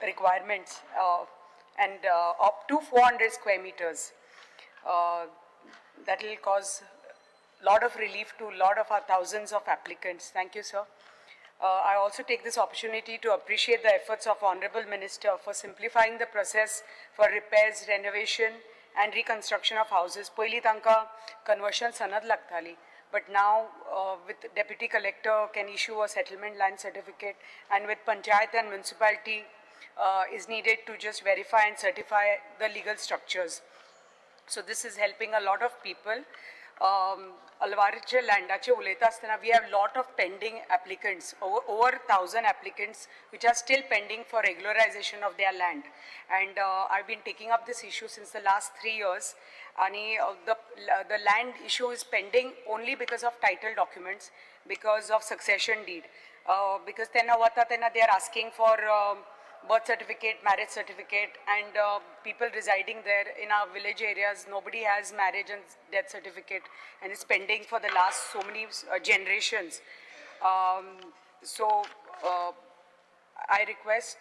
requirements and up to 400 square meters. That will cause a lot of relief to a lot of our thousands of applicants. Thank you, sir. I also take this opportunity to appreciate the efforts of Honorable Minister for simplifying the process for repairs, renovation and reconstruction of houses. Poili tanka conversion sanad lagtali, but now with Deputy Collector can issue a settlement land certificate, and with Panchayat and municipality is needed to just verify and certify the legal structures. So this is helping a lot of people. Alwarache landache uleta asthana, we have a lot of pending applicants, over 1,000 applicants which are still pending for regularization of their land. And I've been taking up this issue since the last 3 years. And the land issue is pending only because of title documents, because of succession deed. Because then they are asking for birth certificate, marriage certificate, and people residing there in our village areas, nobody has marriage and death certificate, and it's pending for the last so many generations. I request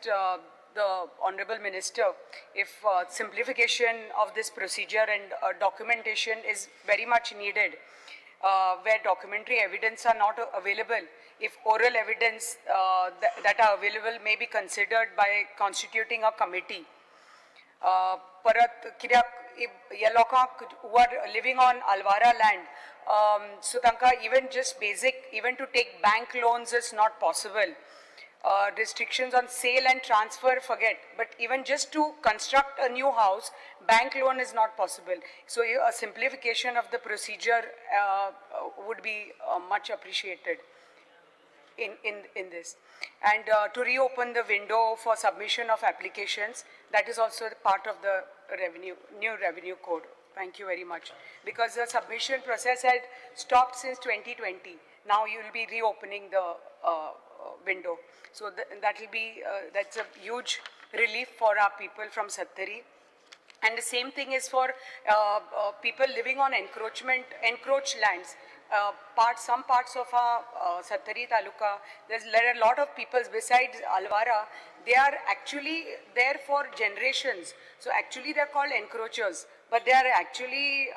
the Honorable Minister, if simplification of this procedure and documentation is very much needed, where documentary evidence are not available, if oral evidence that are available may be considered by constituting a committee. Parat who are living on Alwara land, so tanka even just basic, even to take bank loans is not possible. Restrictions on sale and transfer, forget. But even just to construct a new house, bank loan is not possible. So a simplification of the procedure would be much appreciated in this. And to reopen the window for submission of applications, that is also part of the new revenue code. Thank you very much. Because the submission process had stopped since 2020. Now you will be reopening the window. So that will be, that's a huge relief for our people from Sattari. And the same thing is for people living on encroached lands. Some parts of our Sattari Taluka, there are a lot of people besides Alwara, they are actually there for generations. So actually they are called encroachers, but they are actually,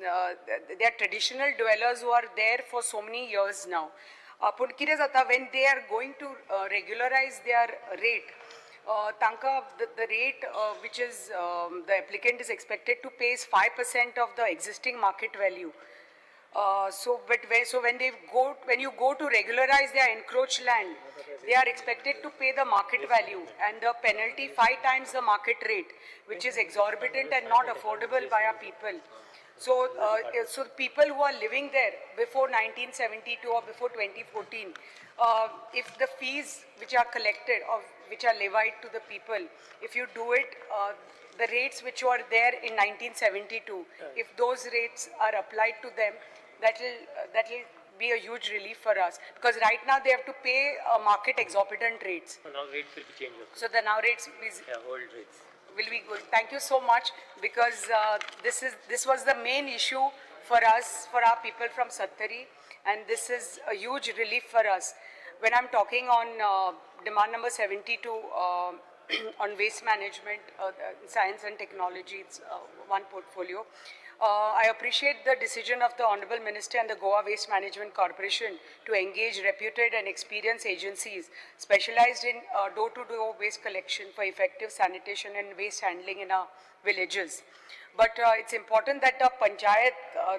they are traditional dwellers who are there for so many years now. When they are going to regularize their rate, the rate which is the applicant is expected to pay is 5% of the existing market value. So when you go to regularize their encroached land, they are expected to pay the market value and the penalty 5 times the market rate, which is exorbitant and not affordable by our people. So, so people who are living there before 1972 or before 2014, if the fees which are collected or which are levied to the people, if you do it, the rates which were there in 1972, if those rates are applied to them, that will be a huge relief for us. Because right now they have to pay market exorbitant rates. So now rates will be changed. So the now rates old rates will be good. Thank you so much, because this was the main issue for us, for our people from Sattari, and this is a huge relief for us. When I'm talking on demand number 72 on waste management, science and technology, it's one portfolio. I appreciate the decision of the Honorable Minister and the Goa Waste Management Corporation to engage reputed and experienced agencies specialized in door-to-door waste collection for effective sanitation and waste handling in our villages. But it's important that the Panchayat,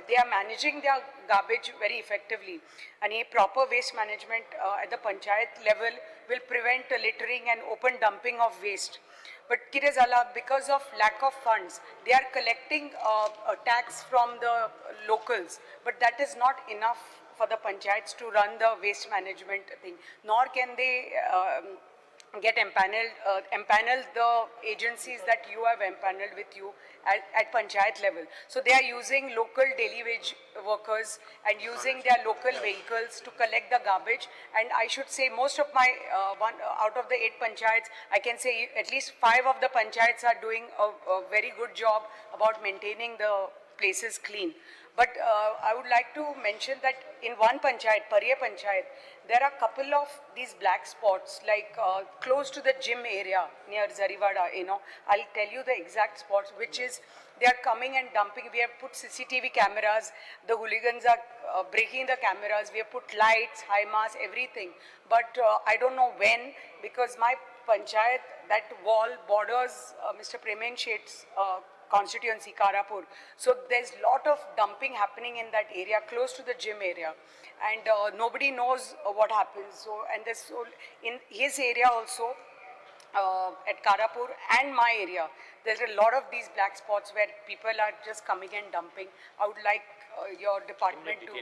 they are managing their garbage very effectively, and a proper waste management at the Panchayat level will prevent littering and open dumping of waste. But Kirezala, because of lack of funds, they are collecting a tax from the locals, but that is not enough for the panchayats to run the waste management thing, nor can they get empanel the agencies that you have empaneled with you at panchayat level. So they are using local daily wage workers and using their local vehicles to collect the garbage. And I should say most of my, out of the 8 panchayats, I can say at least 5 of the panchayats are doing a very good job about maintaining the places clean. But I would like to mention that in one panchayat, Pariya Panchayat, there are a couple of these black spots, like close to the gym area near Zarivada, I'll tell you the exact spots, which is they are coming and dumping. We have put CCTV cameras, the hooligans are breaking the cameras, we have put lights, high mass, everything. But I don't know when, because my panchayat, that wall borders Mr. Premen Sheth's constituency, Karapur. So there's lot of dumping happening in that area, close to the gym area. And nobody knows what happens. So, and this, in his area also, at Karapur and my area, there's a lot of these black spots where people are just coming and dumping. I would like your department to,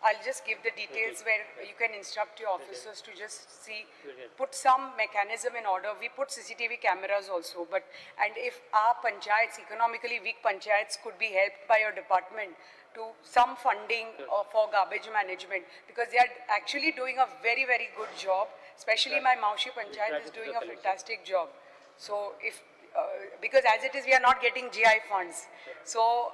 I'll just give the details where you can instruct your officers to just see, put some mechanism in order. We put CCTV cameras also, and if our panchayats, economically weak panchayats, could be helped by your department to some funding for garbage management, because they are actually doing a very, very good job. Especially my Maushi Panchayat is doing a fantastic job. So if, because as it is, we are not getting GI funds. So,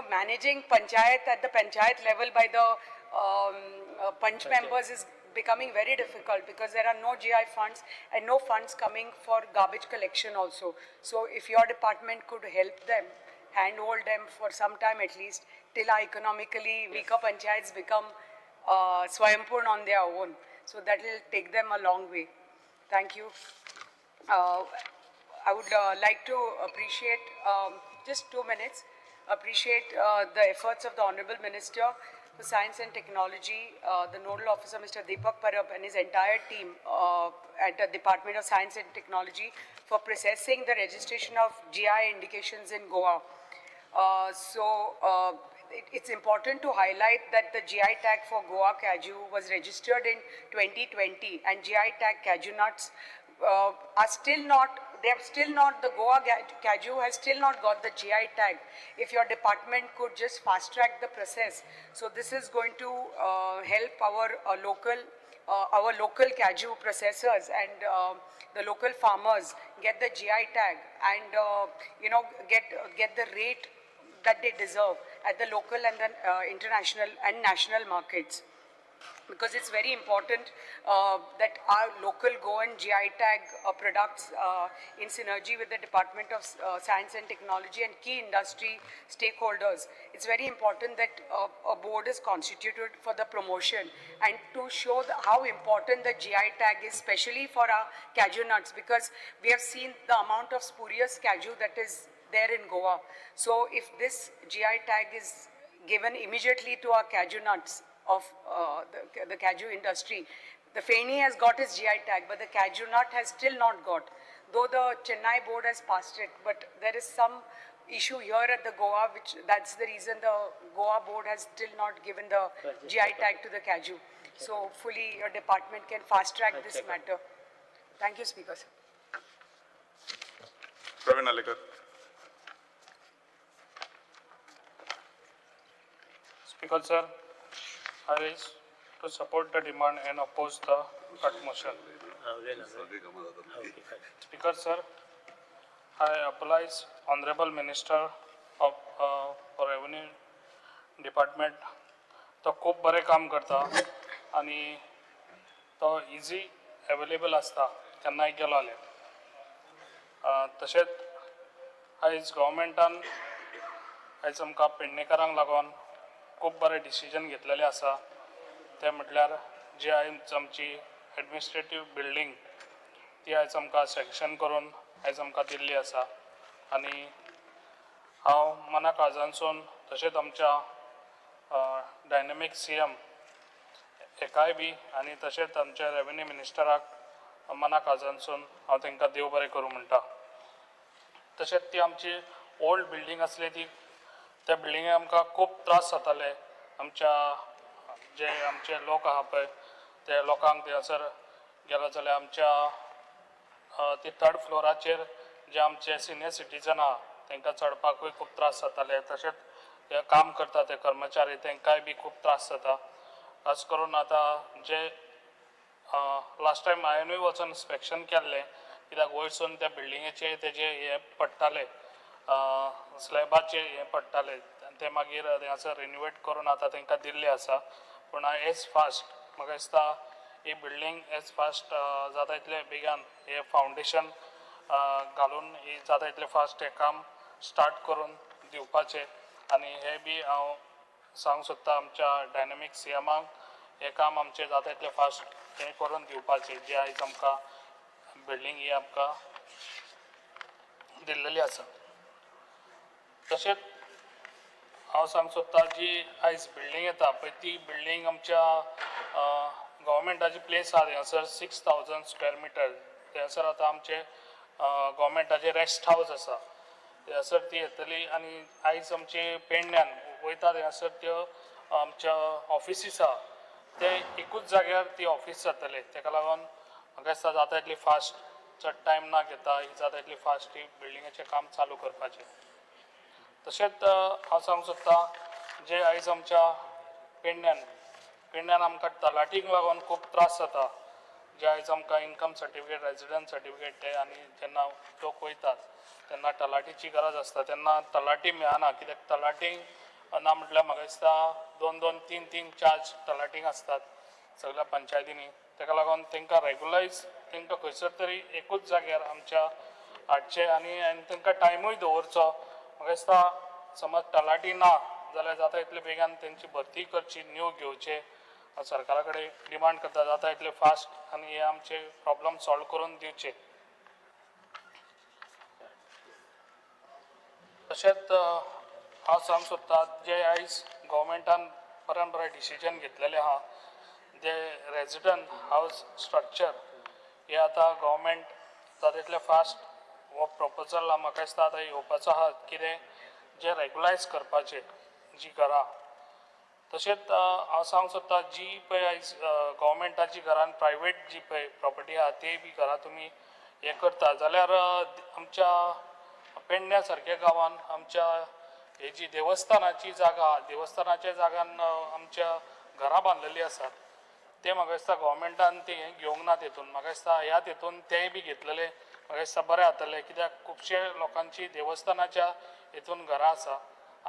managing panchayat at the panchayat level by the punch members is becoming very difficult, because there are no GI funds and no funds coming for garbage collection also. So if your department could help them, handhold them for some time at least, till our economically weaker panchayats become Swayambhur on their own. So that will take them a long way. Thank you. I would like to appreciate, just 2 minutes, appreciate the efforts of the Honorable Minister for Science and Technology, the Nodal Officer Mr. Deepak Parab and his entire team at the Department of Science and Technology for processing the registration of GI indications in Goa. It's important to highlight that the GI tag for Goa Kaju was registered in 2020, and GI tag cashew nuts are still not, the Goa Kaju has still not got the GI tag. If your department could just fast track the process, so this is going to help our local Kaju processors and the local farmers get the GI tag and get the rate that they deserve at the local and the international and national markets. Because it's very important that our local Goan GI tag products in synergy with the Department of Science and Technology and key industry stakeholders. It's very important that a board is constituted for the promotion and to show how important the GI tag is, especially for our cashew nuts, because we have seen the amount of spurious cashew that is there in Goa. So if this GI tag is given immediately to our cashew nuts of the cashew industry, the Feni has got its GI tag, but the cashew nut has still not got, though the Chennai board has passed it, but there is some issue here at the Goa, that's the reason the Goa board has still not given the GI tag to the cashew. So hopefully your department can fast track this matter. Thank you, Speaker. Praveen Alekar. Speaker sir, I wish to support the demand and oppose the cut motion. Speaker sir, I apologize Honorable Minister of Revenue Department. तो खूब बरे काम करता आणि तो easy available असता केन्नाय गेलोले. तशेंच आयज गव्हर्मेंटान आयज आमकां पेडणेकारांक लागून खूब बरें डिसिजन घेतलेलें आसा. तें म्हटल्यार जी आयज आमची एडमिनिस्ट्रेटीव बिल्डींग ती आयज आमकां सॅंक्शन करून आयज आमकां दिल्ली आसा. आनी हांव मना काळजानसून तशेंच आमच्या डायनेमीक CM एकाय बी आनी तशेंच आमच्या रेवेन्यू मिनिस्टराक मना काळजानसून हांव तांकां देव बरें करूं म्हणटा. तशेंच ती आमची ओल्ड बिल्डींग आसली ती त्या बिल्डिंगेक आमकां खूब त्रास जाताले. आमच्या जे आमचे लोक आहा पळय ते लोकांक थंयसर गेलो जाल्यार आमच्या ती 3rd फ्लोराचेर जे आमचे सिनियर सिटीजन आहा तांकां चडपाकूय खूब त्रास जाताले. तशेंच जे काम करता ते कर्मचारी तांकांय बी खूब त्रास जाता. खास करून आतां जे लास्ट टायम हांवेंनूय वचून इन्स्पेक्शन केल्लें, कित्याक वयरसून त्या बिल्डिंगेचे तेजे हे पडटाले स्लॅबाचे हे पडटाले ते मागीर थंयसर रिन्युवेट करून आतां तांकां दिल्ले आसा. पूण एज फास्ट म्हाका दिसता ही बिल्डींग एज फास्ट जाता इतले बेगान हे फावंडेशन घालून ही जाता इतले फास्ट हे काम स्टार्ट करून दिवपाचें आनी हे बी हांव सांगूंक सोदता आमच्या डायनॅमीक सीएमाक हे काम आमचें जाता इतले फास्ट हे करून दिवपाचें जे आयज आमकां बिल्डींग ही आमकां दिल्लेली आसा. तशेंच हांव सांगूंक सोदता जी आयज बिल्डींग येता पळय ती बिल्डींग आमच्या गव्हर्मेंटाची प्लेस आसा थंयसर 6000 स्क्वेअर मिटर थंयसर आतां आमचे गव्हर्मेंटाचे रेस्ट हावस आसा थंयसर ती येतली आनी आयज आमचे पेडण्यान वयता थंयसर त्यो आमच्या ऑफिसीस आसा ते एकूच जाग्यार ती ऑफीस जातले तेका लागून म्हाका दिसता जाता इतली फास्ट चड टायम ना घेता ही जाता इतली फास्ट ही बिल्डिंगेचें काम चालू करपाचें. तशेंच हांव सांगूंक सोदता जे आयज आमच्या पेडण्यान आमकां तलाटीक लागून खूब त्रास जाता जे आयज आमकां इन्कम सर्टिफिकेट रेजिडंट सर्टिफिकेट ते आनी जेन्ना लोक वयतात तेन्ना तलाटीची गरज आसता तेन्ना तलाटी मेळना कित्याक तलाटींक ना म्हटल्यार म्हाका दिसता 2-2, 3-3 चार्ज तलाटींक आसतात सगळ्या पंचायतींनी तेका लागून तांकां रेगुलायज तांकां खंयसर तरी एकूच जाग्यार आमच्या हाडचें आनी तांकां टायमूय दवरचो. म्हाका दिसता समज तलाटी ना जाल्यार जाता इतले बेगान तेंची भरती करची न्यू घेवचे सरकारा कडेन डिमांड करता जाता इतले फास्ट आनी हे आमचे प्रॉब्लम सॉल्व करून दिवचे. तशेंच हांव सांगूंक सोदता जे आयज गव्हर्मेंटान बरें डिसिजन घेतलेलें आहा जे रेजिडंट हावस स्ट्रक्चर हे आतां गव्हर्मेंट जाता तितले फास्ट हो प्रपोजल म्हाका दिसता आतां येवपाचो आहा कितें जे रेगुलायज करपाचे जी घरां. तशेंच हांव सांगूंक सोदता जी पळय आयज गव्हर्मेंटाची घरान प्रायवेट जी पळय प्रॉपर्टी आहा ती बी घरां तुमी हे करता जाल्यार आमच्या पेडण्या सारक्या गांवान आमच्या हे जी देवस्थानाची जागा देवस्थानाच्या जागान आमच्या घरां बांदलेलीं आसात ते म्हाका दिसता गव्हर्मेंटान ते घेवंक ना तेतून म्हाका दिसता ह्या तेतून तेय बी घेतलेले म्हाका दिसता बरें जातलें कित्याक खुबशे लोकांची देवस्थानाच्या हेतून घरां आसा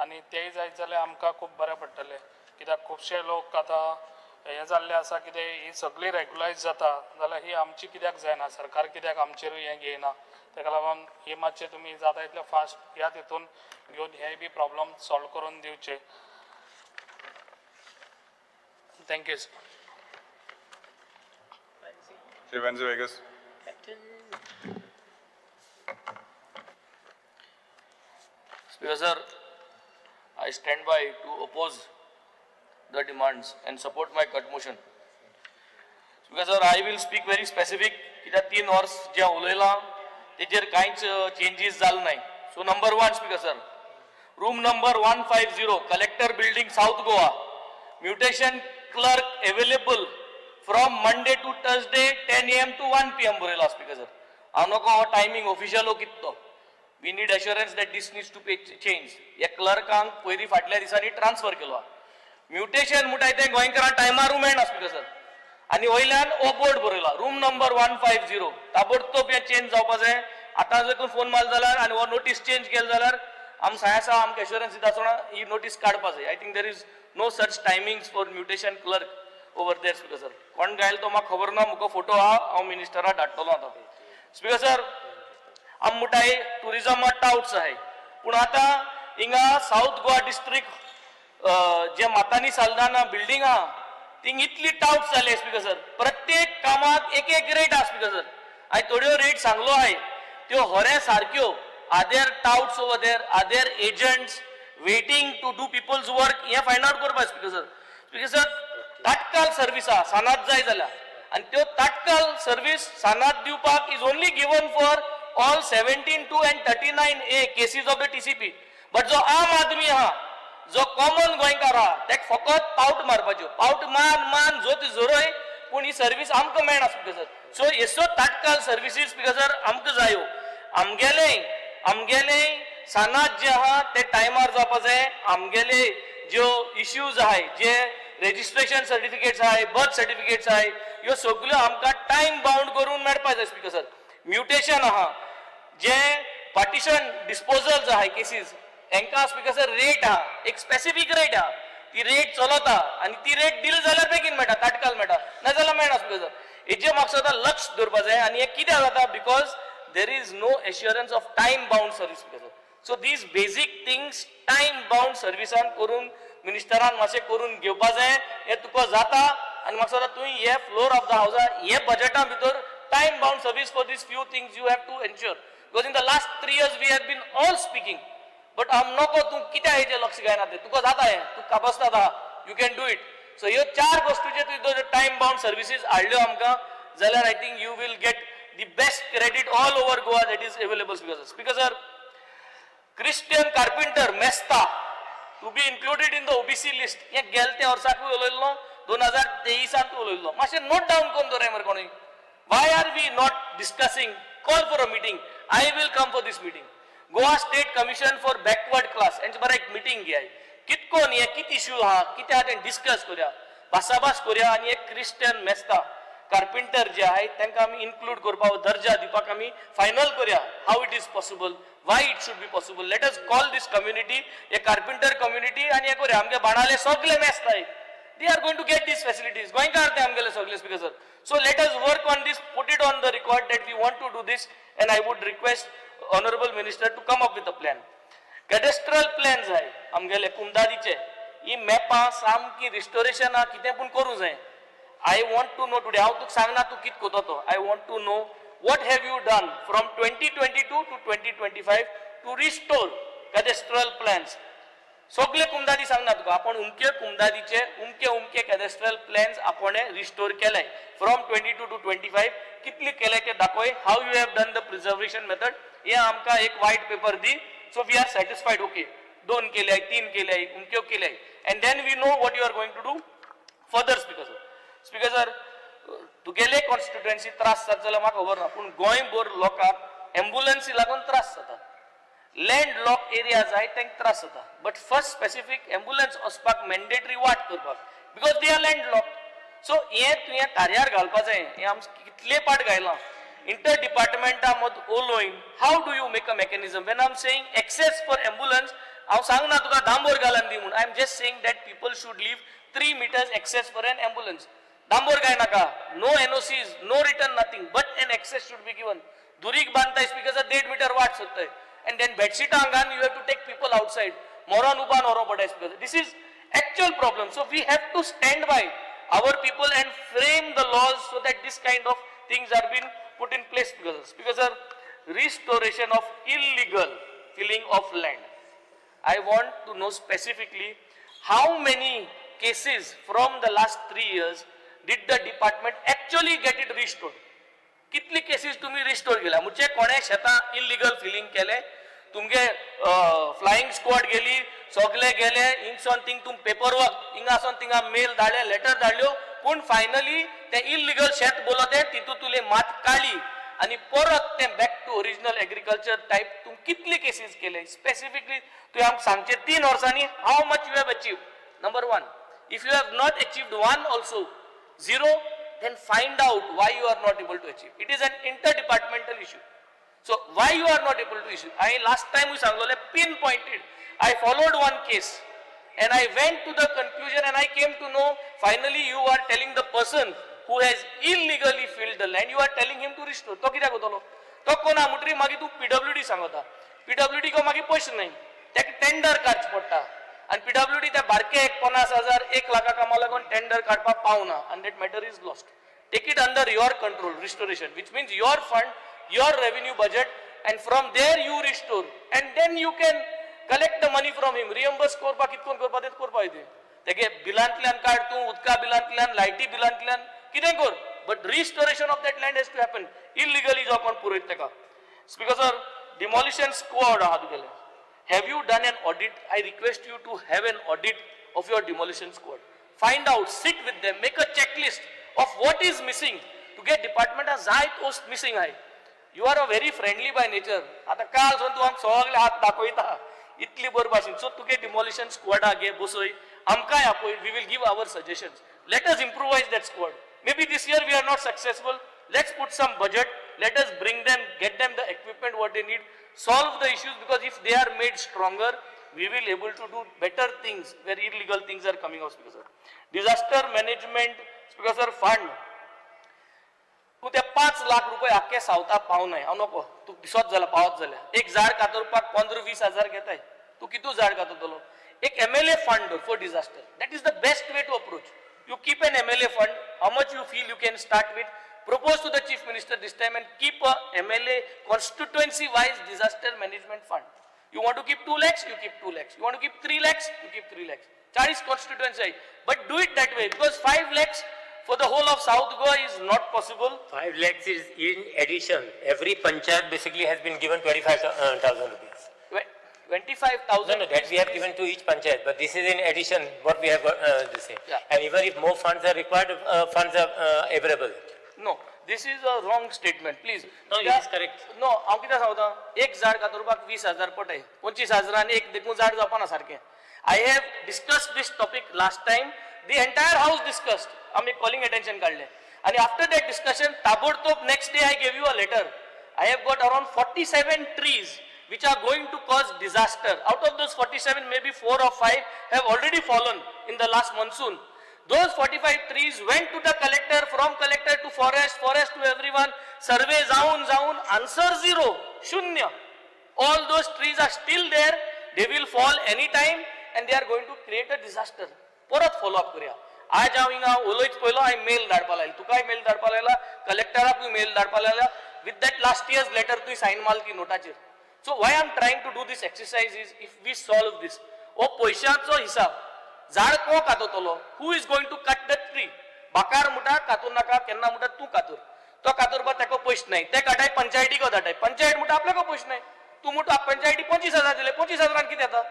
आनी तेय जायत जाल्यार आमकां खूब बरें पडटलें कित्याक खुबशे लोक आतां हे जाल्ले आसा कितें ही सगळी रेगुलायज जाता जाल्यार ही आमची कित्याक जायना सरकार कित्याक आमचेरूय हें घेयना तेका लागून ही मातशें तुमी जाता इतलें फास्ट ह्या तेतून घेवन हे बी प्रॉब्लम सॉल्व करून दिवचे. Thank you sir. Venzu Vegas. Speaker sir, I stand by to oppose the demands and support my cut motion. Speaker sir, I will speak very specific की त्या 3 वर्स जे उलयला तेजेर कांयच चेंजीस जाले नाही. So number 1 Speaker sir, room number 150 collector building South Goa, mutation clerk available from Monday to Thursday 10 AM to 1 PM बरयला Speaker sir. हांव नको हो टायमिंग ऑफिशियल हो कितो. We need assurance that this needs to be changed. या क्लर्कांक पयली फाटल्या दिसांनी transfer केलो. म्युटेशन म्हणटाय तें गोंयकारां टायमारू मेळना Speaker sir. आनी वयल्यान हो बोर्ड बरयला रूम नंबर 150 ताबडतोब हे चेंज जावपा जाय. आतां जर फोन मारलो जाल्यार आनी हो नोटीस चेंज केलो जाल्यार आम सायसा आमकां एश्योरन्स दिता आसतना ही नोटीस काडपा जाय. I think there is no such timings for mutation clerk over there Speaker sir. कोण गायलो तो म्हाका खबर ना मुको फोटो आहा हांव मिनिस्टराक धाडटलो आतां. Speaker sir, आम म्हणटाय टुरिजमाक टाउट्स आहाय पूण आतां हिंगा साऊथ गोवा डिस्ट्रिक्ट जे मातानी सालदाना बिल्डिंग आहा थिंग इतली टाउट्स जाले Speaker sir. प्रत्येक कामाक एक एक रेट आहा Speaker sir. हांवें थोड्यो रेट सांगलो आहाय त्यो खरे सारक्यो. Are there touts over there, are there agents waiting to do peoples work हे फायंड आउट करपा Speaker sir. Speaker sir, तात्काळ सर्वीस आहा सानात जाय जाल्यार आनी त्यो तात्काळ सर्वीस सानात दिवपाक is only given for all 72 and 39A cases of the TCP. But जो आम आदमी आहा जो कॉमन गोंयकार आहा तेका फकत पावट मारपाच्यो पावट मान जो ती जोरोय पूण ही सर्वीस आमकां मेळना Speaker sir. सो हेसो तात्काळ सर्विसीस Speaker sir आमकां जायो. आमगेले सानात जे आहा ते टायमार जावपा जाय. आमगेले ज्यो इश्यूज आहाय जे रेजिस्ट्रेशन सर्टिफिकेट्स आहाय बर्थ सर्टिफिकेट्स आहाय ह्यो सगळ्यो आमकां टायम बाउंड करून मेळपा जाय Speaker sir. म्युटेशन आहा जे पार्टिशन डिस्पोजल्स आहाय केसीस हेंकां Speaker sir रेट आहा एक स्पेसिफीक रेट आहा ती रेट चलता आनी ती रेट दिली जाल्यार बेगीन मेळटा ताटकाल मेळटा नाजाल्यार मेळना स्पीकर हेजे म्हाका सदां लक्ष दवरपा जाय आनी हे कित्याक जाता because there is no assurance of time bound service speaker so these basic things time bound सर्विसान करून मिनिस्टरान मातशें करून घेवपा जाय हें तुका जाता आनी म्हाका सदां तुवें हे फ्लोर ऑफ द हावसा हे बजेटा भितर time bound service for these few things you have to ensure because in the last 3 years we have been all speaking but नको तूं कित्याक हेजेर लक्ष घायना तें तुका जाता हें तूं काबस्ताद आहा you can do it so ह्यो 4 गोश्टीचे तुवें टायम बाउंड सर्विसीस हाडल्यो आमकां जाल्यार I think you will get the best credit all over Goa that is available speaker sir Christian carpenter Mesta to be included in the OBC list हे गेल्या वर्साकूय उलयल्लो 2023 उलयल्लो मातशें note down करून दवराय मरे कोणूय why are we not discussing call for a meeting I will come for this meeting Goa state commission for backward class हेंचे बरें एक मीटिंग घेयाय कितकोन हे कित इश्यू आहा कितें आहा तें डिस्कस करया भासाभास करया आनी एक क्रिस्टियन मेस्ता कार्पेंटर जे आहाय तांकां आमी इन्क्लूड करपाक दर्जा दिवपाक आमी फायनल करया how it is possible why it should be possible let us call this community A carpenter community आनी हे करया आमगे बाणाले सगळे मेस्ताय they are going to get these facilities गोंयकार ते आमगेले सगळे speaker sir so let us work on this put it on the record that we want to do this and I would request honorable minister to come up with a plan cadastral plans आहाय आमगेले कुमदादीचे ही मॅपां सामकी restoration आ कितें पूण करूं जाय I want to know today हांव तुका सांगना तूं कित कोतो तो I want to know what have you done from 2022 to 2025 to restore cadastral plans सगळे कुमदादी सांगना तुका आपण उमके कुमदादीचे उमके कॅडेस्ट्रल प्लॅन्स आपण रिस्टोर केले फ्रॉम 22 टू 25 कितले केले ते दाखोय how you have done the preservation method हे आमकां एक व्हाईट पेपर दी so we are satisfied okay 2 केले 3 केले उमके केले and then we know what you are going to do further speaker sir तुगेले कॉन्स्टिट्युएन्सी त्रास जाता जाल्यार म्हाका खबर ना पूण गोंयभर लोकांक एम्ब्युलन्सी लागून त्रास जाता लँड लॉक एरियाज आहाय तांकां त्रास जाता बट फर्स्ट स्पेसिफीक एम्ब्युलन्स वचपाक मॅन्डेटरी वाट करपाक because they are land lock so हे तुवें कार्यार घालपा जाय हे आमचे कितले पाट घायला इंटर डिपार्टमेंटा मद उलोवन how do you make a mechanism when I am saying access for ambulance हांव सांगना तुका डांबोर घालन दी म्हूण I am just saying that people should leave 3 meters access for an ambulance डांबोर काय नाका no NOCs no return nothing but an access should be given दुरीक बांदताय स्पीकर 1.5 meter वाट सोदताय and then bedsheet angan you have to take people outside moron uban oro bodas this is actual problem so we have to stand by our people and frame the laws so that this kind of things are being put in place because restoration of illegal filling of land I want to know specifically how many cases from the last 3 years did the department actually get it restored कितली cases तुम्ही restore केला म्हणजे कोणे शेतां illegal feeling केले तुमगे flying squad गेली सगळे गेले हिंगसोन थिंग तुम पेपर वर्क हिंगासोन थिंगा मेल धाडले लेटर धाडल्यो पूण फायनली ते इल्लीगल शेत बोलते तितू तुले मात काढली आणि परत ते back to original agriculture type तुम कितली केसीस केले स्पेसिफिकली तुवें आमकां सांगचे 3 वर्सांनी how much you have achieved number 1 if you have not achieved 1 also 0 then find out why you are not able to achieve. It is an interdepartmental issue. So why you are not able to issue? I last time we सांगले pinpointed. I followed one case and I went to the conclusion and I came to know finally you are telling the person who has illegally filled the land, you are telling him to restore. तो कित्याक कोतलो? तो कोणा मुटरी मागी तू PWD सांगता. PWD को मागी पयशे नाही. त्याक टेंडर काडच पडटा. And PWD त्या बारके 50,000 1 लाखा कामा लागून टेंडर काडपाक पावना and that matter is lost. Take it under your control, restoration, which means your fund, your revenue budget, and from there you restore, and then you can collect the money from him. Reimburse करपा कितकोन करपा तेत करपा येते. तेगे बिलांतल्यान काड तूं उदका बिलांतल्यान लायटी बिलांतल्यान कितें कर, but restoration of that land has to happen. Illegally जो कोण पुरयत तेका. Because our demolition squad आहा तुगेले. Have you done an audit? I request you to have an audit of your demolition squad. Find out, sit with them, make a checklist of what is missing to get department as high post missing high. You are a very friendly by nature. आता काल सोन तू आमक सगळे हात दाखयता इतली बर भाशेन so तुगे demolition squad आगे बसोय आमकांय आपय we will give our suggestions. Let us improvise that squad. Maybe this year we are not successful. Let's put some budget. Let us bring them, get them the equipment what they need. Solve the issues because if they are made stronger, we will able to do better things where illegal things are coming out, Speaker sir. Disaster management, Speaker sir, fund. तू ते 5 लाख रुपये आख्या सावता पाव नाही हांव नको तू दिसत जाला पावत जाल्या एक झाड कातरपाक 15-20 हजार घेताय तू कितू झाड कातरतलो एक MLA fund for disaster. That is the best way to approach. You keep an MLA fund, how much you feel you can start with, propose to the Chief Minister this time and keep a MLA constituency wise disaster management fund. You want to keep 2 lakhs, you keep 2 lakhs. You want to keep 3 lakhs, you keep 3 lakhs. 40 constituency, but do it that way because 5 lakhs for the whole of South Goa is not possible. 5 lakhs is in addition. Every panchayat basically has been given 25,000 rupees. 25,000. No, that we have given to each panchayat, but this is in addition what we have got this thing. Yeah. And even if more funds are required, funds are available. No, this is a wrong statement, please. No, it is correct. No, हांव कितें सांगता एक झाड कातरपाक 20,000 पडटाय 25,000 एक देखून झाड जावपाना सारकें. I have discussed this topic last time. The entire house discussed. आमी calling attention काडले. And after that discussion, ताबडतोब next day I gave you a letter. I have got around 47 trees which are going to cause disaster. Out of those 47, maybe 4 or 5 have already fallen in the last monsoon. Those 45 trees went to the collector, from collector to forest, forest to everyone. Survey zaun, answer 0, shunya. All those trees are still there. They will fall anytime and they are going to create a disaster. परत follow up करूया. आज हांव हिंगा उलयत पयलो हांवें mail धाडपा लायला. तुकाय मेल धाडपा लायला, कलेक्टराकूय मेल धाडपा लायला. With that last year's letter तुवें sign माल की नोटाचेर. So why I am trying to do this exercise is if we solve this. ओ पैशाचो हिसाब. झाड कोण कातरतलो? Who is going to cut that tree? बाकार Mutha कातूर नाका केन्ना मुठा तू कातूर. तो कातरपाक ताका पयशे नाही. ते काटाय पंचायतीक धाडटाय. पंचायत मुठा आपल्याक पयशे नाही. तू मुठा पंचायती 25,000 दिले. 25,000 कितें येता?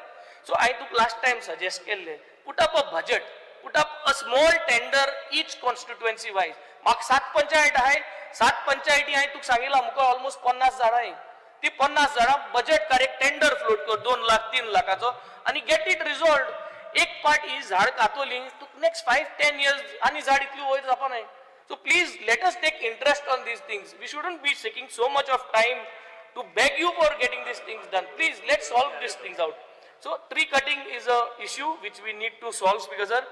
So I took last time suggest केल्ले. Put up a budget. Put up a small tender each constituency wise. म्हाका 7 पंचायत आहाय. 7 पंचायती हांवें तुका सांगिला मुका ऑलमोस्ट 50 झाडां. ती 50 झाडां बजेट काड एक टेंडर फ्लोट कर 2 लाख 3 लाखाचो आणि गेट इट रिझॉल्व्ड. एक पार्ट ही झाड कातोली तुका नेक्स्ट 5-10 years आणि झाड इतली वयर जावपा नाही. So please let us take interest on these things. We shouldn't be taking so much of time to beg you for getting these things done. Please let's solve these things out. So tree cutting is a issue which we need to solve because sir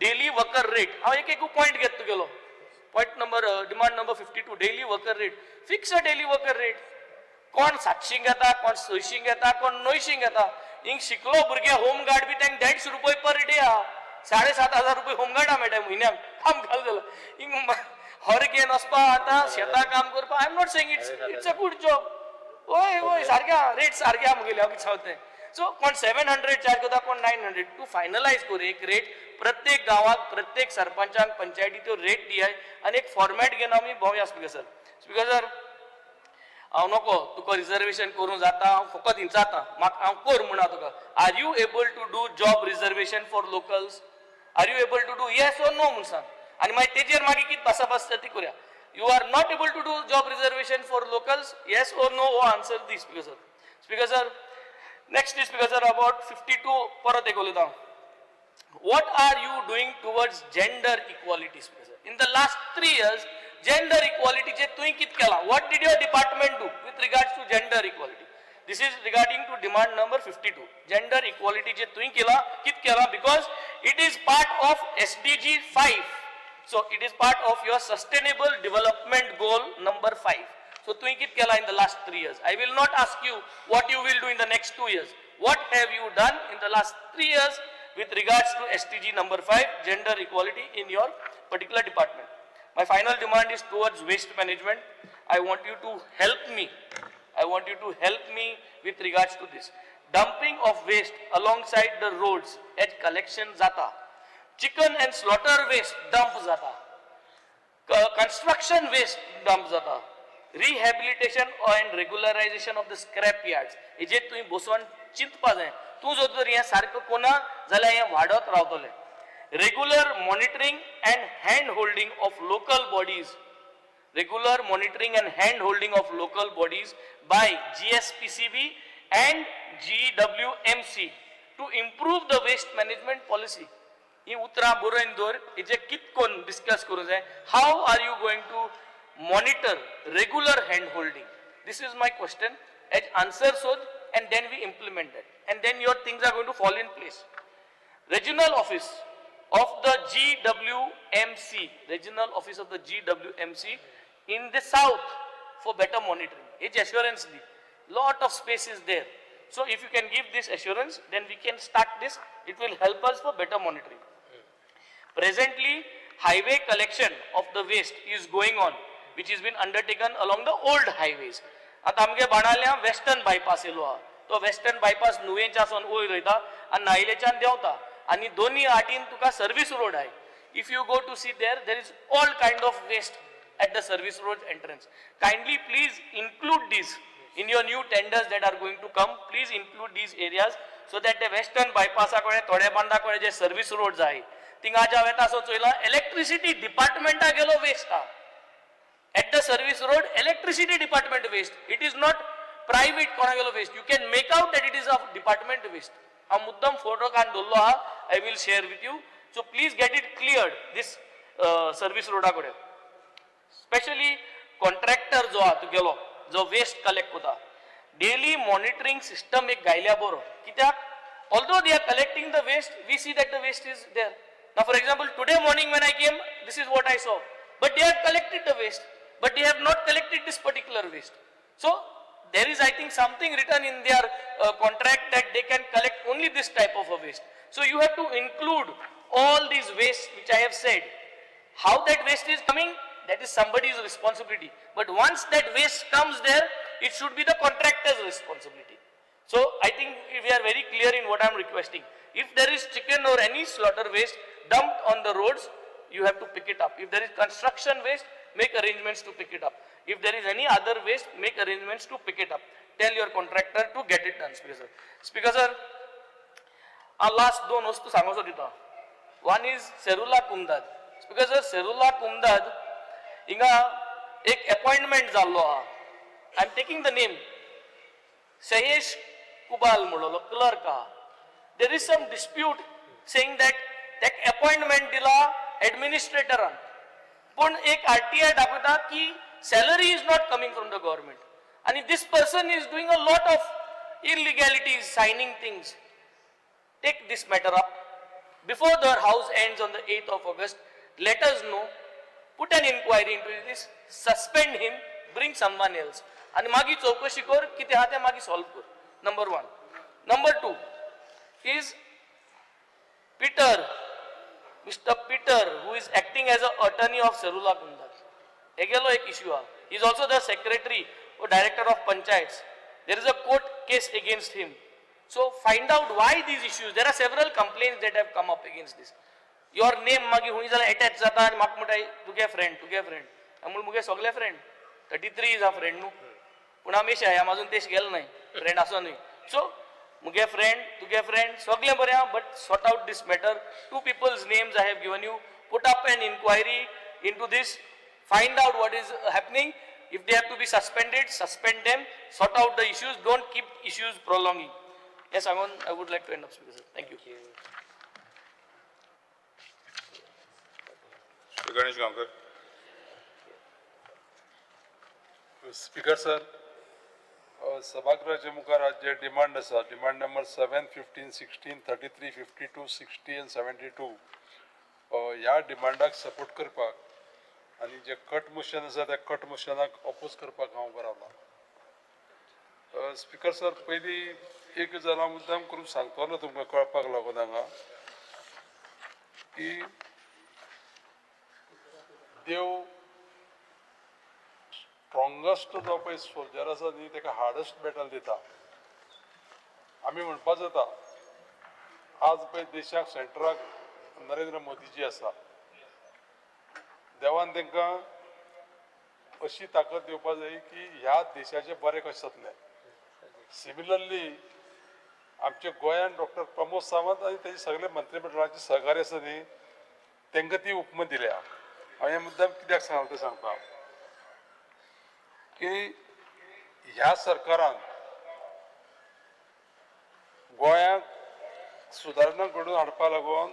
daily worker rate. हांव एक point घेत गेलो. Point number demand number 52 daily worker rate. Fix a daily worker rate. कोण 700 घेता, कोण 600 घेता, कोण 900 घेता. हिंग शिकलो भुरगे होमगार्ड बी तांकां 150 रुपये पर डे आहा. 7,500 रुपये होमगार्डा मेळटा म्हयन्याक काम घाल जालो. हिंग हर घेवन वचपा आतां शेतां काम करपा. I am not saying it's a good job. ओय ओय सारक्या रेट सारक्या मुगेले हांव कितें सांगता. सो कोण 700 चार्ज करता, कोण 900. टू फायनलायज कर एक रेट प्रत्येक गांवाक प्रत्येक सरपंचाक पंचायती तो रेट दियाय आनी एक फॉर्मॅट घेवन आमी भोंवया स्पीकर सर. स्पीकर सर हांव नको तुका रिजर्वेशन करूं जाता हांव फकत हिंचाता म्हाका हांव कर म्हणा तुका. Are you able to do job reservation for locals? Are you able to do yes or no म्हूण सांग आनी मागीर तेजेर मागीर कितें भासाभास ती करूया. You are not able to do job reservation for locals yes or no? हो आन्सर दी speaker sir. Speaker sir next is speaker sir about 52 परत एक उलयता. What are you doing towards gender equality, Speaker sir? In the last 3 years, gender equality je तुवें कित केला? What did your department do with regards to gender equality? This is regarding to demand number 52. Gender equality je तुवें केला कित केला because it is part of SDG 5. So it is part of your sustainable development goal number 5. So तुवें कित केला in the last 3 years? I will not ask you what you will do in the next 2 years. What have you done in the last 3 years with regards to SDG number 5, gender equality in your particular department? My final demand is towards waste management. I want you to help me. I want you to help me with regards to this. Dumping of waste alongside the roads at collection zata. Chicken and slaughter waste dump zata. Construction waste dump zata. Rehabilitation and regularization of the scrap yards. हे जे तुम्ही बसोन चिंतपा जाय. तू जो तर हे सारको कोना जाल्यार हे वाडत रावतले. Regular monitoring and hand holding of local bodies. Regular monitoring and hand holding of local bodies by GSPCB and GWMC to improve the waste management policy. ही उतरां बरोवन दवर हेजे कितकोन डिस्कस करूं जाय. How are you going to monitor regular hand holding? This is my question. As answer सोद and then we implement it. And then your things are going to fall in place. Regional office of the GWMC, regional office of the GWMC in the south for better monitoring. It's assurance. Lot of space is there. So if you can give this assurance, then we can start this. It will help us for better monitoring. Presently, highway collection of the waste is going on, which has been undertaken along the old highways. आता आमगे बाणाल्या western bypass yellow हा. तो western bypass नुवेंच्यासून वयर वयता आनी नायलेच्यान देंवता. आनी दोनी आटीन तुका सर्विस रोड आहे. If you go to see there is all kind of waste at the service road entrance. Kindly please include this in your new tenders that are going to come. Please include these areas so that the western bypass कडे थोडे बांदा कडे जे service roads आहे तिंगा ज्या वेता so चोयला electricity डिपार्टमेंटा गेलो waste हा. At the service road, electricity department waste. It is not private konagelo waste. You can make out that it is of department waste. A muddam photo kan dollo ha. I will share with you. So please get it cleared. This service road akode. Especially contractor jo ha tu gelo jo waste collect kota. Daily monitoring system ek gailya boro. Kityak although they are collecting the waste, we see that the waste is there. Now for example, today morning when I came, this is what I saw. But they have collected the waste. But they have not collected this particular waste. So there is, I think, something written in their contract that they can collect only this type of a waste. So you have to include all these waste which I have said. How that waste is coming, that is somebody's responsibility. But once that waste comes there, it should be the contractor's responsibility. So I think we are very clear in what I am requesting. If there is chicken or any slaughter waste dumped on the roads, you have to pick it up. If there is construction waste, make arrangements to pick it up. If there is any other waste, make arrangements to pick it up. Tell your contractor to get it done, Speaker sir. Speaker sir, our last दोन वस्तू सांगोसो दिता. One is Serula Kumdad. Speaker sir, Serula Kumdad, इंगा एक appointment जाल्लो हा. I am taking the name. Sayesh Kubal म्हणलो clerk हा. There is some dispute saying that that appointment दिला administrator on. पण एक RTI दाखवता की salary is not coming from the government. And this person is doing a lot of illegalities, signing things. Take this matter up. Before the house ends on the 8th of August, let us know, put an inquiry into this, suspend him, bring someone else. And magi चौकशी कर किती हा ते magi solve कर. Number one. Number two is Peter. Mr. Peter, who is acting as an attorney of Serula Kumdad. Egelo ek issue. He is also the secretary or director of Panchayats. There is a court case against him. So find out why these issues. There are several complaints that have come up against this. Your name magi huni jala attach jata and mak mutai tuge friend. Amul muge sogle friend. 33 is a friend nu. Puna mesha hai amazun tesh gel nahi. Friend aso nahi. So muge friend, tuge friend, sogle bore but sort out this matter. Two people's names I have given you. Put up an inquiry into this. Find out what is happening. If they have to be suspended, suspend them. Sort out the issues. Don't keep issues prolonging. Yes, Angon, I would like to end up, Speaker sir. Thank you. Shri Ganesh Gamkar. Speaker sir, सभागृहाचे मुखार आज जे demand आसा, demand number 7, 15, 16, 33, 52, 60 and 72 ह्या डिमांडाक support करपाक आनी जे cut motion आसा त्या कट मोशनाक अपोज करपाक हांव बरावला. स्पीकर सर, पयली एक गजाल हांव मुद्दाम करून सांगतलो तुमकां कळपाक लागून हांगा की देव स्ट्रॉंगस्ट जो पळय सोल्जर आसा न्ही ताका हार्डस्ट बॅटल दिता. आमी म्हणपा जाता आज पळय देशाक सेंटराक नरेंद्र मोदीजी आसा. देवान तांकां अशी ताकद दिवपा जाय की ह्या देशाचें बरें कशें जातलें. सिमिलरली आमच्या गोंयांत डॉक्टर प्रमोद सावंत आनी तेजे सगळे मंत्रिमंडळाचे सहकारी आसा न्ही तांकां ती उपमा दिल्या. हांवें मुद्दाम कित्याक सांगला तें सांगता की ह्या सरकारान गोंयांत सुदारणा घडोवन हाडपा लागून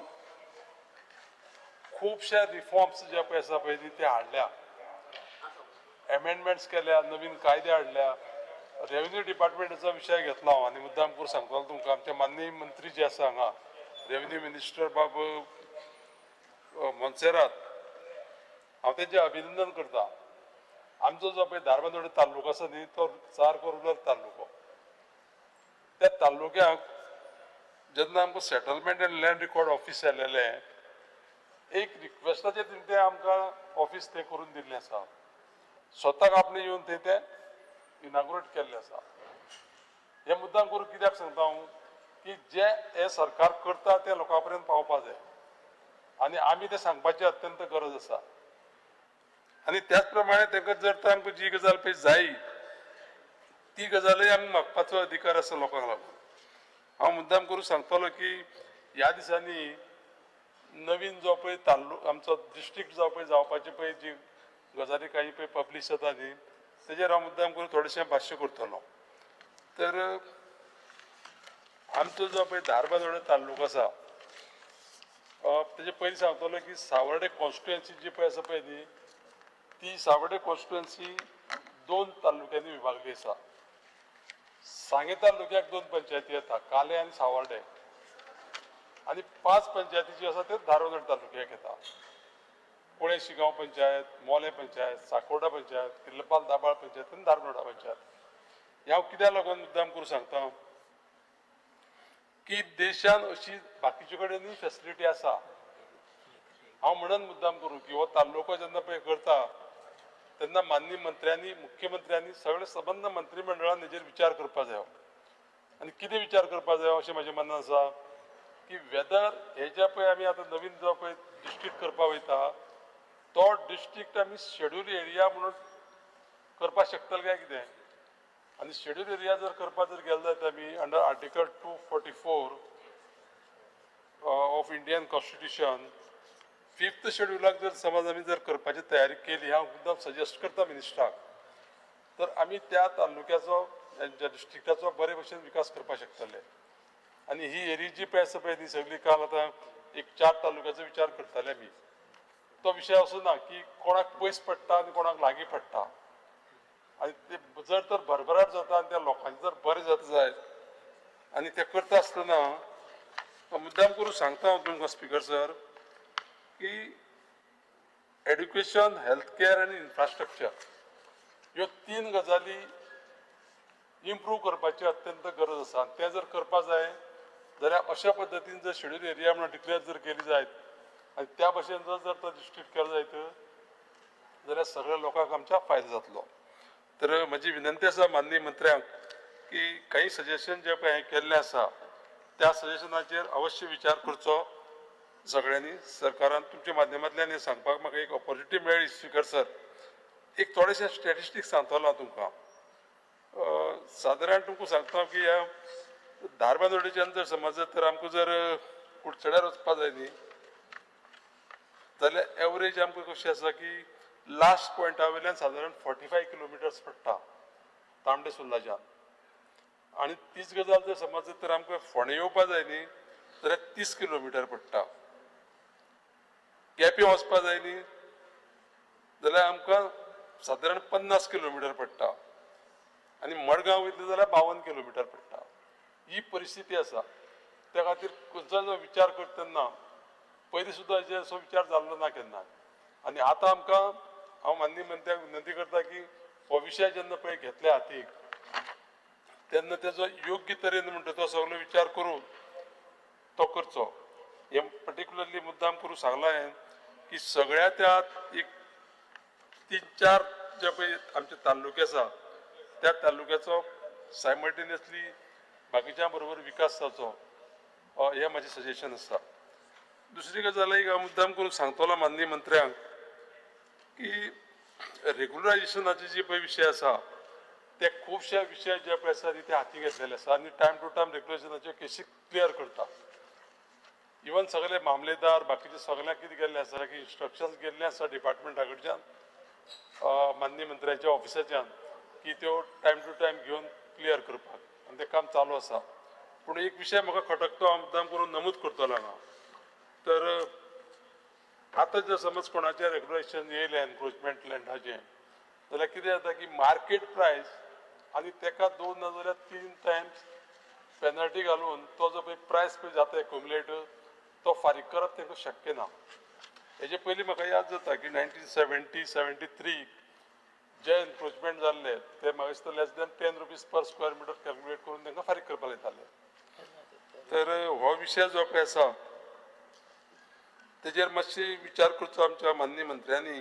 खुबशे रिफॉर्म्स जे पळय आसा पळय न्ही ते हाडल्या. एमेंडमेंट्स केल्या, नवीन कायदे हाडल्या रेव्हेन्यू डिपार्टमेंटाचो विशय घेतला हांव आनी मुद्दाम करून सांगतलो तुमकां आमचे माननीय मंत्री जे आसा हांगा रेव्हेन्यू मिनिस्टर बाब मोन्सेरात हांव तेंचें अभिनंदन करता. आमचो जो पळय धारबांदोडा तालुको आसा न्ही तो सारको रुरल तालुको. त्या तालुक्याक जेन्ना आमकां settlement and land record office आयलेलें एक रिक्वेस्टाचेर तेंचे आमकां ऑफिस तें करून दिल्लें आसा. स्वताक आपणें येवन थंय तें इनॉग्रेट केल्लें आसा. हे मुद्दाम करून कित्याक सांगता हांव की जे हे सरकार करता ते लोकां पर्यंत पावपा जाय आनी आमी तें सांगपाची अत्यंत गरज आसा. आनी त्याच प्रमाणे तांकां जर तर आमकां जी गजाल पळय जाय ती गजालय आमी मागपाचो अधिकार आसा लोकांक लागून. हांव मुद्दाम करून सांगतलो की ह्या दिसांनी नवीन जो पळय आमचो डिस्ट्रिक्ट जो पळय जावपाची पळय जी गजाली काही पळय पब्लीश जाता न्ही तेजेर हांव मुद्दाम करून थोडेशें भाश्य करतलो. तर आमचो जो पळय धारबांदोडा तालुको आसा तेजे पयलीं सांगतलो की सावर्डे कॉन्स्टिट्युएन्सी जी पळय आसा पळय न्ही ती सावर्डे कॉन्स्टिट्युएन्सी 2 तालुक्यांनी विभागली आसा. सांगे तालुक्याक 2 पंचायती येता काले आनी सावर्डे आनी 5 पंचायती जी आसा त्यो धारबांदोडा तालुक्याक येता. पुणे शिगांव पंचायत, मोले पंचायत, साकोर्डा पंचायत, किर्लपाल दाबाळ पंचायत आनी धारबांदोडा पंचायत. हे हांव कित्याक लागून मुद्दाम करून सांगता की देशान अशी बाकीचे कडेनूय फेसिलिटी आसा. हांव म्हणन मुद्दाम करून की हो तालुको जेन्ना पळय करता तेन्ना माननीय मंत्र्यांनी मुख्यमंत्र्यांनी सगळे संबंध मंत्रिमंडळान हेजेर विचार करपा जायो. आनी कितें विचार करपा जायो अशें म्हाजें मनान आसा की वेदर हे जे पळय आमी आतां नवीन जो पळय डिस्ट्रिक्ट करपा वयता तो डिस्ट्रिक्ट आमी शेड्यूल एरिया म्हणून करपा शकतले काय कितें. आनी शेड्यूल एरिया जर करपा जर गेले जायत आमी under article 244 of Indian constitution 5th शेड्युलाक जर समज आमी जर करपाची तयारी केली हांव मुद्दाम सजेस्ट करता मिनिस्टराक तर आमी त्या तालुक्याचो ज्या डिस्ट्रिक्टाचो बरे भशेन विकास करपाक शकतले. आनी ही एरिया जी पळय आसा पळय ती सगळी काल आतां एक 4 तालुक्याचो विचार करताले आमी. तो विशय असो ना की कोणाक पयस पडटा आनी कोणाक लागीं पडटा आनी ते जर तर भरभराट जाता आनी त्या लोकांचे जर बरें जाता जायत आनी ते करता आसतना मुद्दाम करून सांगता हांव तुमकां स्पिकर सर की एड्युकेशन हेल्थ केअर आनी इन्फ्रास्ट्रक्चर ह्यो 3 गजाली इम्प्रूव करपाची अत्यंत गरज आसा. ते जर करपा जाय जाल्यार अशा पद्दतीन जर शेड्यूल एरिया म्हणून डिक्लेअर जर केली जायत आनी त्या भशेन जर तो डिस्ट्रिक्ट केलो जायत जाल्यार सगळ्या लोकांक आमच्या फायदो जातलो. तर म्हजी विनंती आसा माननीय मंत्र्यांक की काही सजेशन जे पळय हांवें केल्लें आसा त्या सजेशनाचेर अवश्य विचार करचो सगळ्यांनी सरकारान. तुमच्या माध्यमांतल्यान हें सांगपाक म्हाका एक ऑपॉर्च्युनिटी मेळ्ळी स्पिकर सर. एक थोडेशे स्टॅटिस्टिक्स सांगतलो हांव तुमकां. सादारण तुमकां सांगता की ह्या धारबांदोडेच्यान जर समज तर आमकां जर कुडचड्यार वचपा जाय न्ही जाल्यार एवरेज आमकां कशी आसा की लास्ट पॉयंटा वयल्यान सादारण 45 किलोमिटर्स पडटा तांबडे सुर्लाच्यान. आनी तीच गजाल जर समज तर आमकां फोंडें येवपा जाय न्ही जाल्यार 30 किलोमिटर पडटा. केपें वचपा जाय न्ही जाल्यार आमकां सादारण 50 किलोमिटर पडटा आनी मडगांव वयतले जाल्यार 52 किलोमिटर पडटा. ही परिस्थिती आसा. त्या खातीर खंयचो जो विचार करता तेन्ना पयलीं सुद्दां हेजेर असो विचार जाल्लो ना केन्ना. आनी आतां आमकां हांव माननीय मंत्र्याक विनंती करता की हो विशय जेन्ना पळय घेतल्या हातीक तेन्ना तेजो योग्य तरेन म्हणटा तो सगळो विचार करून तो करचो. हे पर्टिक्युलरली मुद्दाम करून सांगला हांवें की सगळ्या त्या एक 3-4 जे पळय आमचे तालुके आसा त्या तालुक्याचो सायमल्टेनियसली बाकीच्या बरोबर विकास जावचो हें म्हाजें सजेशन आसा. दुसरी गजाल एक हांव मुद्दाम करून सांगतलो माननीय मंत्र्यांक की रेग्युलरायजेशनाचे जे पळय विशय आसा ते खुबशे विशय जे पळय आसा ते हाती घेतलेले आसा आनी टायम टू टायम रेग्युलेशनाचे केसी क्लियर करता. इवन सगळे मामलेदार बाकीचे सगळ्यांक कितें केल्लें आसा की इन्स्ट्रक्शन्स गेल्ले आसा डिपार्टमेंटा कडच्यान माननीय मंत्र्याच्या ऑफिसाच्यान की त्यो टायम टू टायम घेवन क्लियर करपाक आनी तें काम चालू आसा. पूण एक विशय म्हाका खटकतो हांव मुद्दाम करून नमूद करतलो हांगा. तर आतां जर समज कोणाचें रेग्युलेशन येयलें एनक्रोचमेंट लँडाचें जाल्यार कितें जाता की मार्केट प्रायस आनी तेका 2 नाजाल्यार 3 टायम्स पेनल्टी घालून तो जो पळय प्रायस पे जाता एक्युमुलेट तो फारीक करप तांकां शक्य ना. हेजे पयलीं म्हाका याद जाता की 1973 जे एन्क्रोचमेंट जाल्ले ते म्हाका दिसता less than 10 rupees per square metre calculate करून तांकां फारीक करपाक येताले. तर हो विशय जो पळय आसा तेजेर मातशी विचार करचो आमच्या माननीय मंत्र्यांनी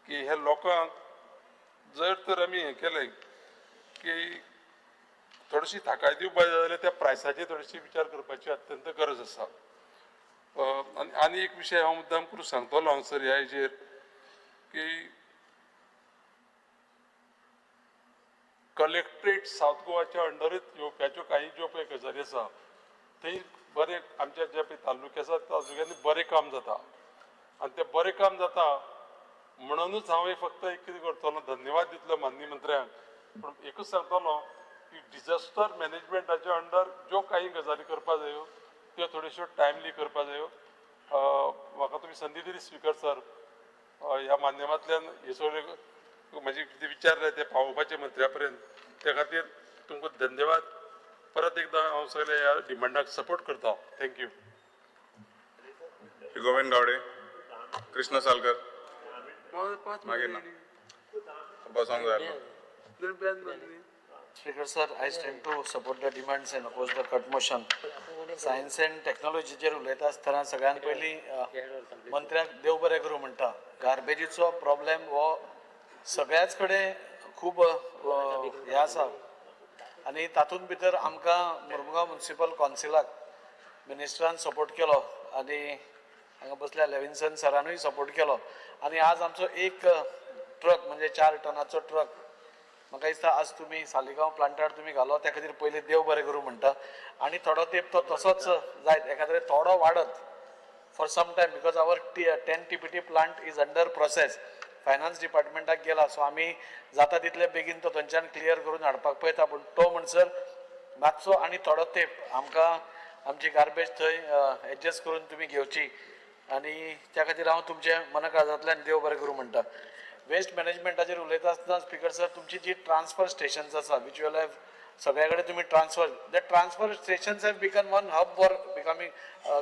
की हे लोकांक जर तर आमी हें केलें की थोडीशी थाकाय दिवपाक जाय जाल्यार त्या प्रायसाचेर थोडीशी विचार करपाची अत्यंत गरज आसा. आनी एक विशय हांव मुद्दाम करून सांगतलो हांगसर ह्या हेजेर की कलेक्ट्रेट सावथ गोवाच्या अंडरूच येवप्याच्यो काही ज्यो पळय गजाली आसा थंय बरें आमच्या जे पळय तालुके आसा तालुक्यांनी बरें काम जाता आनी तें बरें काम जाता म्हणूनच हांव फक्त एक कितें करतलो धन्यवाद दितलो माननीय मंत्र्यांक. पूण एकूच सांगतलो की डिजास्टर मॅनेजमेंटाच्या अंडर ज्यो काही गजाली करपा जायो त्यो थोड्योश्यो टायमली करपा जायो. म्हाका तुमी संदी दिली स्पिकर सर ह्या माध्यमांतल्यान हे सगळे म्हाजे कितें विचार जाय ते पावोवपाचे मंत्र्या पर्यंत त्या खातीर तुमकां धन्यवाद. परत एकदां हांव सगळ्या ह्या डिमांडाक सपोर्ट करता. थँक्यू. गोविंद गावडे, कृष्ण सालकर, मागीर ना बसोंक जाय आसलो. Speaker sir, I stand to support the demands and oppose the cut motion. Science and technology चेर उलयता आसतना सगळ्यान पयलीं मंत्र्याक देव बरें करूं म्हणटा. गार्बेजीचो प्रॉब्लेम हो सगळ्याच कडेन खूब हे आसा आनी तातूंत भितर आमकां मुर्मुगांव म्युनिसिपल कावन्सिलाक मिनिस्टरान सपोर्ट केलो आनी हांगा बसल्या लेविन्सन सरानूय सपोर्ट केलो आनी आज आमचो एक ट्रक म्हणजे 4 टनाचो ट्रक म्हाका दिसता आज तुमी सालिगांव प्लांटार तुमी घालो त्या खातीर पयलीं देव बरें करूं म्हणटा आनी थोडो तेंप तो तसोच जायत एखाद्रे थोडो वाडत for some time because our 10 TPT plant is under process finance डिपार्टमेंटाक गेला सो आमी जाता तितले बेगीन तो थंयच्यान क्लियर करून हाडपाक पळयता. पूण तो म्हणसर मातसो आनी थोडो तेंप आमकां आमची गार्बेज थंय एडजस्ट करून तुमी घेवची आनी त्या खातीर हांव तुमचे मनकाळजांतल्यान देव बरें करूं म्हणटा. वेस्ट मॅनेजमेंटाचेर उलयता आसतना स्पिकर सर तुमची जी ट्रान्सफर स्टेशन्स आसा विच यू हॅव सगळे कडेन तुमी transfer that transfer stations have become one hub for becoming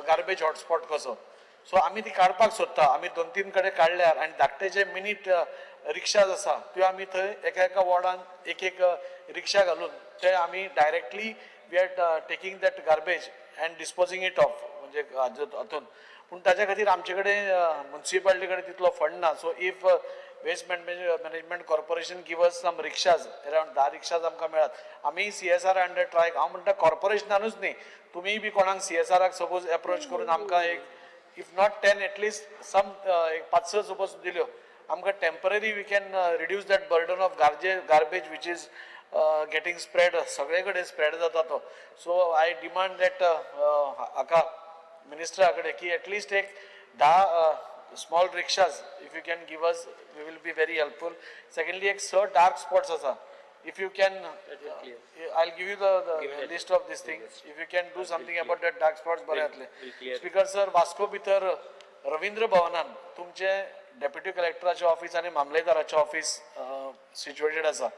garbage hotspot कसो. सो आमी ती काडपाक सोदता. आमी 2-3 कडेन काडल्यार आनी धाकटे जे मिनीट रिक्षाज आसा त्यो आमी थंय एका एका वॉर्डान एक रिक्षा घालून ते आमी directly we are taking that garbage and disposing it off म्हणजे हातून. पूण ताच्या खातीर आमचे कडेन म्युनिसिपालिटी कडेन तितलो फंड ना. So if waste management corporation give us some rickshaws around 10 rickshaws आमकां मेळात आमी CSR अंडर ट्राय हांव म्हणटा कॉर्पोरेशनानूच न्ही तुमी बी कोणाक CSRाक सपोज एप्रोच करून आमकां एक if not 10 at least some 5-6 suppose दिल्यो आमकां temporary we can reduce that burden of garbage which is getting spread सगळे कडेन स्प्रेड जाता तो. सो आय डिमांड दॅट हाका मिनिस्टरा कडेन की एटलीस्ट एक 10 small rickshaws if you can give us we will be very helpful. Secondly ek sir dark spots asa if you can I'll give you the list of these things if you can do something about that dark spots bare atle. Speaker sir Vasco भितर रवींद्र भवनान तुमचे deputy कलेक्टराचे office आणि मामलेदाराचे office situated आसा.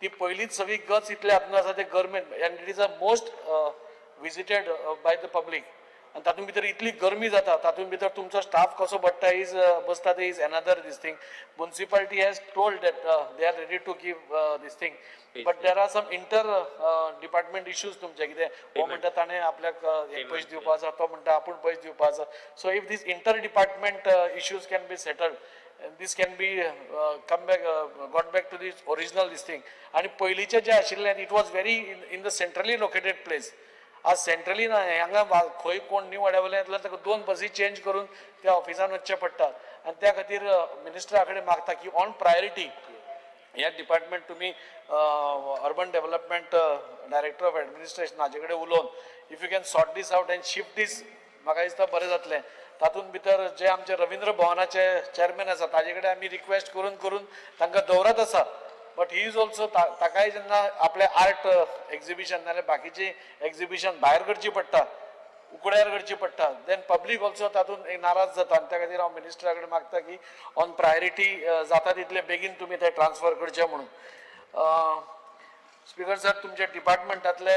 ती पहिलीच सगळी गच इतले हातून आसा ते government and it is a most visited by the public आनी तातूंत भितर इतली गरमी जाता तातूंत भितर तुमचो स्टाफ कसो बसता बसता ते is another this thing. Municipality has told that they are ready to give this thing but there are some inter department issues तुमचे कितें हो म्हणटा ताणें आपल्याक पयशे दिवपा आसा तो म्हणटा आपूण पयशे दिवपा आसा. So if these inter department issues can be settled this can be come back got back to the original this thing आणि पयलीचे जे आशिल्ले it was very in the centrally located place. आज सेंट्रली ना हांगा खंय कोण न्यू वाड्यावयले येतल्यार ताका 2 बसी चेंज करून त्या ऑफिसान वचचें पडटा आनी त्या खातीर मिनिस्टरा कडेन मागता की ऑन प्रायोरिटी ह्या डिपार्टमेंट तुमी urban development director of administration हाजे कडेन उलोवन if you can sort this out and shift this म्हाका दिसता बरें जातलें. तातूंत भितर जे आमचे रवींद्र भवनाचे चेअरमॅन आसा ताजे कडेन आमी रिक्वेस्ट करून करून तांकां दवरत आसा बट ही इज ऑल्सो ताकाय जेन्ना आपले आर्ट एक्झिबिशन नाल्यार बाकीची एक्झिबिशन भायर करची पडटा उकड्यार करची पडटा देन पब्लीक ऑल्सो तातूंत एक नाराज जाता आनी त्या खातीर हांव मिनिस्टरा कडेन मागता की ऑन प्रायोरिटी जाता तितले बेगीन तुमी ते ट्रान्सफर करचे म्हणून. स्पीकर सर, तुमच्या डिपार्टमेंटातले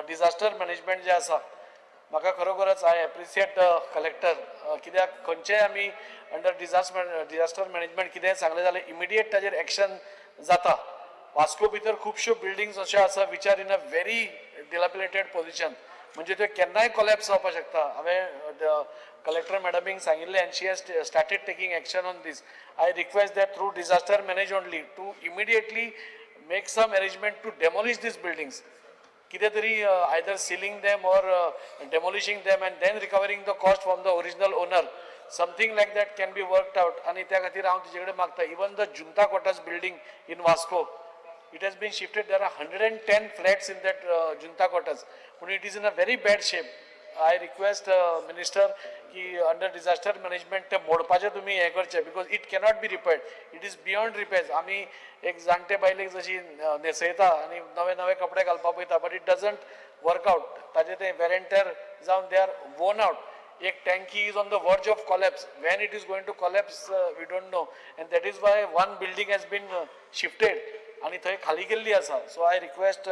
डिझास्टर मॅनेजमेंट जे आसा, म्हाका खरोखरच आय एप्रिशिएट कलेक्टर, कित्याक खंयचेय आमी अंडर डिझास्टर मॅनेजमेंट कितेंय सांगलें जाल्यार इमिडिएट ताजेर एक्शन जाता. वास्को भितर खुबश्यो बिल्डिंग्स अश्यो आसा which are in a very dilapidated position, म्हणजे ते केन्नाय कोलॅप्स जावपाक शकता. हांवें कलेक्टर मॅडमीक सांगिल्लें and she has started taking action on this. I request that through disaster manage only to immediately make some arrangement to demolish these buildings. कितें तरी either sealing them or demolishing them and then recovering the cost from the original owner. Something like that can be worked out. आणि त्या खातीर हांव तुजे कडेन मागता, even the Junta Quarters building in Vasco, it has been shifted. There are 110 flats in that Junta Quarters, but it is in a very bad shape. I request minister की under disaster management ते मोडपाचे तुम्ही हे करचे, because it cannot be repaired. It is beyond repairs. आमी एक जाणटे बायलेक जशी न्हेसयता आनी नवे नवे कपडे घालपाक पळयता, but it doesn't work out. ताजे ते wear and tear जावन they are worn out. एक tanki is on the verge of collapse. When it is going to collapse, we don't know, and that is why one building has been shifted आणि थंय खाली केल्ली आसा. So I request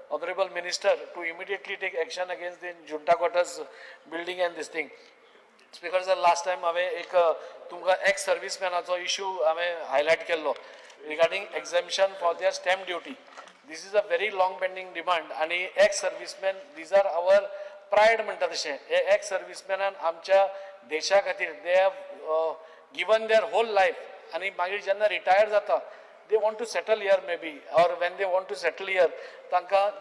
Honorable Minister to immediately take action against the Junta Quarters building and this thing. Speaker sir, last time हांवें एक तुमकां ex serviceman'aचो issue हांवें highlight केल्लो regarding exemption for their stamp duty. This is a very long pending demand आणि ex servicemen, these are our pride म्हणटा तशें. हे ex servicemenan आमच्या देशा खातीर they have given their whole life आणि मागीर जेन्ना रिटायर जाता, they want to settle here maybe, or when they want to settle here,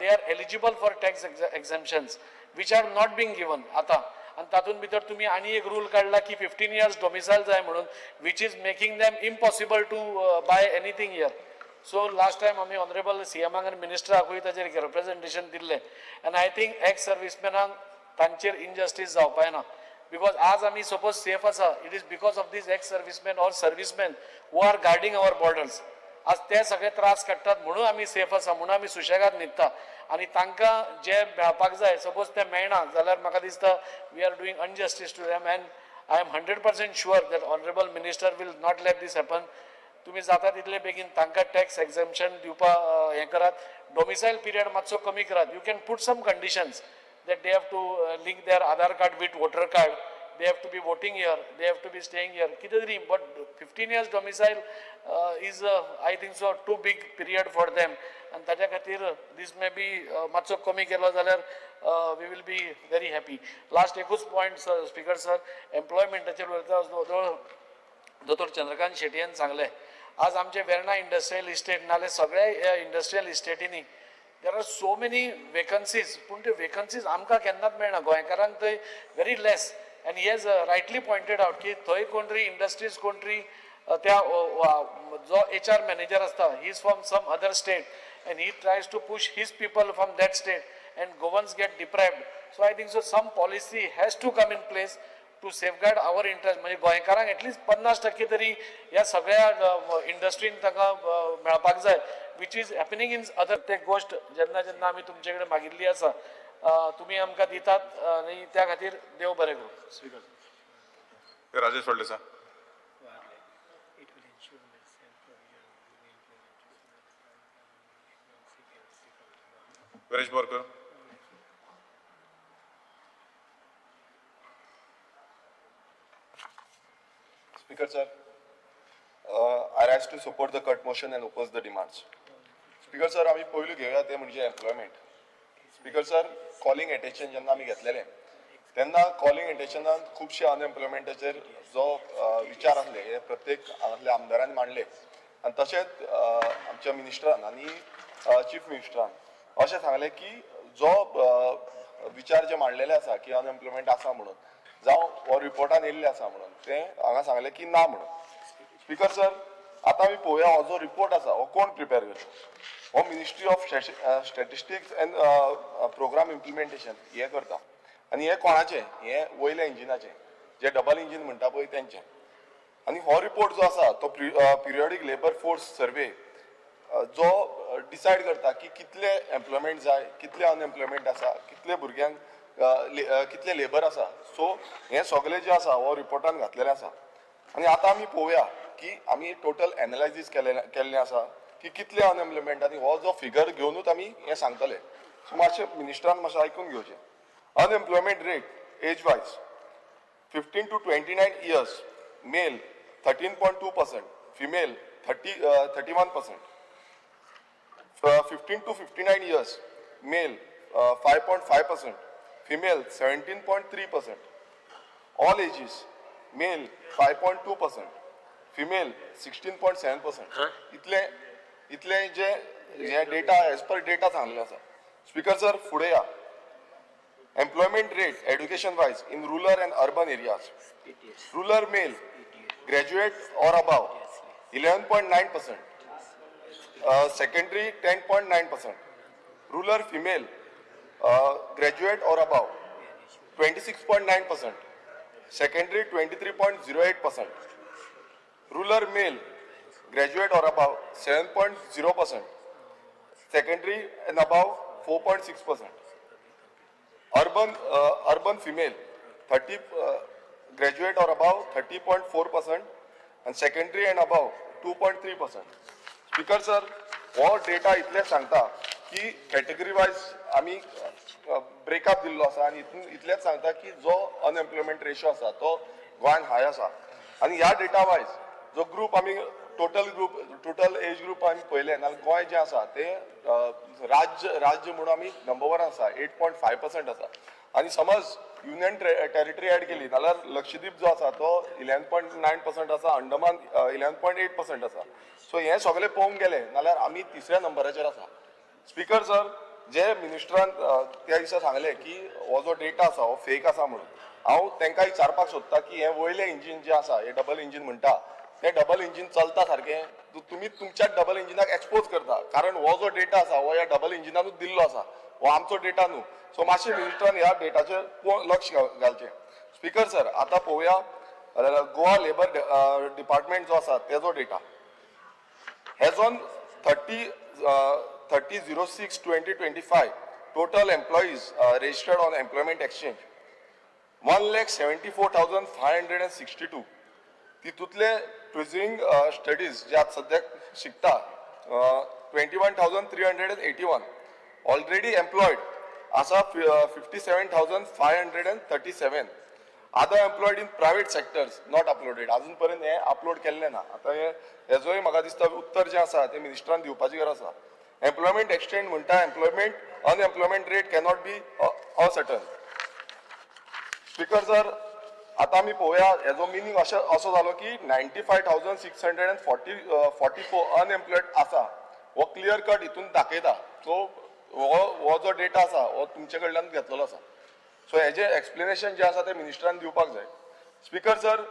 they are eligible for tax exemptions which are not being given आता. आणि तातूंत भितर तुम्ही आनी एक रूल काढला की 15 years domicile जाय म्हणून, which is making them impossible to buy anything here. So last time आमी honorable CM and ministeraकूय ताचेर representation दिल्लें, and I think ex servicemenaंक तांचेर injustice जावपाक ना, because आज आमी suppose safe आसा, it is because of these ex servicemen or servicemen who are guarding our borders. आज ते सगळे त्रास काडटात म्हणून आमी सेफ आसा, म्हणून आमी सुशेगाद न्हिदता, आनी तांकां जे मेळपाक जाय सपोज ते मेळना जाल्यार म्हाका दिसता we are doing injustice to them. And I am 100% sure that honourable minister will not let this happen. तुम्ही जाता तितले बेगीन तांकां टॅक्स एक्झम्पशन दिवपाक हें करात. डोमिसायल पिरियड मातसो कमी करात. You can put some conditions that they have to link their Aadhaar card with voter card, they have to be voting here, they have to be staying here, kitadri. But 15 years domicile is I think so too big period for them, and taja khatir this may be matso kami kelo jalyar we will be very happy. Last ekus point speaker sir, employment acher Dr. Chandrakant Shetty yan sangle आज आमचे Verna industrial estate नाले सगळे industrial इस्टेटीनी there are so many vacancies, पण ते vacancies आमकां केन्नाच मेळना. गोंयकारांक थंय very less, and he has rightly pointed out की थंय कोण तरी इंडस्ट्रीज कोण तरी त्या जो HR मॅनेजर आसता he is from some other state and he tries to push his people from that state and governments get deprived. So I think so some policy has to come in place to safeguard our interest. म्हणजे गोंयकारांक at least 50% तरी ह्या सगळ्या इंडस्ट्रीन ताका मेळपाक जाय, which is happening in other. ते गोष्ट जेन्ना जेन्ना आमी तुमचे कडेन मागिल्ली आसा तुमी आमकां दितात आनी त्या खातीर देव बरें करूं. Speaker Rajesh Phaldesai. Viresh Borkar. Speaker sir, I rise to support the cut motion and oppose the demands. Speaker sir, आम्ही पहिले घेऊया ते म्हणजे employment. Speaker sir, calling attention जेन्ना आमी घेतलेले तेन्ना कॉलिंग अटेन्शनान खुबशे अनएम्प्लॉयमेंटाचेर जो विचार आसले हे प्रत्येक हांगातल्या आमदारांनी मांडले, आनी तशेंच आमच्या मिनिस्टरान आनी चीफ मिनिस्टरान अशें सांगले की जो विचार जे मांडलेले आसा की अनएम्प्लॉयमेंट आसा म्हणून जावं हो रिपोर्टान येयल्ले आसा म्हणून ते हांगा सांगले की ना म्हणून. स्पीकर सर, आता आमी पळोवया हो जो रिपोर्ट आसा हो कोण प्रिपेर करता. हो ministry of statistics and programme implementation हे करता, आनी हे कोणाचे, हे वयल्या इंजिनाचे जे डबल इंजिन म्हणटा पळय तेंचे. आनी हो रिपोर्ट जो आसा तो पिरियोडीक लेबर फोर्स सर्वे जो डिसायड करता की कितले एम्प्लॉयमेंट जाय, कितले अनएम्प्लॉयमेंट आसा, कितले भुरग्यांक कितले लेबर आसा. सो हे सगळे जे आसा हो रिपोर्टान घातलेले आसा. आनी आतां आमी पळोवया की आमी टोटल एनालायसीस केल्लें आसा की कितले अनएम्प्लॉयमेंट आनी हो जो फिगर घेवनूच आमी हें सांगतले. सो मातशें मिनिस्टरान मातशें आयकून घेवचें. Unemployment rate age wise 15 to 29 years male 13.2%, female 31%. 15 to 59 years male 5.5%, female 17.3%. All ages male 5.2%, female 16.7%. इतले जे डेटा एज पर डेटा सांगलेले आसा. स्पीकर सर फुडें या. Employment rate education wise in rural and urban areas. Rural male graduate or above 11.9%. Secondary 10.9%. Rural female graduate or above 26.9%. Secondary 23.08%. Rural male graduate or above 7.0%. Secondary and above 4.6%. Urban female 30 graduate or above 30.4% and secondary and above 2.3%. Speaker sir, हो data इतले सांगता की category wise आमी breakup दिल्लो आसा आनी इतलेच सांगता की जो अनएम्प्लॉयमेंट रेशो आसा तो गोंयान हाय आसा. आनी ह्या डेटा वायज जो ग्रुप आमी टोटल एज ग्रुप आमी पळयले नाल्यार गोंय जें आसा तें राज्य म्हणून आमी नंबर 1 आसा 8.5% आसा. आनी समज युनियन टेरिटरी ऍड केली नाल्यार लक्षद्वीप जो आसा तो 11.9% आसा, अंडमान 11.8% आसा. सो हे सगळे पळोवंक गेले नाल्यार आमी तिसऱ्या नंबराचेर आसा. स्पीकर सर, जे मिनिस्टरान त्या दिसा सांगले की हो जो डेटा आसा हो फेक आसा म्हणून, हांव तांकां विचारपाक सोदता की हे वयले इंजीन जे आसा हे डबल इंजीन म्हणटा ते डबल इंजीन चलता सारकें? तुमी तुमच्या डबल इंजिनाक एक्सपोज करता, कारण हो जो डेटा आसा हो ह्या डबल इंजिनानूच दिल्लो आसा, हो आमचो डेटा न्हू. सो मातशें मिनिस्टरान ह्या डेटाचेर लक्ष घालचें. स्पीकर सर, आतां पळोवया गोवा लेबर डिपार्टमेंट जो आसा तेजो data. As on 30/06/2025, total employees registered on employment exchange 1,74,562. तितूंतले tweezing studies जे आतां सद्याक शिकता 21,381. ऑलरेडी एम्प्लॉयड आसा 57,537. Other employed in private sectors not uploaded. अजून पर्यंत हे अपलोड केल्ले ना. आतां हेजोय म्हाका दिसता उत्तर जें आसा तें मिनिस्टरान दिवपाची गरज आसा. एम्प्लॉयमेंट एक्सचेंज म्हणटा unemployment rate cannot be ascertain. Speaker sir, आतां आमी पळोवया हेजो मिनींग असो जालो की 95,644 अनएम्प्लॉयड आसा. हो क्लियर कट हितून दाखयता. सो हो जो डेटा आसा हो तुमचे कडल्यान घेतलेलो आसा. सो हेजे एक्सप्लेनेशन जे आसा ते मिनिस्टरान दिवपाक जाय. स्पीकर सर,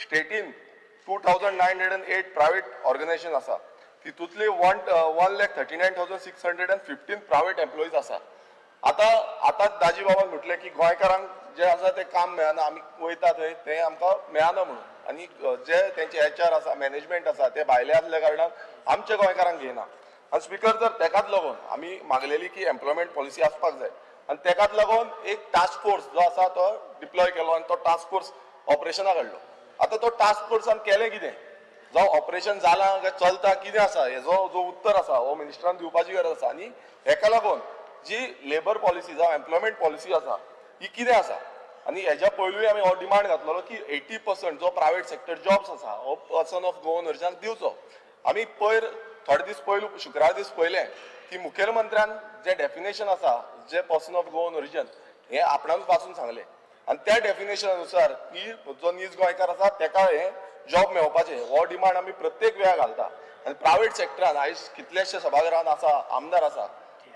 स्टेटीन 2,908 प्रायवेट ऑर्गनायझेशन आसा. तितूंतले 1,39,615 प्रायवेट एम्प्लॉईज आसा. आतां दाजी बाबान म्हटलें की गोंयकारांक जे आसा ते काम मेळना, आमी वयता थंय तें आमकां मेळना म्हणून. आनी जे तेंचे HR आसा, मॅनेजमेंट आसा ते भायले आसल्या कारणान आमच्या गोंयकारांक घेयना. आनी स्पीकर जर तेकाच लागून आमी मागलेली की एम्प्लॉयमेंट पॉलिसी आसपाक जाय. आनी तेकाच लागून एक टास्क फोर्स जो आसा तो डिप्लॉय केलो आनी तो टास्क फोर्स ऑपरेशनाक हाडलो. आतां तो टास्क फोर्सान केलें कितें, जावं ऑपरेशन जालां काय चलता कितें आसा हेजो जो उत्तर आसा हो मिनिस्टरान दिवपाची गरज आसा. आनी हेका लागून जी लेबर पॉलिसी जावं एम्प्लॉयमेंट पॉलिसी आसा ही कितें आसा. आनी हेज्या पयलूय आमी हो डिमांड घातलेलो की 80% जो प्रायवेट सेक्टर जॉब्स आसा हो पर्सन ऑफ गोवन ओरिजिनाक दिवचो. आमी थोडे दीस पयलू शुक्रार दीस पयलें की मुखेलमंत्र्यान जे डेफिनेशन आसा जे पर्सन ऑफ गोवन ओरिजिन हे आपणानूच वाचून सांगले. आनी त्या डेफिनेशन अनुसार की जो नीज गोंयकार आसा तेका हे जॉब मेळपाचे हो डिमांड आमी प्रत्येक वेळा घालता. आनी प्रायवेट सेक्टरान आयज कितलेशे सभाघरान आसा, आमदार आसा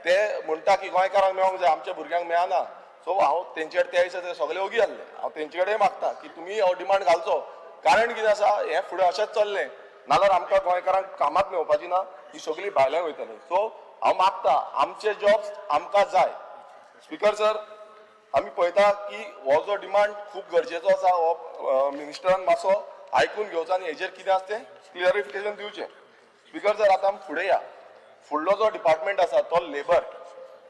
ते म्हणटा की गोंयकारांक मेळोंक जाय, आमच्या भुरग्यांक मेळना. सो हांव तेंचे कडेन त्या दिसा ते सगळे ओगी जाल्ले. हांव तेंचे कडेन मागता की तुमी हो डिमांड घालचो. कारण कितें आसा, हें फुडें अशेंच चल्लें नाल्यार आमकां गोंयकारांक कामाक मेळपाची ना, ही सगळीं भायल्यान वयतली. सो हांव मागता आमचे जॉब्स आमकां जाय. स्पीकर सर, आमी पळयता की हो जो डिमांड खूब गरजेचो आसा हो मिनिस्टरान मातसो आयकून घेवचो आनी हेजेर कितें आसा तें क्लियरिफिकेशन दिवचें. स्पीकर सर, आतां आमी फुडें या. फुडलो जो डिपार्टमेंट आसा तो लेबर.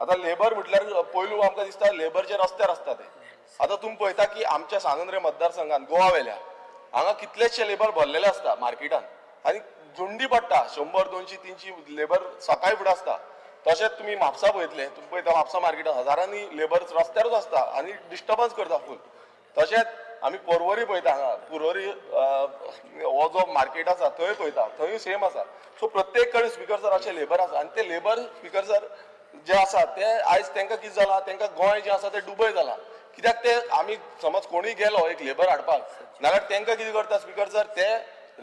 आतां लेबर म्हटल्यार पयलू आमकां दिसता लेबरचे रस्त्यार आसता ते. आतां तुमी पळयता की आमच्या सांगेंद्रे मतदारसंघान गोवा वेल्या हांगा कितलेशे लेबर भरलेले आसता मार्केटान. आनी झुंडी पडटा 100, 200, 300 लेबर सकाळी फुडें आसता. तशेंच तुमी म्हापसा पळयतले, तुमी पळयता म्हापसा मार्केटात हजारांनी लेबर रस्त्यारूच आसता आनी डिस्टर्बन्स करता फूल. तशेंच आमी पर्वरी पळयता, हांगा पर्वरी हो जो मार्केट आसा थंय पळयता, थंय सेम आसा. सो प्रत्येक कडेन स्पीकर सर अशे लेबर आसा आनी ते लेबर स्पीकर सर जे आसा ते आयज तांकां कितें जालां, तांकां गोंय जें आसा तें दुबय जालां. कित्याक ते आमी समज कोणूय गेलो एक लेबर हाडपाक नाल्यार तांकां कितें करता स्पीकर सर, ते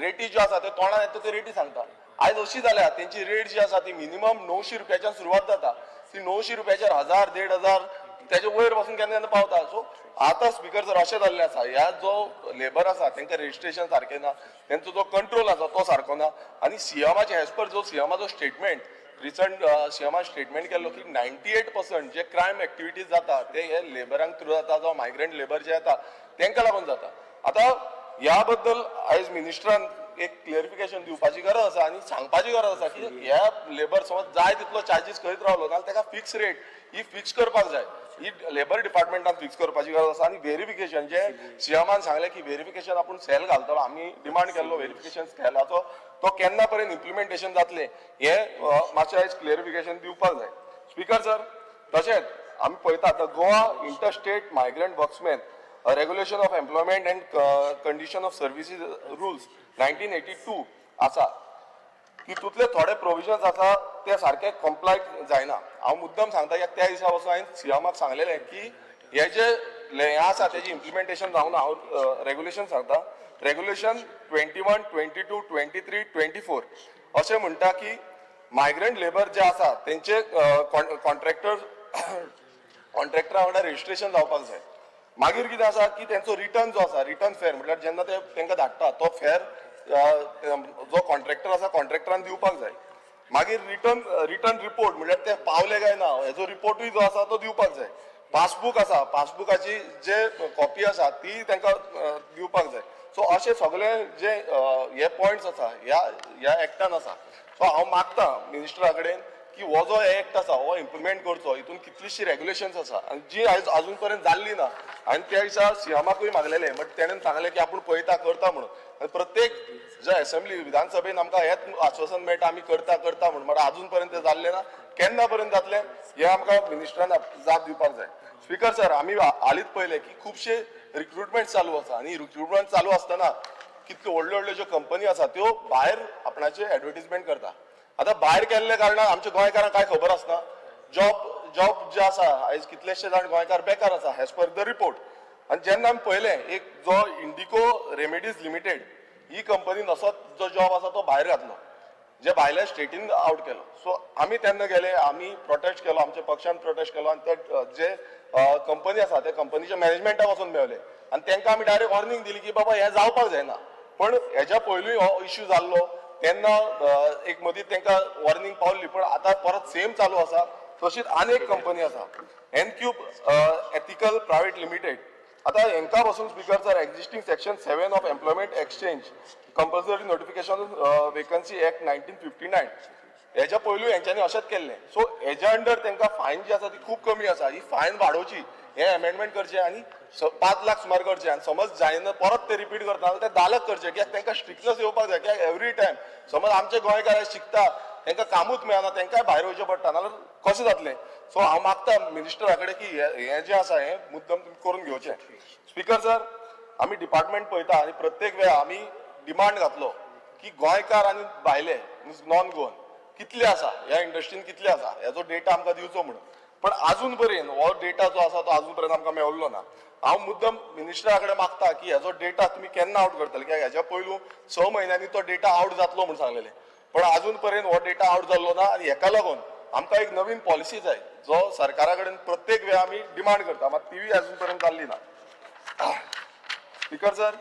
रेटी ज्यो आसा ते तोंडान येता त्यो रेटी सांगता. आयज अशी जाल्या तेंची रेट जी आसा ती मिनिमम 900 रुपयाच्यान सुरवात जाता, ती 900 रुपयाचेर 1000, 1500 त्याच्या वयर वचून केन्ना केन्ना पावता. सो आतां स्पीकर सर अशें जाल्लें आसा, ह्या जो लेबर आसा तांकां रजिस्ट्रेशन सारकें ना, तेंचो जो कंट्रोल आसा तो सारको ना. आनी सीएमाचे एज पर जो सीएमाचो स्टेटमेंट रिसंट सीएमान स्टेटमेंट केल्लो की 98% जे क्रायम एक्टिविटीज जाता ते हे लेबरांक थ्रू जाता, जावं मायग्रंट लेबर जे येता तांकां लागून जाता. आतां ह्या बद्दल आयज मिनिस्टरान एक क्लियरिफिकेशन दिवपाची गरज आसा आनी सांगपाची गरज आसा की ह्या लेबर समज जाय तितलो चार्जीस करीत रावलो नाल्यार ताका फिक्स रेट ही फिक्स करपाक जाय, ही लेबर डिपार्टमेंटान फिक्स करपाची गरज आसा. आनी व्हेरिफिकेशन जे सीएमान सांगलें की व्हेरिफिकेशन आपूण सेल घालतलो, आमी डिमांड केल्लो व्हेरिफिकेशन सेलाचो, तो केन्ना पर्यंत इम्प्लिमेंटेशन जातले हे मातशें आयज क्लियरिफिकेशन दिवपाक जाय स्पीकर सर. तशेंच आमी पळयता the Goa interstate migrant workmen regulation of employment and condition of services rules 1982 आसा, तितूंतले थोडे प्रोविजन्स आसा ते सारके कंप्लाय जायना. हांव मुद्दम सांगता की त्या दिसा पासून हांवें सीएमाक सांगलेलें की हे जे हें आसा तेजी इम्प्लिमेंटेशन जावना. हांव रेग्युलेशन सांगता, रेग्युलेशन 21, 22, 23, 24 अशें म्हणटा की मायग्रंट लेबर जे आसा तेंचे कॉन्ट्रॅक्टरा वांगडा रजिस्ट्रेशन जावपाक जाय. मागीर कितें आसा की तेंचो रिटर्न जो आसा, रिटर्न फेर म्हटल्यार जेन्ना ते तांकां धाडटा तो फेर जो कॉन्ट्रॅक्टर आसा कॉन्ट्रॅक्टरान दिवपाक जाय. मागीर रिटर्न रिपोर्ट म्हटल्यार ते पावले काय ना हेजो रिपोर्टूय जो आसा तो दिवपाक जाय. पासबूक आसा, पासबुकाची जे कॉपी आसा ती तांकां दिवपाक जाय. सो अशें सगळे जे हे पॉयंट्स आसा ह्या एक्टान आसा. सो हांव मागता मिनिस्टरा कडेन की हो जो एक्ट आसा हो इम्प्लिमेंट करचो. हितून कितलीशी रेग्युलेशन्स आसा आनी जी आयज अजून पर्यंत जाल्ली ना. हांवें त्या दिसा सीएमाकूय मागलेलें बट तेणेन सांगलें की आपूण पळयता करता म्हणून. आनी प्रत्येक जे असेंब्ली विधानसभेन आमकां हेच आश्वासन मेळटा आमी करता म्हणून, बट अजून पर्यंत तें जाल्लें ना. केन्ना पर्यंत जातलें हें आमकां मिनिस्टरान जाप दिवपाक जाय. स्पीकर सर आमी हालींच पळयलें की खुबशे रिक्रुटमेंट चालू आसा आनी रिक्रुटमेंट चालू आसतना कितल्यो व्हडल्यो व्हडल्यो ज्यो कंपनी आसा त्यो भायर आपणाचे एडवर्टिजमेंट करता. आतां भायर केल्ल्या कारणान आमच्या गोंयकारांक काय खबर आसना. जॉब जे आसा आयज कितलेशे जाण गोंयकार बेकार आसा एज पर द रिपोर्ट. आनी जेन्ना आमी पळयलें एक जो इंडिको रेमेडीज लिमिटेड ही कंपनीन असो जो जॉब आसा तो भायर घातलो, जे भायल्या स्टेटीन आउट केलो. सो आमी तेन्ना गेले, आमी प्रोटेस्ट केलो, आमच्या पक्षान प्रोटेस्ट केलो आनी ते जे कंपनी आसा त्या कंपनीच्या मॅनेजमेंटाक वचून मेळले आनी तांकां आमी डायरेक्ट वॉर्निंग दिली की बाबा हें जावपाक जायना. पण हेच्या पयलूय हो इश्यू जाल्लो तेन्ना एक मदीं तांकां वॉर्निंग पावल्ली, पण आतां परत सेम चालू आसा. तशीच आनीक कंपनी आसा एनक्यूब एथिकल प्रायवेट लिमिटेड. आतां हांकां पासून speaker sir existing section 7 of employment exchange compulsory notification vacancy act 1959 हेच्या पयलूय हेंच्यांनी अशेंच केल्लें. सो हेच्या अंडर तांकां फायन जी आसा ती खूब कमी आसा. ही फायन वाडोवची, हे अमेंडमेंट करचें आनी 5 लाख सुमार करचें. आनी समज जायना परत ते रिपीट करता जाल्यार ते 10 लाख करचें. कित्याक तांकां स्ट्रिक्टनेस येवपाक जाय. कित्याक एवरी टायम समज आमचे गोंयकार शिकता तांकां कामूच मेळना, तांकांय भायर वयचें पडटा, नाल्यार कशें जातलें. सो हांव मागता मिनिस्टरा कडेन की हें जें आसा हें मुद्दम तुमी करून घेवचें. स्पीकर सर आमी डिपार्टमेंट पळयता आनी प्रत्येक वेळा आमी डिमांड घातलो की गोंयकार आनी भायले मीन्स नॉन गोवन कितले आसा, ह्या इंडस्ट्रीन कितले आसा हेजो डेटा आमकां दिवचो म्हणून. पण अजून पर्यंत हो डेटा जो आसा तो अजून पर्यंत आमकां मेळिल्लो ना. हांव मुद्दम मिनिस्टरा कडेन मागता की हेजो डेटा तुमी केन्ना आउट करतले, कित्याक हेच्या पयलू 6 म्हयन्यांनी तो डेटा आउट जातलो म्हणून सांगलेलें, पण अजून पर्यंत हो डेटा आउट जाल्लो ना. आनी हेका लागून आमकां एक नवीन पॉलिसी जाय जो सरकारा कडेन प्रत्येक वेळा आमी डिमांड करता, मात तीय अजून पर्यंत जाल्ली ना. स्पीकर सर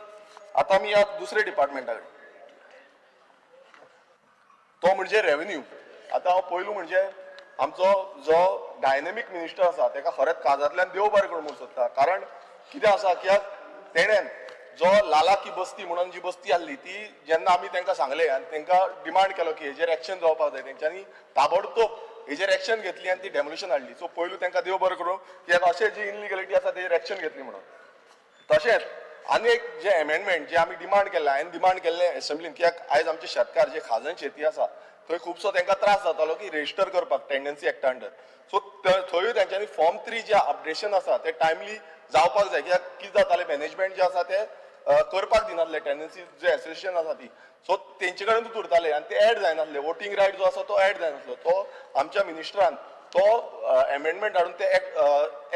आतां आमी ह्या दुसऱ्या डिपार्टमेंटा कडेन, तो म्हणजे रेव्हेन्यू. आतां हांव पयलू म्हणजे आमचो जो डायनेमीक मिनिस्टर आसा ताका खरेंच काळजांतल्यान देव बरें करूं म्हणून सोदता. कारण कितें आसा कित्याक तेणेन जो लाला की बस्ती म्हणून जी बस्ती आसली ती जेन्ना आमी तांकां सांगलें आनी तांकां डिमांड केलो की हेजेर एक्शन जावपाक जाय, तेंच्यांनी ताबडतोब हेजेर एक्शन घेतली आनी ती डेमोलिशन हाडली. सो पयलू तांकां देव बरें करूं, कित्याक अशें जी इनलिगलिटी आसा तेजेर एक्शन घेतली म्हणून. तशेंच आनी एक जे अमेंडमेंट जे आमी डिमांड केल्ले हांवें डिमांड केल्ले एसेंब्लीन कित्याक आयज आमचे शेतकार जे खाजण शेती आसा थंय खुबसो तांकां त्रास जातालो की रेजिस्टर करपाक टेंडन्सी एक्टा अंडर सो थंयूय तांच्यांनी फॉर्म 3 जे अपडेशन आसा ते टायमली जावपाक जाय कित्याक कितें जातालें मॅनेजमेंट जे आसा ते करपाक दिनासले टेंडन्सी जे एसोसिएशन आसा ती सो तेंचे कडेनूच उरताले आनी ते एड जायनासले वोटींग रायट जो आसा तो एड जायनासलो तो आमच्या मिनिस्टरान तो अमेंडमेंट हाडून ते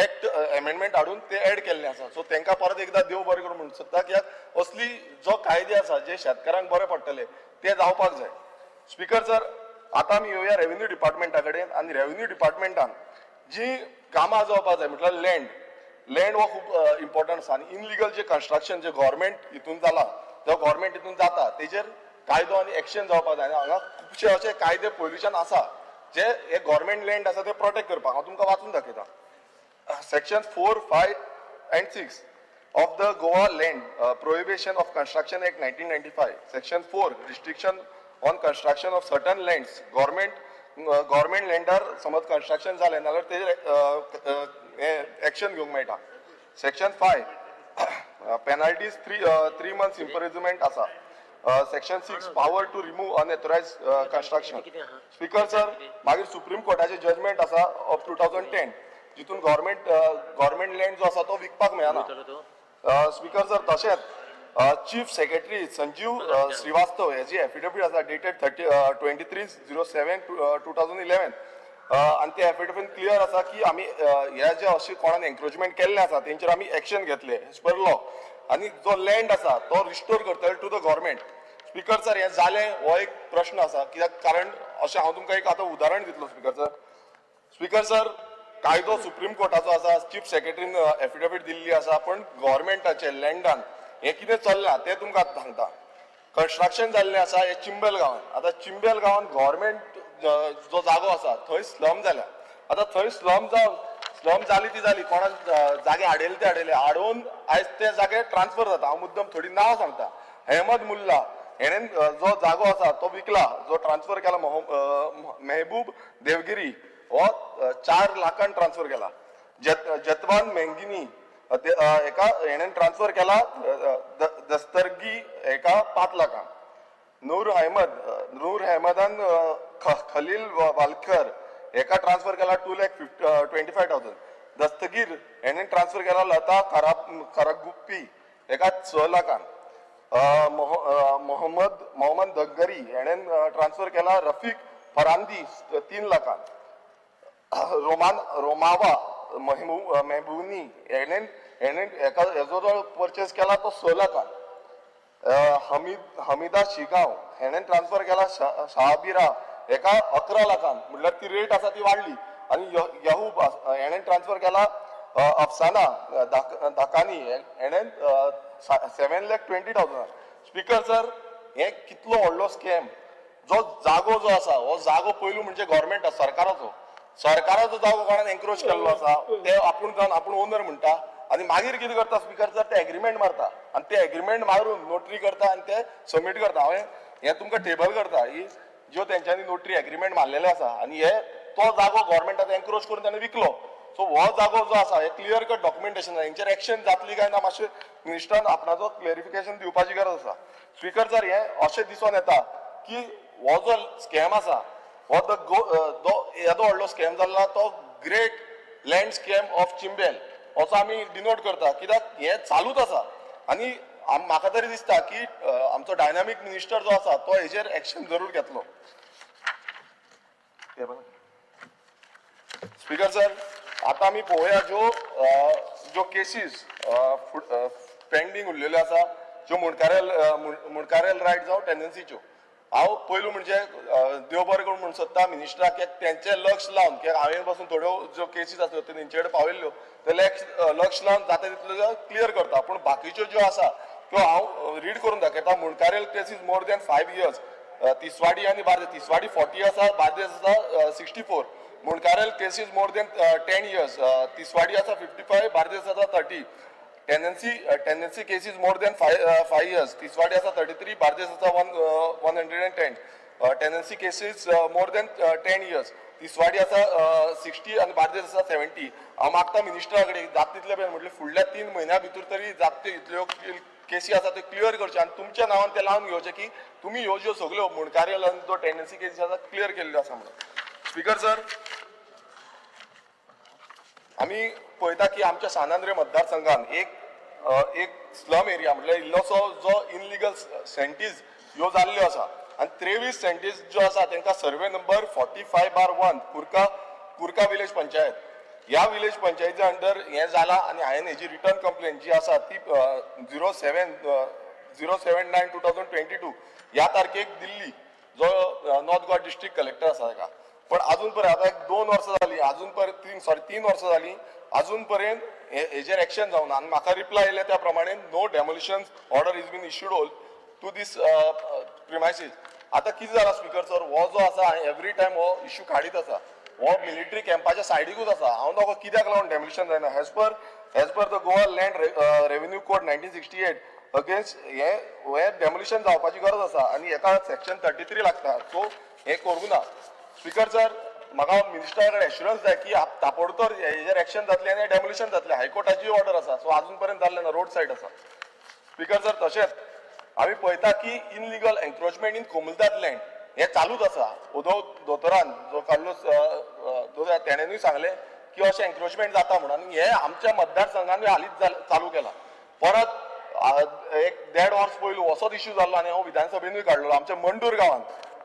एक्ट अमेंडमेंट हाडून ते एड केल्ले आसा सो तांकां परत एकदां देव बरें करूं म्हणून सोदता कित्याक असली जो कायदे आसा जे शेतकारांक बरे पडटले ते जावपाक जाय स्पीकर सर आतां आमी येवया रेव्हेन्यू डिपार्टमेंटा कडेन आनी रेव्हेन्यू डिपार्टमेंटान जी कामां जावपाक जाय म्हटल्यार लँड हो खूब इम्पॉर्टंट आसा आनी इनलिगल जे कन्स्ट्रक्शन जे गव्हर्मेंट हितून जाला जो गव्हर्मेंट हितून जाता तेजेर कायदो आनी एक्शन जावपाक जाय हांगा खुबशे अशे कायदे पयलींच्यान आसा जे हे गव्हर्मेंट लँड आसा ते प्रोटेक्ट करपाक हांव तुमकां वाचून दाखयता section 4, 5 and 6 of the Goa Land Prohibition of Construction Act 1995 section 4 restriction on construction of certain lands government lender समज construction जालें नाल्यार तेजेर एक्शन घेवंक मेळटा सेक्शन 5 penalties 3 months imprisonment आसा section 6 power to remove unauthorized construction speaker sir मागीर supreme कोर्टाचे judgement आसा of 2010 जितून गव्हर्मेंट लँड जो आसा तो विकपाक मेळना स्पीकर सर तशेंच चीफ सेक्रेटरी संजीव श्रीवास्तव हेजी एफिडेविट आसा डेटेड 23/07/2011 आनी ते एफिडेविट क्लियर आसा की आमी ह्या जे अशें कोणान एन्क्रोचमेंट केल्ले आसा तेंचेर आमी एक्शन घेतले एज पर लॉ आनी जो लँड आसा तो रिस्टोर करतले to the government speaker sir हें जालें हो एक प्रश्न आसा कित्याक कारण अशें हांव तुमकां एक आतां उदाहरण दितलो स्पीकर सर कायदो सुप्रीम कोर्टाचो आसा चीफ सेक्रेटरीन एफिडेविट दिल्ली आसा पण गव्हर्मेंटाचे लँडान हें कितें चल्लां तें तुमकां सांगता कन्स्ट्रक्शन जाल्लें आसा हे चिंबेल गांवांत आतां चिंबेल गांवांत गव्हर्मेंट जो जागो आसा थंय स्लम जाल्या आतां थंय स्लम जाली ती जाली कोणाक जागे हाडयले ते हाडोवन आयज ते जागे ट्रान्सफर जाता हांव मुद्दम थोडी नांवां सांगता अहमद मुल्ला हेणेन जो जागो आसा तो विकला जो ट्रान्सफर केला मेहबूब देवगिरी हो 4 लाखान ट्रान्सफर केला जतवान मेंगिनी एका हेणेन ट्रान्सफर केला दस्तरगी एका 5 लाखान नूर अहमदान खलील वालकर एका ट्रान्सफर केला 2,25,000 दस्तगीर हेणेन ट्रान्सफर केला लता खरागुप्पी एका 6 लाखान मोहम्मद दगरी हेणेन ट्रान्सफर केला रफीक फरांदी 3 लाखान रोमावा मेहबूनी हेणेन हेजो जो परचेस केला तो 6 लाखान हमीदा शिगांव हेणेन ट्रान्सफर केला शहाबिरा एका 11 लाखान म्हटल्यार ती रेट आसा ती वाडली आनी यहूब हेणेन ट्रान्सफर केला अफसाना दाकानी हेणेन 7,20,000 स्पीकर सर हे कितलो व्हडलो स्कॅम जो जागो जो आसा हो जागो पयलू म्हणजे गव्हर्मेंट सरकाराचो जागो कोणान एन्क्रोच केल्लो आसा ते आपूण जावन आपूण ओनर म्हणटा आनी मागीर कितें करता स्पीकर सर ते एग्रीमेंट मारता आनी ते एग्रीमेंट मारून नोटरी करता आनी ते सबमीट करता हांवें हें तुमकां टेबल करता ही ज्यो तेंच्यांनी नोटरी एग्रीमेंट मारलेले आसा आनी हे तो जागो गव्हर्मेंटान एन्क्रोच करून ताणें विकलो सो हो जागो जो आसा हे क्लियर कट डॉक्युमेंटेशन आसा हेंचेर एक्शन जातली काय ना मातशें मिनिस्टरान आपणाचो क्लॅरिफिकेशन दिवपाची गरज आसा स्पीकर सर हे अशें दिसून येता की हो जो स्कॅम आसा हो येदो व्हडलो स्कॅम जाल्ला तो ग्रेट लँड स्कॅम ऑफ चिंबेल असो आमी डिनोट करता कित्याक हे चालूच आसा आनी म्हाका तरी दिसता की आमचो डायनामीक मिनिस्टर जो आसा तो हेजेर एक्शन जरूर घेतलो स्पीकर सर आता आमी पळोवया ज्यो केसीस पेंडींग उरलेल्यो आसा ज्यो मुणकारेल रायट जावं टेंडन्सीच्यो हांव पयलू म्हणजे देव बरें करून म्हणून सोदता मिनिस्टराक तेंचें लक्ष लावन कित्याक हांवें पासून थोड्यो ज्यो केसीस आसा त्यो तेंचे कडेन पावयल्ल्यो ते लक्ष लावन जाता तितल्यो क्लियर करता पूण बाकीच्यो ज्यो आसा त्यो हांव रीड करून दाखयता मुणकारेल cases more than 5 years Tiswadi आनी बार्देस तिसवाडी 40 आसा बार्देस आसा 64 मुणकारेल cases more than 10 years Tiswadi आसा 55 बार्देस आसा 30 tenancy cases more than 5 years Tiswadi आसा 33 बार्देस आसा 110 tenancy cases more than 10 years Tiswadi आसा 60 आनी बार्देस आसा 70. हांव मागता मिनिस्टरा कडेन जाता तितले बेगीन म्हटल्यार फुडल्या 3 म्हयन्या भितर तरी जाता इतल्यो केसी आसा त्यो क्लियर करचे आनी तुमच्या नांवान ते लावन घेवचे की तुमी ह्यो ज्यो सगळ्यो मुणकार्यल आनी जो टेंडन्सी केसी आसा क्लियर केल्ल्यो आसा म्हणून. स्पीकर सर, आमी पळयता की आमच्या सानांद्रे मतदारसंघान एक स्लम एरिया म्हटल्यार इल्लोसो जो इनलिगल सेंटीज ह्यो जाल्ल्यो आसा आनी 23 सेंटीज ज्यो आसा तांकां survey number 45/1 Kurka village panchayat ह्या विलेज पंचायती अंडर हें जाला आनी हांवें हेजी रिटर्न कंप्लेन जी आसा ती 079/2022 ह्या तारखेक दिल्ली जो नॉर्थ गोवा डिस्ट्रिक्ट कलेक्टर आसा ताका. पण अजून पर्यंत आता 2 वर्सां जाली, अजून पर्यंत 3 वर्सां जाली, अजून पर्यंत हेजेर एक्शन जावना आनी म्हाका रिप्लाय येयले त्या प्रमाणे no demolition order is been issued all to this premises. आता कितें जाला स्पीकर सर, हो जो आसा एवरी टायम हो इश्यू काडीत आसा, हो मिलिटरी कॅम्पाच्या सायडीकूच आसा. हांव नको कित्याक लागून डेमोलिशन जायना as per the Goa land revenue code 1968 against हे डेमोलिशन जावपाची गरज आसा आनी हेका सेक्शन 33 लागता, सो हे करूं ना. स्पीकर सर, म्हाका मिनिस्टरा कडेन एश्युरन्स जाय की ताबडतोब हेजेर एक्शन जातलें आनी डेमोलिशन जातलें. हायकोर्टाची ऑर्डर आसा, सो अजून पर्यंत जाल्लें ना, रोड सायड आसा. स्पीकर सर, तशेंच आमी पळयता की इनलिगल एन्क्रोचमेंट इन कोमुलदाद लँड हे चालूच आसा. उदो दोतोरान जो कार्लोस तेणेनूय सांगलें की अशें एन्क्रोचमेंट जाता म्हणून आनी हे आमच्या मतदारसंघान हालींच चालू केला. परत एक 1.5 वर्स पयलू असोच इश्यू जाल्लो आनी हांव विधानसभेनूय काडलो. आमच्या मंडूर गांवांत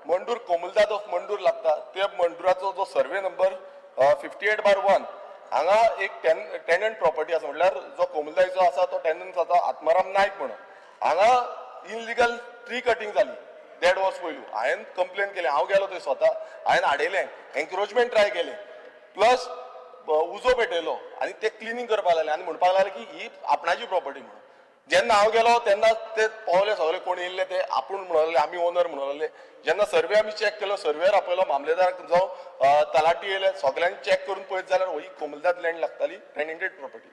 मंडूर कोमुलदाद ऑफ मंडूर लागता, त्या मंडुराचो जो सर्वे नंबर 58/1 हांगा एक टेनंट प्रॉपर्टी आसा, म्हटल्यार जो कोमुलदादीचो आसा तो टेनंट आसा आत्माराम नायक म्हणून. हांगा इनलिगल ट्री कटींग जाली 1.5 वर्स पयलू. हांवें कंप्लेन केली, हांव गेलो थंय स्वता, हांवें हाडयलें, एन्क्रोचमेंट ट्राय केलें, प्लस उजो पेटयलो आनी ते क्लिनींग करपाक लागले आनी म्हणपाक लागले की ही आपणाची प्रॉपर्टी म्हणून. जेन्ना हांव गेलो तेन्ना ते पावले सगळे कोण येयल्ले ते आपूण म्हणले आमी ओनर म्हणले. जेन्ना सर्वे आमी चॅक केलो, सर्वेर आपयलो, मामलेदाराक जावं तलाटी येयले, सगळ्यांनी चॅक करून पळयत जाल्यार ही कोमुलदाद लँड लागताली, टेनेंटेड प्रॉपर्टी.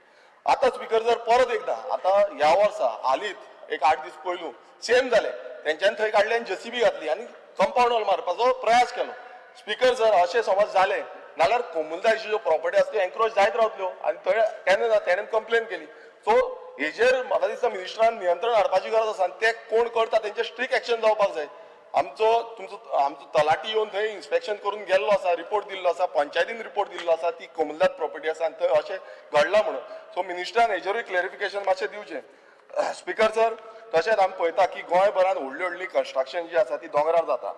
आतां स्पीकर जर परत एकदा आतां ह्या वर्सा हालींच एक 8 दीस पयलू सेम जालें, तेंच्यांनी थंय काडले आनी JCB घातली आनी कंपाऊंड वॉल मारपाचो प्रयास केलो. स्पीकर जर अशें समज जालें नाल्यार कोमुलदादीच्यो ज्यो प्रॉपर्टी आसा त्यो एन्क्रोच जायत रावतल्यो आनी थंय तेणें कंप्लेन केली. सो हेजेर म्हाका दिसता मिनिस्टरान नियंत्रण हाडपाची गरज आसा आनी ते कोण करता तेंचेर स्ट्रिक्ट एक्शन जावपाक जाय. आमचो तलाटी येवन थंय इन्स्पेक्शन करून गेल्लो आसा, रिपोर्ट दिल्लो आसा, पंचायतीन रिपोर्ट दिल्लो आसा ती कोमुलदाद प्रॉपर्टी आसा आनी थंय अशें घडलां म्हणून. सो मिनिस्टरान हेजेरूय क्लॅरिफिकेशन मातशें दिवचें. स्पीकर सर, तशेंच आमी पळयता की गोंयभरांत व्हडली कन्स्ट्रक्शन जी आसा ती दोंगरार जाता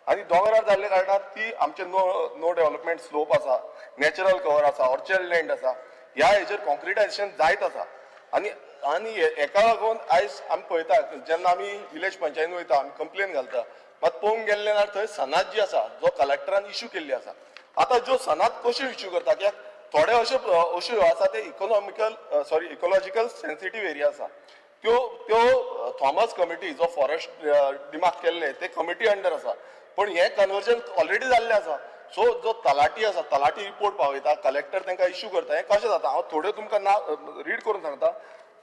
आनी दोंगरार जाल्ले कारणान ती आमचे नो डेव्हलपमेंट स्लोप आसा, नॅचरल कवर आसा, ऑर्चर्ड लँड आसा, ह्या हेजेर कॉन्क्रिटायझेशन जायत आसा. आनी हेका लागून आयज आमी पळयता जेन्ना आमी विलेज पंचायतीन वयता आमी कंप्लेन घालता, मात पळोवंक गेल्ले जाल्यार थंय सनाद जी आसा जो कलेक्टरान इश्यू केल्ली आसा. आतां ज्यो सनाद कश्यो इश्यू करता, कित्याक थोडे अश्यो आसा ते इकोलॉजिकल सेन्सिटीव एरिया आसा, त्यो थॉमस कमिटी जो फॉरेस्ट डिमार्क केल्ले ते कमिटी अंडर आसा, पण हे कन्वर्जन ऑलरेडी जाल्लें आसा. सो जो तलाटी आसा, तलाटी रिपोर्ट पावयता, कलेक्टर तांकां इश्यू करता, हें कशें जाता. हांव थोड्यो तुमकां रीड करून सांगता.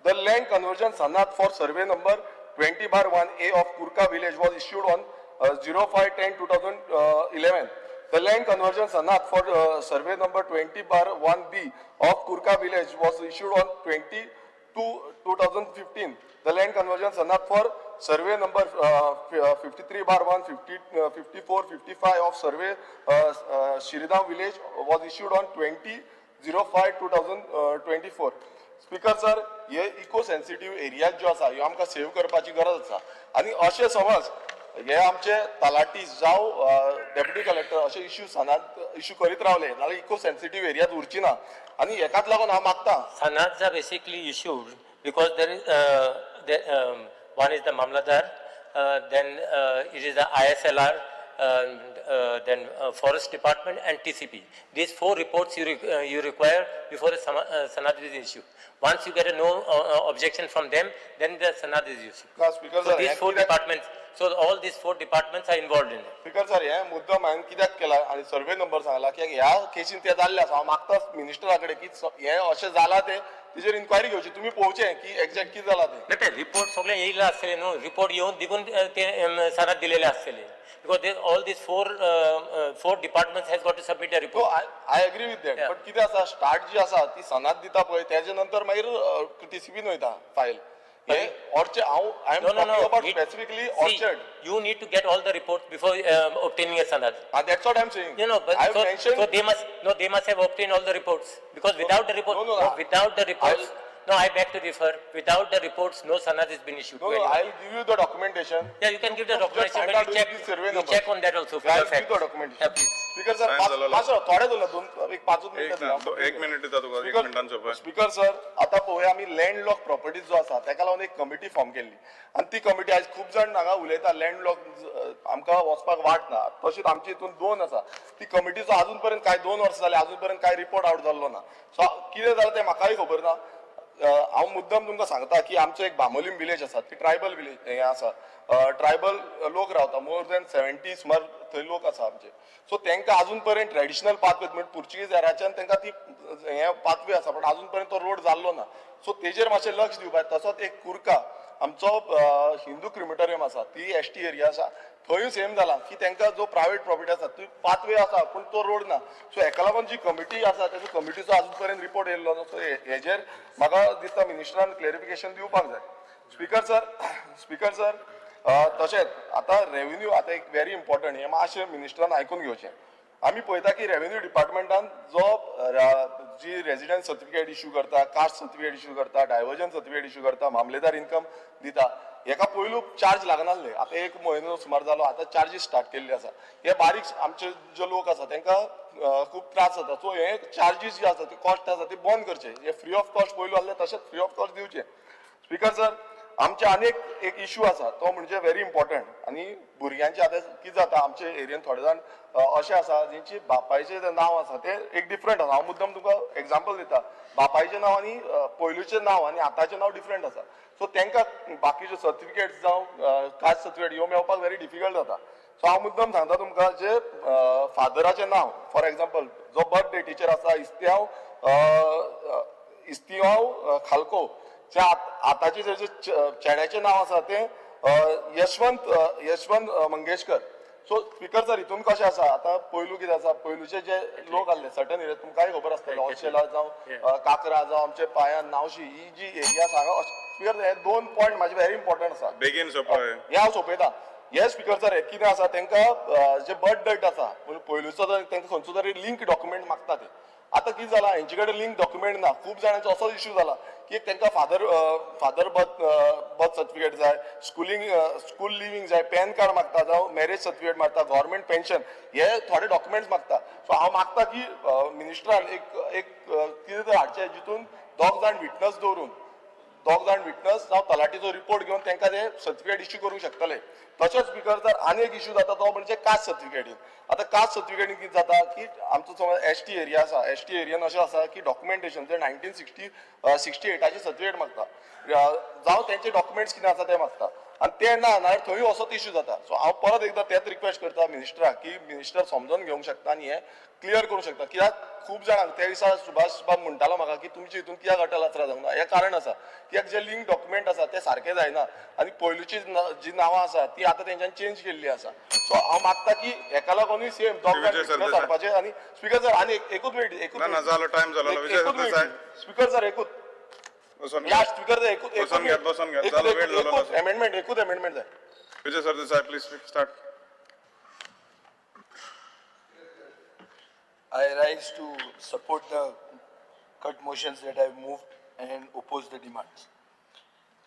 The land conversion sanad for survey number 20/1A of Kurka village was issued on 05/10/2011. The land conversion sanad for survey number 20/1B of Kurka village was issued on 20/15. The land conversion sanad for survey number 53/1, 54, 55 of survey Shiridam village was issued on 20/05/2024. Speaker sir, हे eco sensitive area ज्यो आसा ह्यो आमकां save करपाची गरज आसा आनी अशें समज हे आमचे तलाटी जावं डेप्युटी कलेक्टर अशे इश्यू सनाद इश्यू करीत रावले नाल्यार इको सेन्सिटीव एरियात उरची ना. आनी हेकाच लागून हांव मागता Sanads are basically issued because there is one is the Mamladar, then it is the ISLR, then Forest Department and TCP. These 4 reports you require before a Sanad is issued. Once you get a no objection from them, then the Sanad is issued. Speaker So these 4 departments, so all these 4 departments are involved in it. Speaker sir, हे मुद्दम हांवें कित्याक केला आनी survey number सांगला कित्याक ह्या casein ते जाल्ले आसा. हांव मागता मिनिस्टरा कडेन की हे अशें जाला ते तेजेर इन्क्वायरी घेवची तुम्ही पळोवचें की एक्झॅक्ट कितें जालां तें. नाही ते रिपोर्ट सगळे येयले आसतले न्हू रिपोर्ट येवन दिगून ते सराक दिलेले आसतले because all these four departments has got to submit a so report. I agree with that but कितें आसा स्टार्ट जी आसा ती सनात दिता पळय तेजे नंतर मागीर टीसीबीन वयता फायल. हे orchard I am No, no, no. Talking about It- specifically See, orchard. you need to get all the reports before obtaining a sanad. That's what I'm saying. But I've mentioned. they must have obtained all the reports because without the report, no, without the reports, I beg to differ. Without the reports, no sanad has been issued. No, to anyone. I'll give you the documentation. Yeah, you can give the documentation, find but out you with check, the survey you number. check on that also. For I'll the give fact. the documentation. Yeah, please. Speaker sir Time झाला. थोडे दोन एक 5 एक minute एक minute दिता तुका 1 मिनिटान सोंपय. Speaker sir आता पळोवया आमी लँडलॉक प्रॉपर्टीज जो आसा ताका लागून एक कमिटी फॉर्म केल्ली आनी ती कमिटी आयज खूब जाण हांगा उलयता लँडलॉक आमकां वचपाक वाट ना तशीच आमची हितून 2 आसा ती कमिटीचो अजून पर्यंत काय 2 वर्सां जाली अजून पर्यंत काय रिपोर्ट आउट जाल्लो ना. सो कितें जालें तें म्हाकाय खबर ना. हांव मुद्दम तुमकां सांगता की आमचो एक बामोलीम विलेज आसा ती ट्रायबल विलेज हें आसा ट्रायबल लोक रावता मोर दॅन 70 सुमार थंय लोक आसा आमचे. सो तांकां अजून पर्यंत ट्रेडिशनल पाथवे म्हणजे पुर्चुगीज एराच्यान तांकां ती हें पाथवे आसा पण अजून पर्यंत तो रोड जाल्लो ना. सो तेजेर मातशें लक्ष दिवपाक तसोच एक कुर्का आमचो हिंदू क्रिमिटोरियम आसा ती एसटी एरिया आसा थंय सेम जाला की तांकां जो प्रायवेट प्रॉपर्टी आसा ती पाथवे आसा पूण तो रोड ना. सो हेका लागून जी कमिटी आसा तेजो कमिटीचो अजून पर्यंत रिपोर्ट येयल्लो ना. सो हेजेर म्हाका दिसता मिनिस्टरान क्लेरिफिकेशन दिवपाक जाय. स्पीकर सर तशेंच आतां रेव्हेन्यू आतां एक व्हेरी इम्पॉर्टंट हें मातशें मिनिस्टरान आयकून घेवचें. आमी पळयता की रेव्हेन्यू डिपार्टमेंटान जो जी रेजिडेंस सर्टिफिकेट इश्यू करता कास्ट सर्टिफिकेट इश्यू करता डायवर्जन सर्टिफिकेट इश्यू करता मामलेदार इन्कम दिता हेका पयलू चार्ज लागनासले आतां 1 म्हयनो सुमार जालो आतां चार्जीस स्टार्ट केल्ले आसा. हे बारीक आमचे जे लोक आसा तांकां खूब त्रास जाता. सो हे चार्जीस जे आसा ते कॉस्ट आसा ते बंद करचे. हे फ्री ऑफ कॉस्ट पयलू आसले तशेंच फ्री ऑफ कॉस्ट दिवचे. स्पीकर सर आमचे आनीक एक इश्यू आसा तो म्हणजे व्हेरी इम्पॉर्टंट आनी भुरग्यांचे आतां कितें जाता आमचे एरियेन थोडे जाण अशे आसा जेंची बापायचें जें नांव आसा तें एक डिफरंट आसा. हांव मुद्दम तुका एग्जांपल दिता बापायचें नांव आनी पयलूचें नांव आनी आतांचें नांव डिफरंट आसा. सो तांकां बाकीचे सर्टिफिकेट्स जावं कास्ट सर्टिफिकेट ह्यो मेळपाक व्हेरी डिफिकल्ट जाता. सो हांव मुद्दम सांगता तुमकां जे फादराचें नांव फॉर एग्जांपल जो बर्थ डेटीचेर आसा इस्तियाव खालको आतांचे जे चेड्याचें नांव आसा तें Yashwant Mangeshkar. So speaker sir हितून कशें आसा आतां पयलू कितें आसा पयलूचे जे लोक आसले सर्टन एरिया तुमकांय खबर आसतलें ऑस्ट्रेला जावं काकरा जावं आमचे पायान नावशी ही जी एरिया आसा स्पीकर हे 2 पॉयंट म्हाजे व्हेरी इम्पॉर्टंट आसा. बेगीन सोंपय. हे हांव सोंपयता. हे स्पीकर सर कितें आसा तांकां जे बर्थ डेट आसा पयलूचो तांकां खंयचो तरी लिंक डॉक्युमेंट मागता ते. आतां कितें जालां हेंचे कडेन लिंक डॉक्युमेंट ना. खूब जाणांचो असो इश्यू जाला की तांकां फादर बर्थ सर्टिफिकेट जाय स्कूल लिव्हिंग जाय पॅन कार्ड मागता जावं मॅरेज सर्टिफिकेट मागता गव्हर्मेंट पेन्शन हे थोडे डॉक्युमेंट्स मागता. सो हांव मागता की मिनिस्टरान एक कितें तरी हाडचें जितून 2 जाण विटनस दवरून 2 जाण विटनस जावं तलाटीचो रिपोर्ट घेवन तांकां ते सर्टिफिकेट इश्यू करूंक शकतले. तशेंच स्पीकर जर आनी एक इश्यू जाता तो म्हणजे कास्ट सर्टिफिकेटीन. आतां कास्ट सर्टिफिकेटीन कितें जाता की आमचो समज एसटी एरिया आसा एसटी एरियन अशें आसा की डॉक्युमेंटेशन जे 1968चे सर्टिफिकेट मागता जावं तेंचे डॉक्युमेंट्स कितें आसा ते मागता आनी ते ना जाल्यार थंय असोच इश्यू जाता. सो हांव परत एकदां तेच रिक्वेस्ट करता मिनिस्टराक की मिनिस्टर समजून घेवंक शकता आनी हे क्लियर करूंक शकता. कित्याक खूब जाणांक त्या दिसा सुभाष बाब म्हणटालो म्हाका की तुमचे हितून कित्याक अटल आसरा जावंक ना. हें कारण आसा कित्याक जे लिंक डॉक्युमेंट आसा ते सारके जायना आनी पयलूची जी नांवां आसा ती आतां तेंच्यान चेंज केल्ली आसा. सो हांव मागता की हेका लागूनय सेम हाडपाचे आनी स्पीकर सर आनी एकूच मिनीट ना जालो टायम जालो विजय सरदेसाय. स्पीकर सर एकूच लास्ट स्पीकर सर एकूच बसून घ्या जालो वेळ जालो. एकूच अमेंडमेंट जाय. Vijay Sardesai please start. I rise to support the cut motions that I have moved and oppose the demands.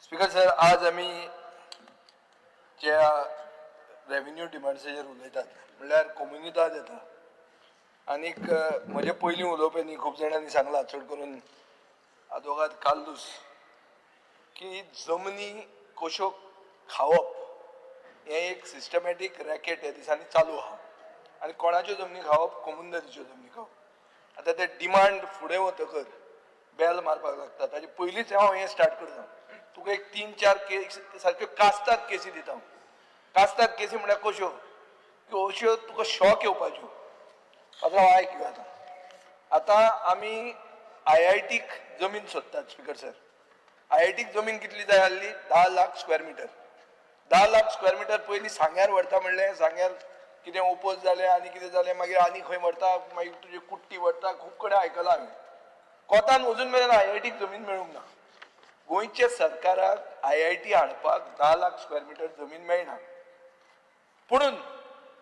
Speaker sir, आज आम्ही ज्या रेव्हेन्यू डिमांड्साचेर उलयतात म्हणल्यार कम्युनिटात येता आनीक म्हजे पयलीं उलोवप्यांनी खूब जाणांनी सांगलां चड करून आदवोगाद कार्लूस की जमनी कश्यो खावप हें एक सिस्टमॅटीक रॅकेट ह्या दिसांनी चालू आहा आनी कोणाच्यो जमनी खावप कमुनदारीच्यो जमनी खावप. आतां ते डिमांड फुडें वतकर बेल मारपाक लागता ताचे पयलींच हांव हें स्टार्ट करता. तुका एक 3-4 केस सारक्यो कास्ताद केसी दिता. कास्ताद केसी म्हळ्यार कश्यो की अश्यो तुका शॉक येवपाच्यो. आतां हांव आयक आतां आमी IITक जमीन सोदतात स्पीकर सर. IITक जमीन कितली जाय आसली 10 lakh square metre. 10 lakh square metre पयलीं सांग्यार व्हरता म्हणलें, सांग्यार कितें ओपोज जालें आनी कितें जालें, मागीर आनी खंय व्हरता, मागीर तुजी कुट्टी व्हरता, खूब कडेन आयकलां हांवें. कोतान अजून मेरेन IITक जमीन मेळूंक ना. गोंयच्या सरकाराक IIT हाडपाक 10 लाख स्क्वेअर मिटर जमीन मेळना. पुणून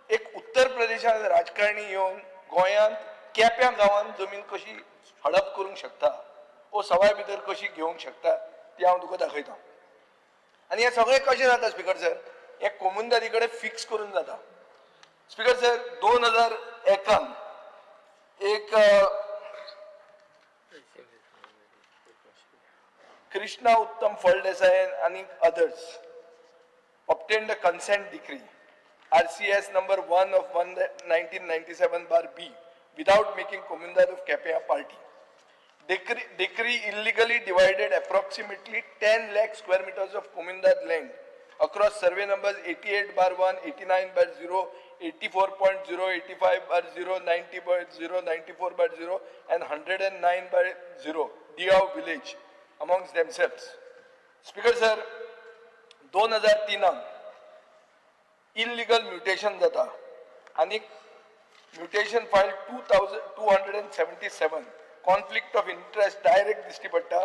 एक उत्तर प्रदेशांत राजकारणी येवन गोंयांत केप्यां गांवांत जमीन कशी हडप करूंक शकता, वो सवाय भितर कशी घेवंक शकता, ती हांव तुका दाखयतां. आनी हें सगळें कशें जाता स्पीकर सर, हें कोमुनदारी कडेन फिक्स करून जाता. स्पीकर सर 2001 एक Krishna Uttam Faldesai and others obtained a consent decree RCS number 1 of 1997/B without making Komundar of Kepe a party. Decree illegally divided approximately 10 lakh square meters of Komundar land across survey numbers 88/1, 89/0, 84.0, 85/0, 90/0, 94/0 and 109/0 Diao village amongst themselves. Speaker sir, 2003 illegal mutation data and mutation file 2277 conflict of interest direct दिश्टी पडटा.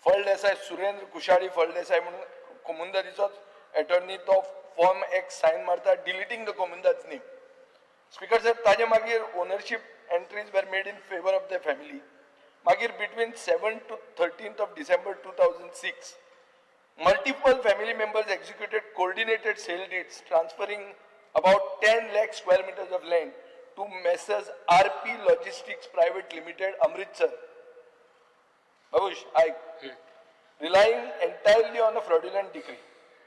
फळदेसाय सुरेंद्र कुशाडी फळदेसाय म्हणून कोमुंदारीचोच attorney तो form X sign मारता deleting the कोमुंदाज name. Speaker sir ताजे मागीर ownership entries were made in favour of the family. मागीर between 7 to 13th of December 2006 multiple family members executed coordinated sale deeds transferring about 10 lakh square meters of land to Messrs RP Logistics Private Limited, Amritsar. Babush, relying entirely on a fraudulent decree.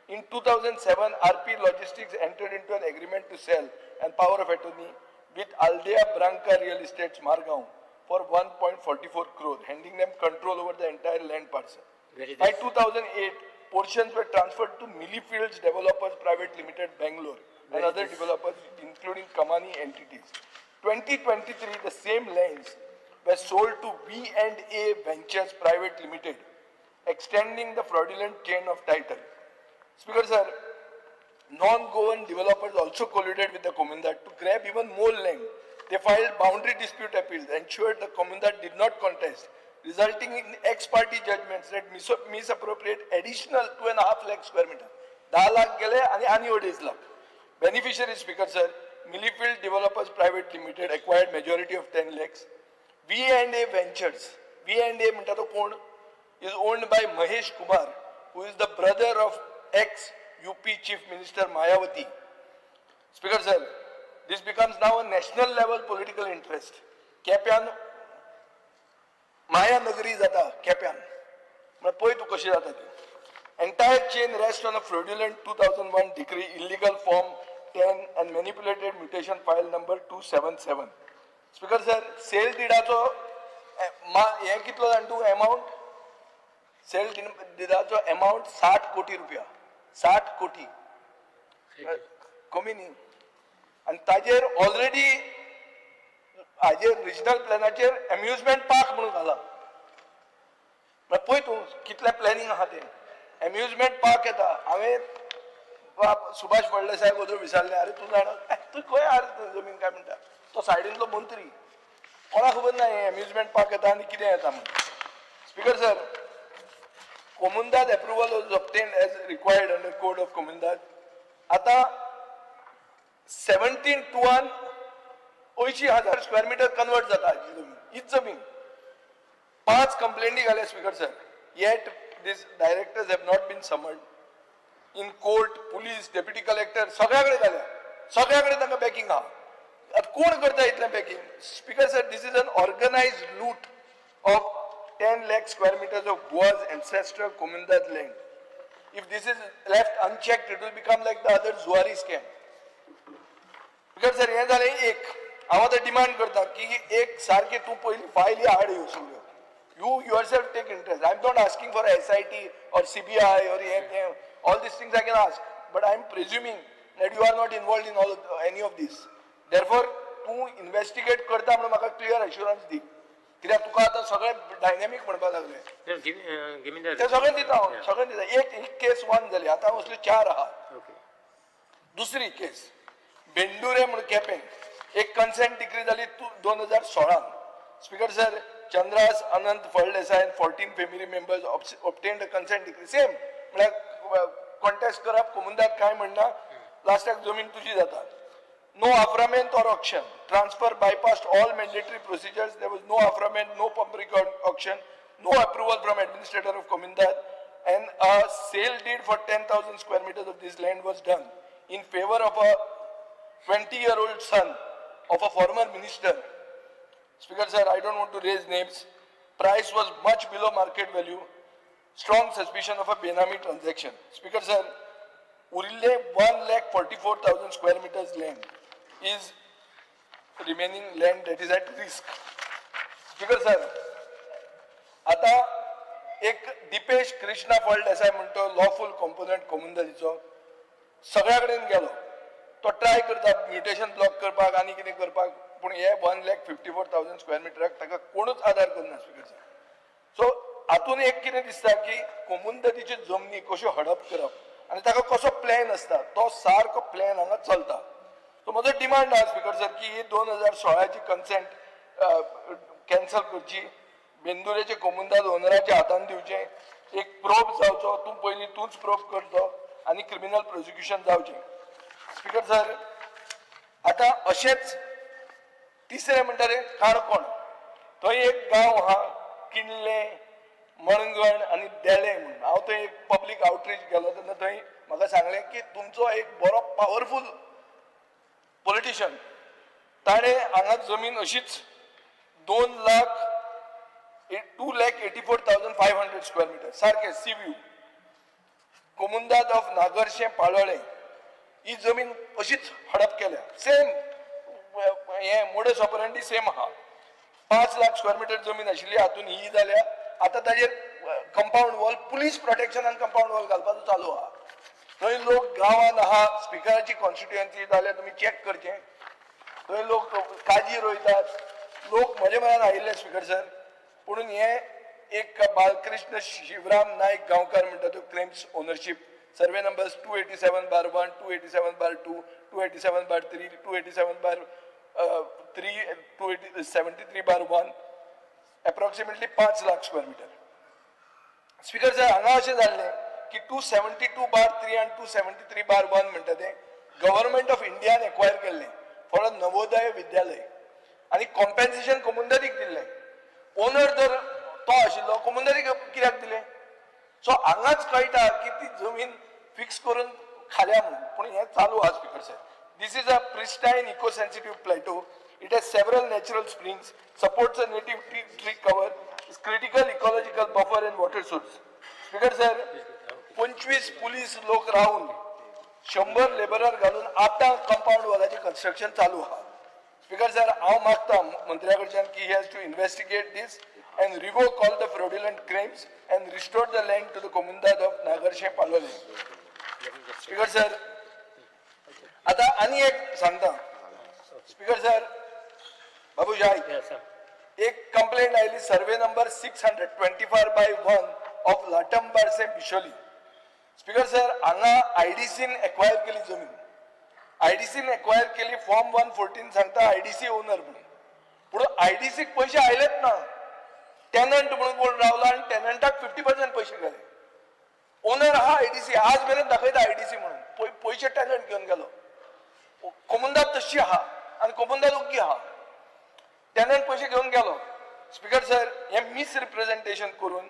In 2007, RP Logistics entered into an agreement to sell and power of attorney with Aldea Branca Real Estates, Margaon, for 1.44 crore, handing them control over the entire land parcel. By 2008, portions were transferred to Millifields Developers Private Limited, Bangalore, and other developers, including Kamani entities. 2023, the same lands were sold to V&A Ventures Private Limited, extending the fraudulent chain of title. Speaker sir, non-Goan developers also colluded with the Komundar to grab even more land. They filed boundary dispute appeals, ensured the Komundar did not contest, resulting in ex-party judgments that misappropriate additional 2.5 lakh square meter. 10 lakh gele and ani 2.5 lakh. Beneficiaries, Speaker sir, Millifield Developers Private Limited acquired majority of 10 lakhs. V&A Ventures, V&A is owned by Mahesh Kumar, who is the brother of ex-UP Chief Minister Mayawati. Speaker sir, this becomes now a national level political interest. Kepian, Maya Nagari zata, Kepian. Entire chain rests on a fraudulent 2001 decree, illegal form 10 and manipulated mutation file number 277. Speaker sir, sale deedacho हे कितलो जाणटू amount? Sale deedacho amount 60 कोटी रुपया. 60 कोटी. कमी न्ही. आणि ताजेर already हाजेर रिजनल प्लॅनाचेर अम्युजमेंट पार्क म्हणून घाला. पळय तूं कितलें प्लॅनिंग आहा तें. अम्युजमेंट पार्क येता. हांवें सुभाष फळदेसायाक वचून विचारलें, अरे तूं जाणा तूं खंय आर जमीन काय म्हणटा. तो सायडींतलो मंत्री. कोणा खबर ना हें अम्युजमेंट पार्क येता आनी कितें येता म्हणून. स्पीकर सर, कोमुंदाज approval was obtained as required under code of कोमुंदाज. आतां 17 to 1 80,000 स्क्वेअर मिटर कन्वर्ट जाता हीच जमीन. 5 कंप्लेंटी घाल्या speaker sir. Eight these directors have not been summoned. In court, police, deputy collector, सगळ्याकडे घाल्या. सगळ्याकडे तांकां बॅकिंग आहा. आता कोण करता इतलें backing? Speaker sir, this is an organized loot of 10 lakh square meters of Goa's ancestral Komundad land. If this is left unchecked, it will become like the other Zuari scam. Speaker sir, हे जालें एक. हांव आतां demand करता की एक सारके तूं पयलीं फायली हाड ह्यो सगळ्यो. You yourself take interest. I'm not asking for SIT or CBI or all these things I can ask, but I'm presuming that you are not involved in any of this. Therefore, तूं investigate करता म्हणून म्हाका clear assurance दी. कित्याक तुका आतां सगळे dynamic म्हणपाक लागले Give me the. ते सगळें दिता हांव सगळें दिता एक केस वन जाली आतां असल्यो 4 आहा Okay. दुसरी केस बेंडुरे म्हणून केपें एक कन्सेंट डिक्री जाली 2016 speaker sir Chandras Anant Phaldesai 14 family members obtained a consent decree same म्हळ्यार कॉन्टेस्ट करप कोमुंदात काय म्हणना लास्टाक जमीन तुजी जाता नो अफ्रामेंट or auction transfer bypassed all mandatory procedures there was no affirmation no public auction no approval from administrator of Komundat and a sale deed for 10,000 square meters of this land was done in favor of a 20-year-old son of a former minister. Speaker sir, I don't want to raise names. Price was much below market value. Strong suspicion of a Benami transaction. Speaker sir, Urille 1,44,000 square meters land is remaining land that is at risk. Speaker sir, आता एक दिपेश कृष्णा फळदेसाय म्हणतो lawful component कोमुंदाचो सगळ्या कडेन गेलो तो try करता mutation block करपाक आनी कितें करपाक पूण हे 1,54,000 स्क्वेअर मिटराक ताका कोणूच आदार करना स्पीकर सर सो हातून एक कितें दिसता की कोमुंदाची जमनी कश्यो हडप करप आनी ताका कसो प्लॅन आसता तो सारको प्लॅन हांगा चलता सो म्हजो डिमांड आहा स्पीकर सर की ही 2016ची कन्सेंट कॅन्सल करची बेंदुरेचे कोमुंदाद ओनराच्या हातान दिवचे एक प्रोब जावचो तूं पयलीं तूंच प्रोब करचो आनी क्रिमिनल प्रोसिक्युशन जावचें स्पीकर सर आता अशेंच तिसरें म्हणटा तें काणकोण थंय एक गांव आहा किल्ले मणगण आनी देळे म्हणून हांव थंय एक पब्लीक आउटरीच गेलो तेन्ना थंय म्हाका सांगलें की तुमचो एक बरो पावरफूल पॉलिटिशियन ताणें हांगा जमीन अशीच 2,84,500 स्क्वेअर मिटर सारकें सी व्यू कोमुंदाद ऑफ नागरशें पाळोळें ही जमीन अशीच हडप केल्या सेम हे मोडस ऑपरंडी सेम आहा 5 लाख स्क्वेअर मिटर जमीन आशिल्ली हातून ही जाल्या आता ताजेर कंपाऊंड वॉल पुलीस प्रोटेक्शनान कंपाऊंड वॉल घालपाचो चालू आहा थंय लोक गांवान आहा स्पिकराची कॉन्स्टिट्युएन्सी जाल्यार तुमी चॅक करचें थंय लोक काजी रोयतात लोक म्हजे म्हऱ्यान आयिल्ले स्पीकर सर पुणून हे एक बालकृष्ण शिवराम नायक गांवकार म्हणटा तो claims ownership survey numbers 287/1 287/2 287/3 287/3 273/1 approximately 5 lakh square metre speaker sir हांगा अशें जाल्लें की 272/3 आनी 273/1 म्हणटा तें गव्हर्नमेंट ऑफ इंडियान एक्वायर केल्लें फॉर अ नवोदय विद्यालय आनी कॉम्पेन्सेशन कोमुंदारीक दिल्लें ओनर जर तो आशिल्लो कोमुंदारीक कित्याक दिलें सो हांगाच कळटा की ती जमीन फिक्स करून खाल्या म्हणून पूण हें चालू आहा speaker sir this is a pristine eco sensitive plateau it has several natural springs supports a native tree cover is critical ecological buffer and water source speaker sir 25 police लोक रावन 100 लेबरर घालून आतां कंपाऊंड वॉलाचें कन्स्ट्रक्शन चालू आहा speaker sir हांव मागता मंत्र्या कडच्यान की he has to investigate this and revoke all the fraudulent claims and restore the land to the Komundad of Nagarsheh Palole. Speaker sir, आता आणि एक सांगता स्पीकर सर बाबू जाय एक कंप्लेंट आयली survey number 624/1 of Latambarcem Bicholim speaker sir हांगा आयडीसीन एक्वायर केली जमीन आयडीसीन एक्वायर केली फॉर्म 114 सांगता आयडीसी ओनर म्हणून पुढे आयडीसीक पैसे आयलेत ना टेनंट म्हणून कोण रावला आणि टेनंटाक 50% पैसे गेले ओनर आहा आयडीसी आज मेरेन दाखयता आयडीसी म्हणून पैसे टेनंट घेऊन गेलो कोमुंदात तशी आहा आणि कोमुंदात ओग्गी आहा टेनंट पैसे घेऊन गेलो स्पीकर सर हे मिस रिप्रेझेंटेशन करून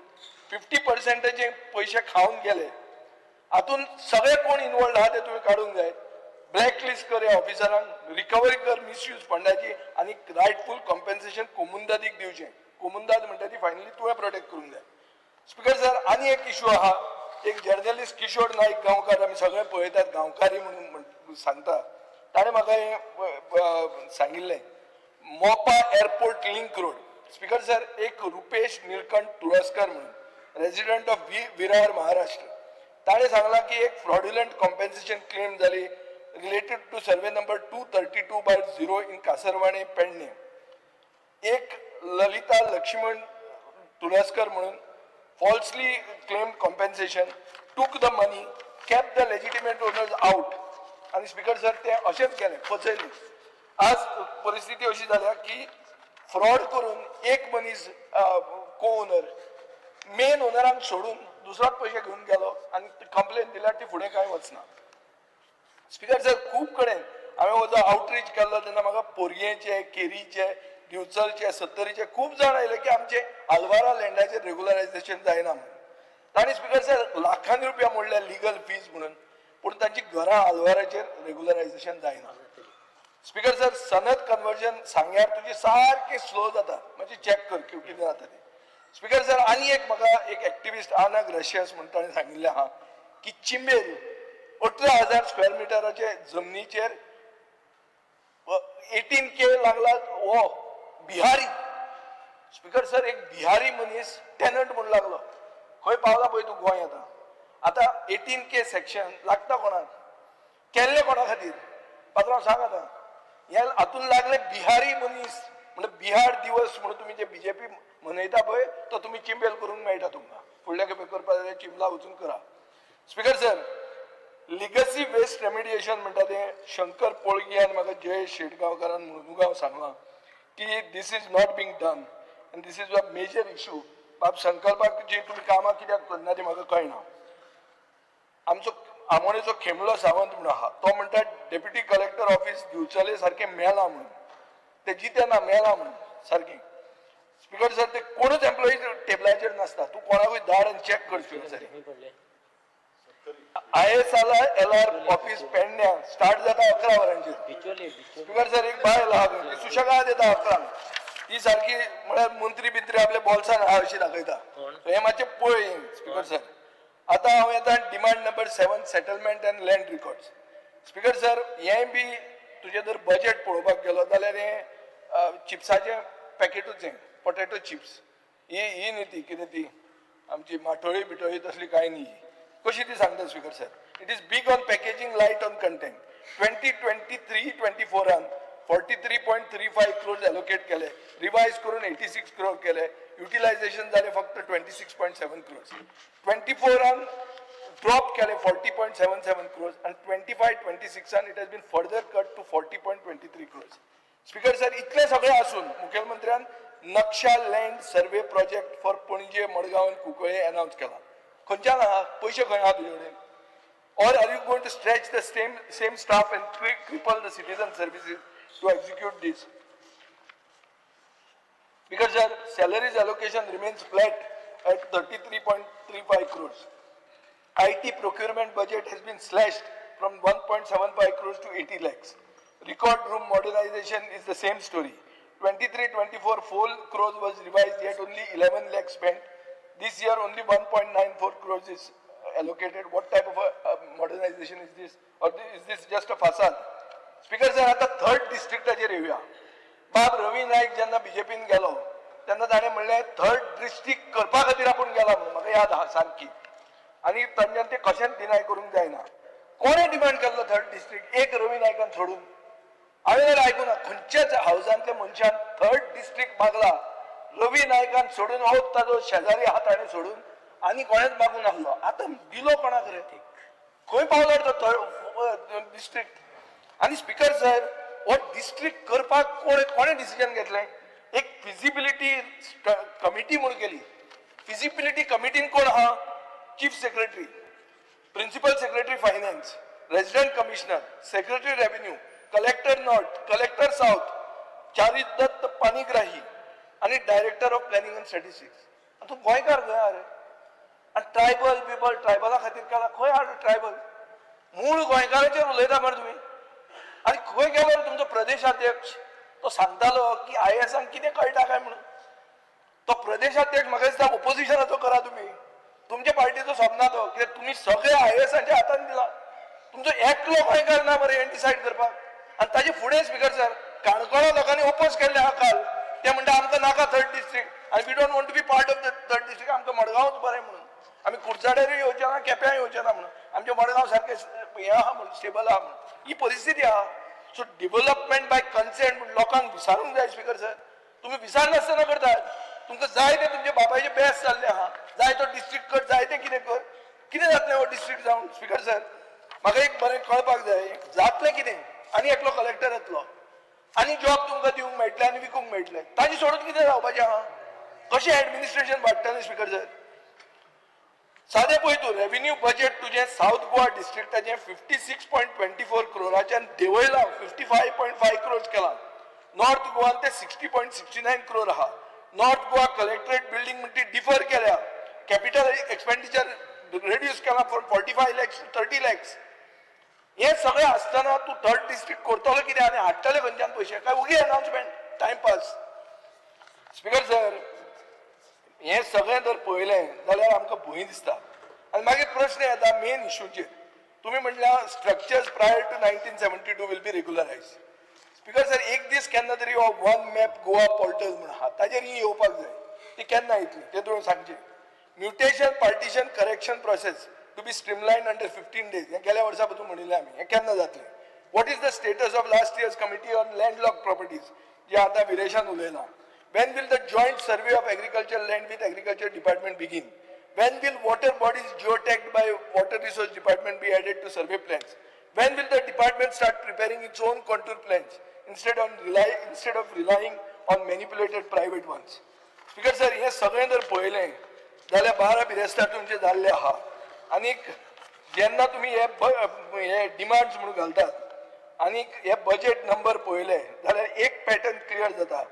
50% चे पैसे खाऊन गेले हातून सगळे कोण इन्वॉल्ड आहा ते तुम्ही काढून जाय ब्लॅकलिस्ट कर या ऑफिसरांक रिकवरी कर मिसयूज फंडाची आणि रायटफुल कॉम्पेन्सेशन कोमुंदादीक दिवचें कोमुंदाद म्हणटा ती फायनली तुवें प्रोटेक्ट करूंक जाय स्पीकर सर आनी एक इशू आहा एक जर्नलिस्ट किशोर नाईक गांवकार आमी सगळे पळयतात गांवकारी म्हणून सांगता ताणें म्हाका हें सांगिल्लें मोपा airport link road speaker sir एक रुपेश निलकंठ तुळसकर म्हणून रेजिडेंट ऑफ विरार महाराष्ट्र ताणें सांगलां की एक फ्रॉड्युलंट कॉम्पेन्सेशन क्लेम जाली related to survey number 232/0 in Kasarvarnem Pernem एक ललिता लक्ष्मण तुळसकर म्हणून falsely claimed compensation, took the money, kept the legitimate owners out. आणि स्पीकर सर ते असेच केले, फसयले. आज परिस्थिती अशी झाल्या की फ्रॉड करून एक मनीस को ओनर मेन ओनरांक सोडून दुसराच पैसे घेऊन गेलो आणि कंप्लेन दिल्यार ती फुडें कांय वचना. स्पीकर सर खूब कडेन हांवें हो जो आउटरीच केल्लो तेन्ना म्हाका पोरयेचे, केरीचे, न्यूचलचे, सत्तरीचे खूब जाण आयले की आमचे आल्वारा लँडाचेर रेग्युलरायझेशन जायना म्हणून. तांणी स्पीकर सर लाखांनी रुपया मोडल्या लिगल फीज म्हणून, पूण तांची घरां आल्वाराचेर रेग्युलरायझेशन जायना. स्पीकर सर सनद कन्वर्जन सांग्यार तुजी सारकी स्लो जाता, म्हणजे चॅक कर कितें जाता तें. स्पीकर सर आनी एक म्हाका एक एक्टिविस्ट आना ग्रेशियस म्हणून ताणें सांगिल्लें आहा की चिंबेल 18,000 स्क्वेअर मिटराचे जमनीचेर 18K लागला हो बिहारी. स्पीकर सर एक बिहारी मनीस टेनंट म्हणून लागलो. खंय पावला पळय तूं गोंय आतां 18K सेक्शन लागता कोणाक, केल्ले कोणा खातीर पात्रांव सांग आतां. हे हातून लागले बिहारी मनीस, म्हणजे बिहार दिवस म्हणून तुमी जे बीजेपी मनयता पळय तो तुमी चिंबेल करूंक मेळटा तुमकां. फुडल्या खेपे करपा जाल्यार चिंबला वचून करा. Speaker sir legacy waste remediation म्हणटा तें शंकर पोळगी आनी म्हाका जयेश शेटगांवकारान मुर्मुगांव सांगलां की this is not being done आनी this is a major issue. बाब संकल्पाक जी तुमी कामां कित्याक करना ती म्हाका कळना. आमचो आमोणेचो खेमलो सावंत म्हणून आहा तो म्हणटा डेप्युटी कलेक्टर ऑफिस दिवचले सारकें मेला म्हणून, ते जितेना मेला म्हणून सारकें. स्पीकर सर ते कोणूच एम्प्लॉई टेबलाचेर नासता. तू कोणाकूय धाड आनी चॅक कर. Speaker sir ISL LR office पेडण्या स्टार्ट जाता 11 वरांचेर. स्पीकर सर एक बायल आहा ती सुशेगाद येता 11. ती सारखी म्हळ्यार मंत्री बित्री आपल्या बॉल्सान आहा अशी दाखयता. हे मातशें पळय स्पीकर सर. आतां हांव येता demand number 7 settlement and land records. Speaker sir हें बी तुजें जर बजेट पळोवपाक गेलो जाल्यार हें चिप्साचें पॅकेटूच हें पोटेटो चिप्स ही न्ही ती कितें ती आमची माठोळी बिठोळी तसली कांय न्ही. कशी ती सांगता speaker sir. It is big on packaging, light on content. 2023-24 43.35 crores allocate केले, रिवाइज करून 86 crore केले, युटिलायझेशन जाले फक्त 26.7 crores. 24 ड्रॉप केले 40.77 crores and 25-26 it has been further cut to 40.23 crores. Speaker sir इतले सगळे आसून मुख्यमंत्र्यान नक्षा लँड सर्वे प्रोजेक्ट फॉर पणजे, मडगांव आनी कुंकळे अनाउन्स केला. खंयच्यान आहा पैसे खंय आहा तुजे कडेन? Or are you going to stretch the same staff and cripple the citizen services to execute this? Because their salaries allocation remains flat at 33.35 crores. IT procurement budget has been slashed from 1.75 crores to 80 lakhs. Record room modernization is the same story. 23-24 4 crores was revised, yet only 11 lakhs spent. This year only 1.94 crores is allocated. What type of a modernization is this? Or is this just a facade? Speaker sir, आता third डिस्ट्रिक्टाचेर येवया. बाब रवी नाईक जेन्ना बीजेपीन गेलो तेन्ना ताणें म्हणलें third district करपा खातीर आपूण गेला म्हणून म्हाका याद आहा सारकी. आनी तांच्यान तें कशेंच डिनाय करूंक जायना. कोणें डिमांड केल्लो थर्ड डिस्ट्रिक्ट? एक रवी नायकान सोडून. हांवें जाल्यार आयकुना खंयच्याच हावजांतल्या मनशान थर्ड डिस्ट्रिक्ट मागला. रवी नायकान सोडून हो ताजो शेजारी आहा ताणें सोडून आनी कोणेच मागूंक नासलो. आतां दिलो कोणाक रे? खंय पावलो तो थर्ड डिस्ट्रिक्ट? आनी स्पीकर सर हो डिस्ट्रिक्ट करपाक कोणें डिसिजन घेतलें? एक फिजिबिलिटी कमिटी म्हणून केली. फिजिबिलिटी कमिटीन कोण आहा? Chief secretary, principal secretary finance, resident commissioner, secretary revenue, collector north, collector south, Charit Dutt Panigrahi आणि director of planning and statistics. तूं गोंयकार गोंया रे. आणि ट्रायबल ट्रायबला खातीर केला. खंय हाड ट्रायबल? मूळ गोंयकाराचेर उलयता मरे तुमी. आनी खंय गेलो तुमचो प्रदेशाध्यक्ष? तो सांगतालो की IASांक कितें कळटा काय म्हणून. तो प्रदेशाध्यक्ष म्हाका दिसता ओपोजिशनाचो करा तुमी. तुमच्या पार्टीचो सोपना तो, कित्याक तुमी सगळे IASांच्या हातान दिला. तुमचो एकलो गोंयकार ना मरे हें डिसायड करपाक. आनी ताजे फुडें स्पीकर सर काणकोणा लोकांनी ओपोज केल्ले आहा काल. ते म्हणटा आमकां नाका थर्ड डिस्ट्रिक्ट आनी we don't want to be part of the third district. आमकां मडगांवच बरें म्हणून. आमी कुडचड्यारूय येवचे ना, केप्यां येवचे ना म्हणून. आमचे मडगांव सारकें हें आहा म्हणून, स्टेबल आहा म्हणून. ही परिस्थिती आहा. सो डेव्हलपमेंट बाय कन्सेंट लोकांक विचारूंक जाय स्पीकर सर. तुम्ही विचार नासतना करतात. तुमकां जाय ते तुमचे बाबाचे बेस्ट जाल्ले आहा, जाय तो डिस्ट्रिक्ट कर, जाय ते कितें कर, कितें जातलें हो डिस्ट्रिक्ट जावन. स्पीकर सर, म्हाका एक बरें कळपाक जाय, जातलें कितें? आनी एकलो कलेक्टर येतलो आनी जॉब तुमकां दिवंक मेळटलें आनी विकूंक मेळटलें. ताजी सोडून कितें जावपाचें आहा? कशें एडमिनिस्ट्रेशन वाडटलें स्पीकर सर? सादें पळय तूं रेव्हेन्यू बजेट तुजें साऊथ गोवा डिस्ट्रिक्टाचें 56.24 करोडाच्यान देंवयलां 55.5 क्रोर्स केलां. नॉर्थ गोवान ते 60.69 क्रोर आहा. नॉर्थ गोवा कलेक्टरेट बिल्डिंग म्हणटी डिफर केल्या. कॅपिटल एक्सपेंडिचर रिड्यूस केला फ्रॉम 45 lakhs to 30 lakhs. हे सगळें आसतना तूं थर्ड डिस्ट्रिक्ट करतलो कितें आनी हाडटले खंयच्यान पयशे? काय उगी अनाउन्समेंट, टायमपास. स्पीकर सर, हे सगळें जर पळयलें जाल्यार आमकां भंय दिसता. आनी मागीर प्रश्न येता मेन इश्यूचेर. तुम्ही म्हटल्यार structures prior to 1972 will be regularise. Speaker sir, एक दीस केन्ना तरी हो वन मॅप गोवा पोर्टल म्हण आहा ताजेर ही येवपाक जाय. ती केन्ना येतली तें तुवें सांगचें. Mutation partition correction process to be streamline under 15 days. हें गेल्या वर्सा पसून म्हणिल्लें आमी. हें केन्ना जातलें? What is the status of last years committee on landlock properties जे आतां विरेशान उलयलां? When will the joint survey of agricultural land with agriculture department begin? When will water bodies geotagged by water resource department be added to survey plans? When will the department start preparing its own contour plans instead of relying on manipulated private ones? Speaker sir, हे सगळें जर पळयलें जाल्यार 12 बिरेस्तार तुमचे जाल्ले आहा. आनीक जेन्ना तुमी हे डिमांड्स म्हणून घालतात आनीक हे बजेट नंबर पळयले जाल्यार एक पॅटर्न क्लियर जाता.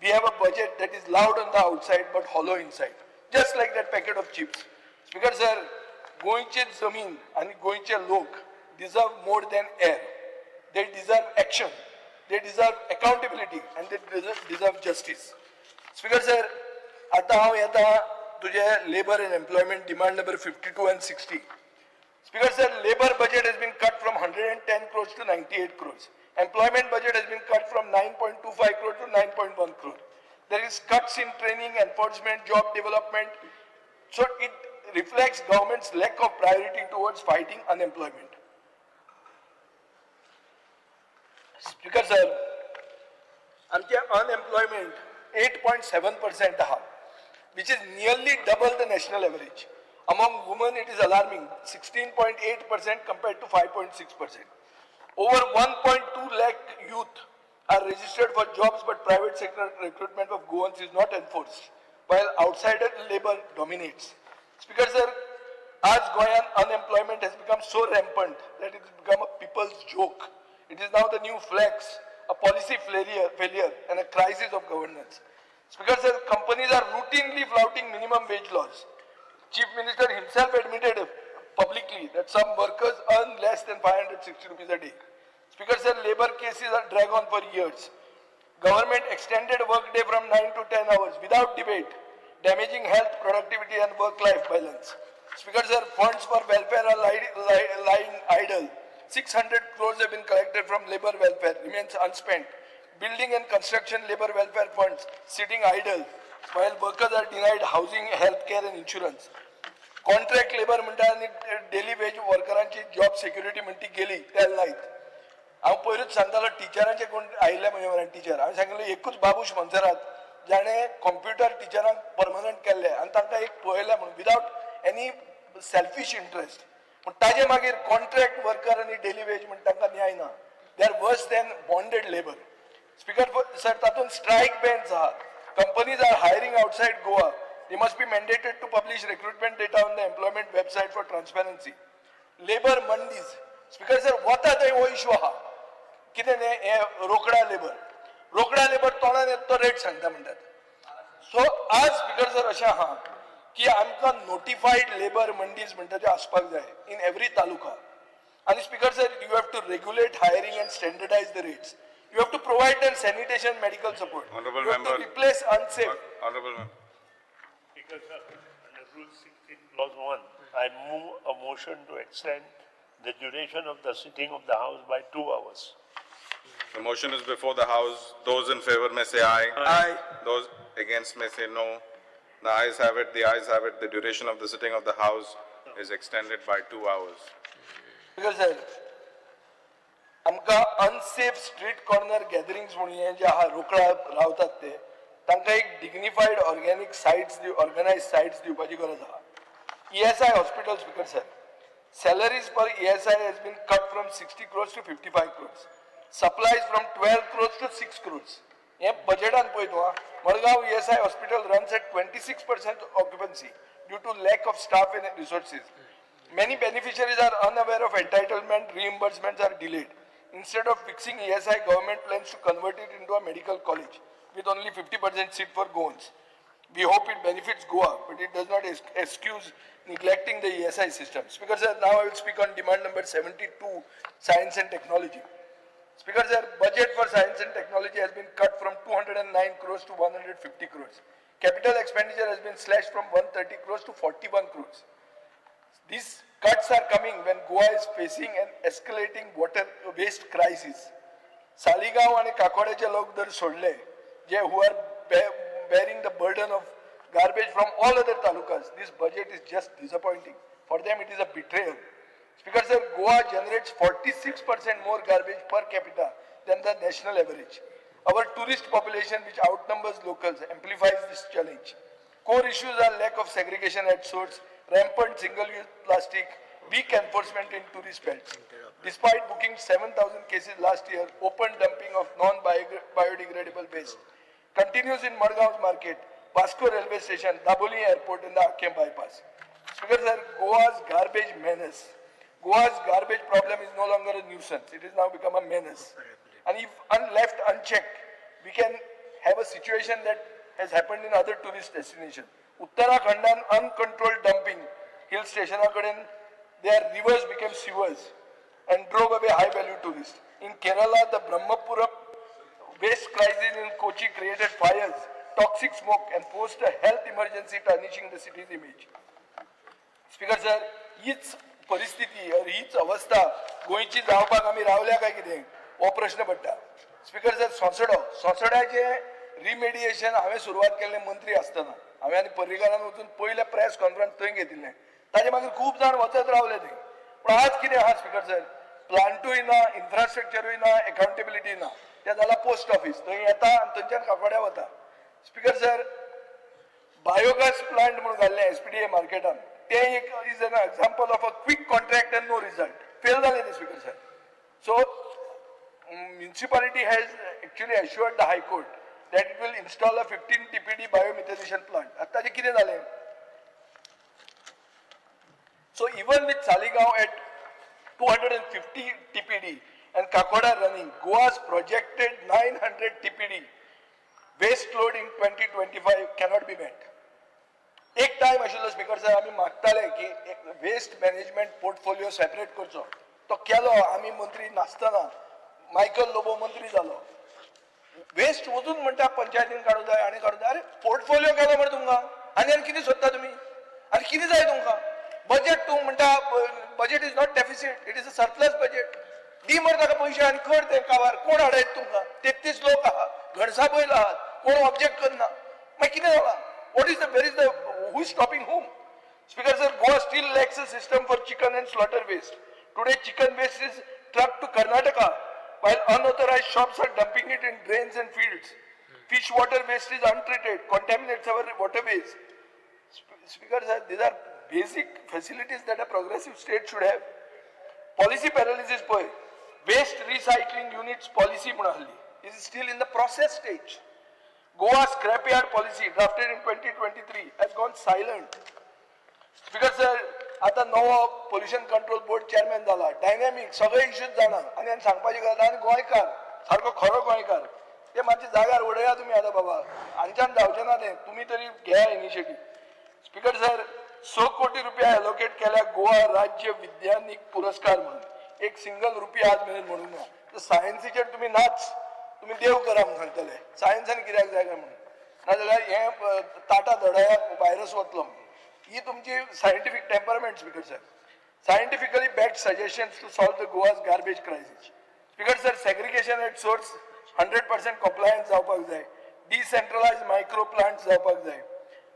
We have a budget that is loud on the outside but hollow inside, just like that packet of chips. Speaker sir, गोंयचे जमीन आणि गोंयचे लोक deserve more than air. They deserve action. They deserve accountability and they deserve justice. Speaker sir, आता हांव येता तुझे labor and employment demand number 52 and 60. Speaker sir, labor budget has been cut from 110 crores to 98 crores. Employment budget has been cut from 9.25 crore to 9.1 crore. There is cuts in training, enforcement, job development. So it reflects government's lack of priority towards fighting unemployment. Speaker sir, आमचे unemployment 8.7% आहा, which is nearly double the national average. Among women, it is alarming, 16.8% compared to 5.6%. Over 1.2 lakh youth are registered for jobs, but private sector recruitment of Goans is not enforced, while outsider labor dominates. Speaker sir, as Goan unemployment has become so rampant that it has become a people's joke. It is now the new flex, a policy failure and a crisis of governance. Speaker sir, companies are routinely flouting minimum wage laws. Chief Minister himself admitted publicly that some workers earn less than 560 rupees a day. Speaker sir, labor cases are dragged on for years. Government extended work day from 9 to 10 hours without debate, damaging health, productivity and work-life balance. Speaker sir, funds for welfare are lying idle. 600 crores have been collected from labor welfare, remains unspent. Building and construction labor welfare funds sitting idle, while workers are denied housing, healthcare and insurance. Contract labour म्हणटा आनी daily veg वर्करांची job security म्हणटी गेली त्या नाहीत. हांव पयरूच सांगतालो टिचरांचे कोण आयिल्ले म्हजे म्हऱ्यान टीचर, हांवें सांगिल्लें एकूच बाबूश मंसरात जाणें कॉम्प्युटर टिचरांक परमनंट केल्ले आनी तांकां एक पळयलें म्हणून विदावट एनी सेल्फीश इंट्रस्ट. पूण ताजे मागीर कॉन्ट्रॅक्ट वर्कर आनी डेली वेज म्हणटा तांकां न्याय ना. They are worse than bonded labour. Speaker sir, तातूंत स्ट्रायक बॅन्स आहात. Companies are hiring outside Goa. They must be mandated to publish recruitment data on the employment website for transparency. Labor mandis. Speaker sir, what are the issue ha? कितें हे रोकडा labour तोंडान येता तो rate सांगता म्हणटात. So आज speaker sir अशें आहा की आमकां नोटिफाईड लेबर मंडीज म्हणटा त्यो आसपाक जाय इन एवरी तालुका. आनी speaker sir, you have to regulate hiring and standardise the rates. You have to provide them sanitation, medical support. Honorable you have member. to replace unsafe. Honorable member. Speaker sir, under Rule 16 Clause 1, I move a motion to extend the duration of the sitting of the House by 2 hours. The motion is before the House. Those in favor may say aye. Aye. Those against may say no. The ayes have it. The ayes have it. The duration of the sitting of the House is extended by 2 hours. Speaker sir, आमकां unsafe street corner gatherings म्हणून हे जे आहा रोकडा रावतात ते तांकां एक dignified organic sites organise sites दिवपाची गरज आहा. ESI hospital, Speaker sir, salaries per ESI has been cut from 60 crores to 55 crores. Supplies from 12 crores to 6 crores. हे बजेटान पळय तूं Madgaon ESI hospital runs at 26% occupancy due to lack of staff and resources. Many beneficiaries are unaware of entitlement, reimbursements are delayed. Instead of fixing ESI, government plans to convert it into a medical college with only 50% seat for Goans. We hope it benefits Goa, but it does not excuse neglecting the ESI system. Speaker sir, now I will speak on demand number 72, science and technology. Speaker sir, budget for science and technology has been cut from 209 crores to 150 crores. Capital expenditure has been slashed from 130 crores to 41 crores. These cuts are coming when Goa is facing an escalating water waste crisis. Saligaon and Kakodeche lok dar sodle, who are bearing the burden of garbage from all other talukas. This budget is just disappointing. For them, it is a betrayal. Speaker sir, Goa generates 46% more garbage per capita than the national average. Our tourist population, which outnumbers locals, amplifies this challenge. Core issues are lack of segregation at source, rampant single-use plastic, weak enforcement in tourist belts. Despite booking 7,000 cases last year, open dumping of non-biodegradable waste continues in Madgav's market, Vasco railway station, Daboli airport and the Akem bypass. Speaker sir, Goa's garbage menace. Goa's garbage problem is no longer a nuisance. It has now become a menace. And if left unchecked, we can have a situation that has happened in other tourist destinations. Uttarakhandan uncontrolled dumping, hill station, their rivers became sewers and drove away high-value tourists. In Kerala, the Brahmapuram waste crisis in Kochi created fires, toxic smoke and posed a health emergency tarnishing the city's image. Speaker sir, हीच परिस्थिती और हीच अवस्था गोंयची जावपाक आमी रावल्या काय कितें हो प्रश्न पडटा. स्पीकर सर, सोंसड्याचे रिमेडिएशन हांवें सुरवात केल्लें मंत्री आसतना हांवें आनी पर्रीकारान वचून पयले प्रेस कॉन्फरन्स थंय घेतिल्लें. ताजे मागीर खूब जाण वचत रावले थंय. पूण आज कितें आहा स्पीकर सर, प्लांटूय ना, इन्फ्रास्ट्रक्चरूय ना, अकाउंटेबिलिटी ना. तें जालां पोस्ट ऑफिस, थंय येता आनी थंयच्यान काकोड्या वता. स्पीकर सर, बायोगॅस प्लांट म्हणून घाल्लें SPDA मार्केटान, ते एक is an example of a quick contract and no result. Fail जालें तें speaker sir. So municipality has actually assured the High Court that it will install a 15 TPD biomethanation plant. Atta je kide zale? So even with Saligaon at 250 TPD and Kakoda running, Goa's projected 900 TPD waste load in 2025 cannot be met. एक time आशिल्लो speaker sir, आमी मागताले की waste management portfolio separate करचो. तो केलो. आमी मंत्री नासतना मायकल लोबो मंत्री जालो. वेस्ट वचून म्हणटा पंचायतीन काडू जाय आनी काडू जाय. अरे पोर्टफोलिओ केलो मरे तुमकां, आनी कितें सोदता तुमी? आनी कितें जाय तुमकां? बजेट तूं म्हणटा budget is not deficit, it is a surplus budget. दी मरे ताका पयशे आनी कर ते काबार. कोण हाडयत तुमकां? 33 लोक आहात, घणसा बैल आहात, कोण ऑब्जेक्ट करना. मागीर कितें जाला? What is the, where is the, who is stopping whom? Speaker sir, Goa still lacks a system for chicken and slaughter waste. Today chicken waste is trucked to Karnataka while unauthorized shops are dumping it in drains and fields. Fish water waste is untreated, contaminates our waterways. Speaker sir, these are basic facilities that a progressive state should have. Policy paralysis boy. Waste recycling units policy is still in the process stage. Goa's scrapyard policy drafted in 2023 has gone silent. Speaker sir, आता नवो pollution control board chairman झाला. Dynamic सगळे issues जाणा आनी सांगपाची गरज आनी गोंयकार सारको खरो गोंयकार ते मातशे जाग्यार उडया तुम्ही आता बाबा. हांच्यान जावचें ना तें. तुम्ही तरी घ्या इनिशिएटिव्ह. स्पीकर सर, 100 कोटी रुपया एलोकेट केल्या गोवा राज्य विज्ञानिक पुरस्कार म्हणून. एक सिंगल रुपया आज मेरेन म्हणून ना. तर सायन्सीचेर तुम्ही नाच, तुम्ही देव करा म्हणून सांगतले. सायन्सान कित्याक जाय काय म्हणून. नाजाल्यार हे ताटा धडयाक व्हायरस वतलो. ही तुमची scientific temperament speaker sir. Scientifically backed suggestions to solve the Goa's garbage crisis. Speaker sir, segregation at source 100% compliance जावपाक जाय. डिसेंट्रलाइज मायक्रो प्लांट्स जावपाक जाय.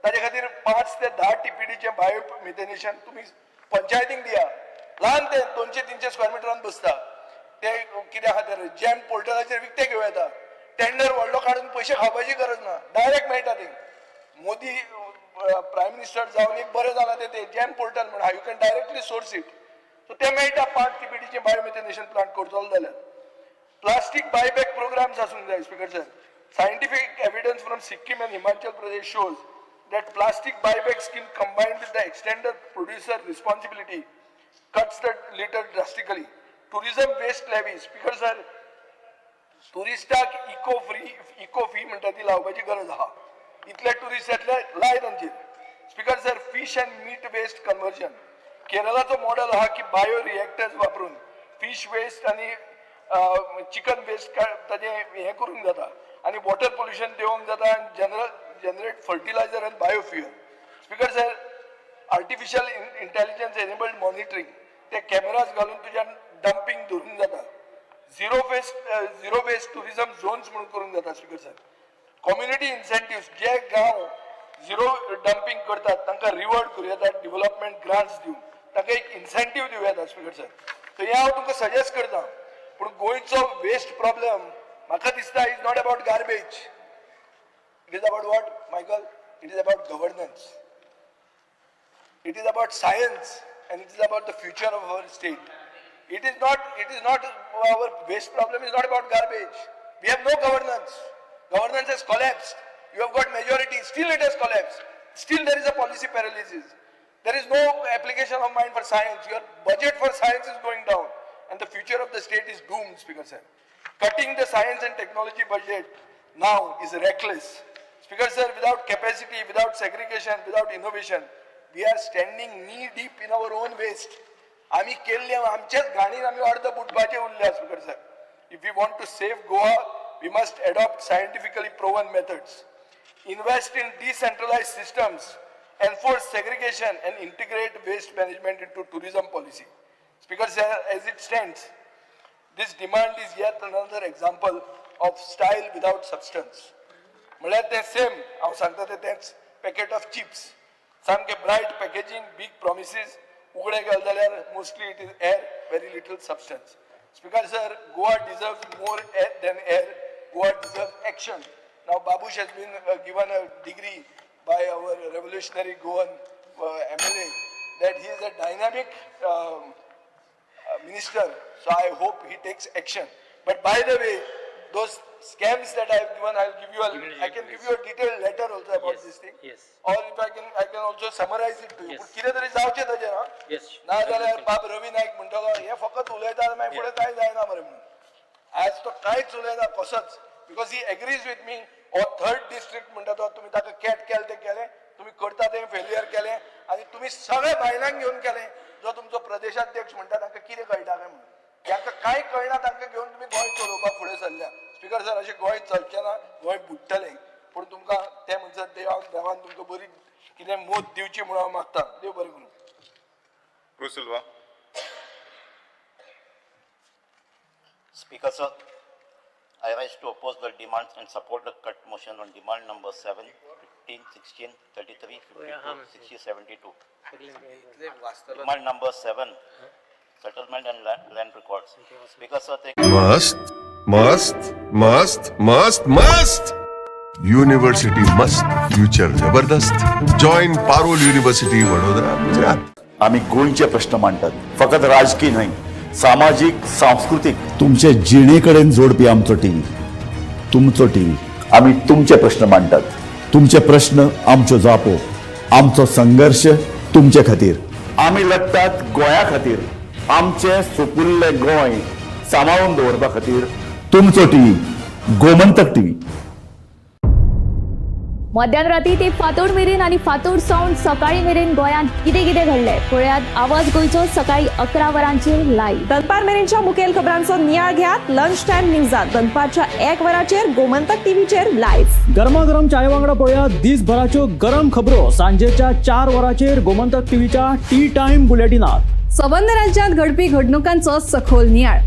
ताजे खातीर 5 ते 10 TPDचे बायो मिथेनेशन तुम्ही पंचायतीक दिया. ल्हान ते 200-300 स्क्वेअर मिटरान बसता. ते कित्या खातीर जॅम पोर्टलाचेर विकते घेवं येता. टेंडर व्हडलो काढून पैसे खावपाची गरज ना, डायरेक्ट मेळटा ते. मोदी प्रायम मिनिस्टर जावन एक बरें जालां ते जॅम पोर्टल म्हण you can directly source it. So ते मेळटा 5 TBDचे बायोमिथेनेशन प्लांट करतलो जाल्यार. प्लास्टिक बायबॅक प्रोग्राम्स आसूंक जाय speaker sir. Scientific evidence from Sikkim and Himachal Pradesh shows that plastic buyback scheme combined with the extended producer responsibility cuts the litter drastically. Tourism waste levy, Speaker sir, टुरिस्टाक eco fee म्हणटा ती लावपाची गरज आहा. इतले tourist येतले लाय तांचेर. Speaker sir, fish and meat waste conversion केरळाचो मॉडेल आहा की बायो रिएक्टर्स वापरून फिश वेस्ट आणि चिकन वेस्ट ताजे हे करूंक जाता आणि वॉटर पोल्युशन देवंक जाता आणि generate fertiliser and biofuel. Speaker sir, artificial intelligence enabled monitoring ते कॅमेराज घालून तुज्यान डंपिंग धरून जाता. झिरो वेस्ट टुरिझम झोन्स म्हणून करूंक जाता. स्पीकर सर, कम्युनिटी इन्सेंटिव्स जे गांव झिरो डंपिंग करतात तांकां रिवॉर्ड करूं येता, डेव्हलपमेंट ग्रांट्स दिवन तांकां एक इन्सेंटिव्ह दिवं येता. स्पीकर सर, सो हे हांव तुमकां सजेस्ट करता. पूण गोंयचो वेस्ट प्रॉब्लेम म्हाका दिसता is not about garbage. It is about what Michael? It is about governance. It is about science and it is about the future of our state. It is not our waste problem is not about garbage. We have no governance. Governance has collapsed. You have got majority, still it has collapsed. Still there is a policy paralysis. There is no application of mind for science. Your budget for science is going down and the future of the state is doomed, Speaker sir. Cutting the science and technology budget now is reckless. Speaker sir, without capacity, without segregation, without innovation, we are standing knee deep in our own waste. आम्ही केल्ले आमच्याच घाणीन आम्ही अर्ध बुडपाचे उरले. Speaker sir, if we want to save Goa, we must adopt scientifically proven methods, invest in decentralized systems, enforce segregation and integrate waste management into tourism policy. Speaker sir, as it stands, this demand is yet another example of style without substance. म्हळ्यार ते same हांव सांगता तेच packet of chips, सामके bright packaging, big promises, उगडे गेले जाल्यार mostly it is air, very little substance. Speaker sir, Goa deserves more than air. Goa deserves action. Now Babush has been given a degree by our revolutionary Goan MLA that he is a dynamic minister. So I hope he takes action. But by the way, those scams that I have given, I can give you a detailed letter also about this thing. Yes. Or if I can also summarize it to you. Yes. कितें तरी जावचें ताजेर हा. Yes. ना जाल्यार बाब रवी नाईक म्हणटलो हे फकत उलयता मागीर फुडें कांय जायना मरे म्हणून. आज तो कांयच उलयना कसोच. Because he agrees with me. हो 3rd डिस्ट्रिक्ट म्हणटा तो तुमी ताका कॅट केले ते केले, तुमी करता ते फेल्युअर केले आनी तुमी सगळे बायलांक घेवन केले. जो तुमचो प्रदेशाध्यक्ष म्हणटा तांकां कितें कळटा काय म्हणून. तांकां कांय कळना तांकां घेवन तुमी गोंय चलोवपाक फुडें सरल्या. स्पीकर सर, अशें गोंय चलचें ना, गोंय बुडटलें. पूण तुमकां ते म्हणसर देवान तुमकां बरी कितें मोद दिवची म्हणून हांव मागता. देव बरें करूं. Bruce Silva. Speaker sir, I rise to oppose the demands and support the cut motion on demand number 7, 15, 16, 33, 52, 60, 72. Demand number 7, settlement and land records. Speaker sir, मस्त मस्त मस्त मस्त मस्त. युनिव्हर्सिटी मस्त, फ्युचर जबरदस्त. Join Parul university Vadodara, Gujarat. आम्ही गोंयचे प्रश्न मांडतात, फकत राजकीय नाही, सामाजिक, सांस्कृतिक. तुमचे जिणेकडेन जोडपी आमचो टीव्ही, तुमचो टीव्ही. आम्ही तुमचे प्रश्न मांडतात, तुमचे प्रश्न आमच्यो जापो, आमचो संघर्ष तुमचे खातीर. आम्ही लढतात गोंया खातीर, आमचे सोपुल्ले गोंय सांबाळून दवरपा खातीर. तुमचो टीव्ही, गोमंतक टीव्ही. मध्यानराती ते फातोड मेरेन आणि फातोड सावन सकाळी मेरेन गोंयांत कितें कितें घडलें पळयात. आवाज गोंयचो सकाळी 11 वरांचेर लायव्ह. दनपार मेरेनच्या मुखेल खबरांचो नियाळ घेयात लंच टायम न्यूजात. दनपारच्या 1 वराचेर गोमंतक टीव्हीचेर लायव्ह. गरमागरम चाय वांगडा पळयात दिसभराच्यो गरम खबरो सांजेच्या 4 वराचेर गोमंतक टीव्हीच्या टी टायम बुलेटिनात. संबंध राज्यांत घडपी घडणुकांचो सखोल नियाळ.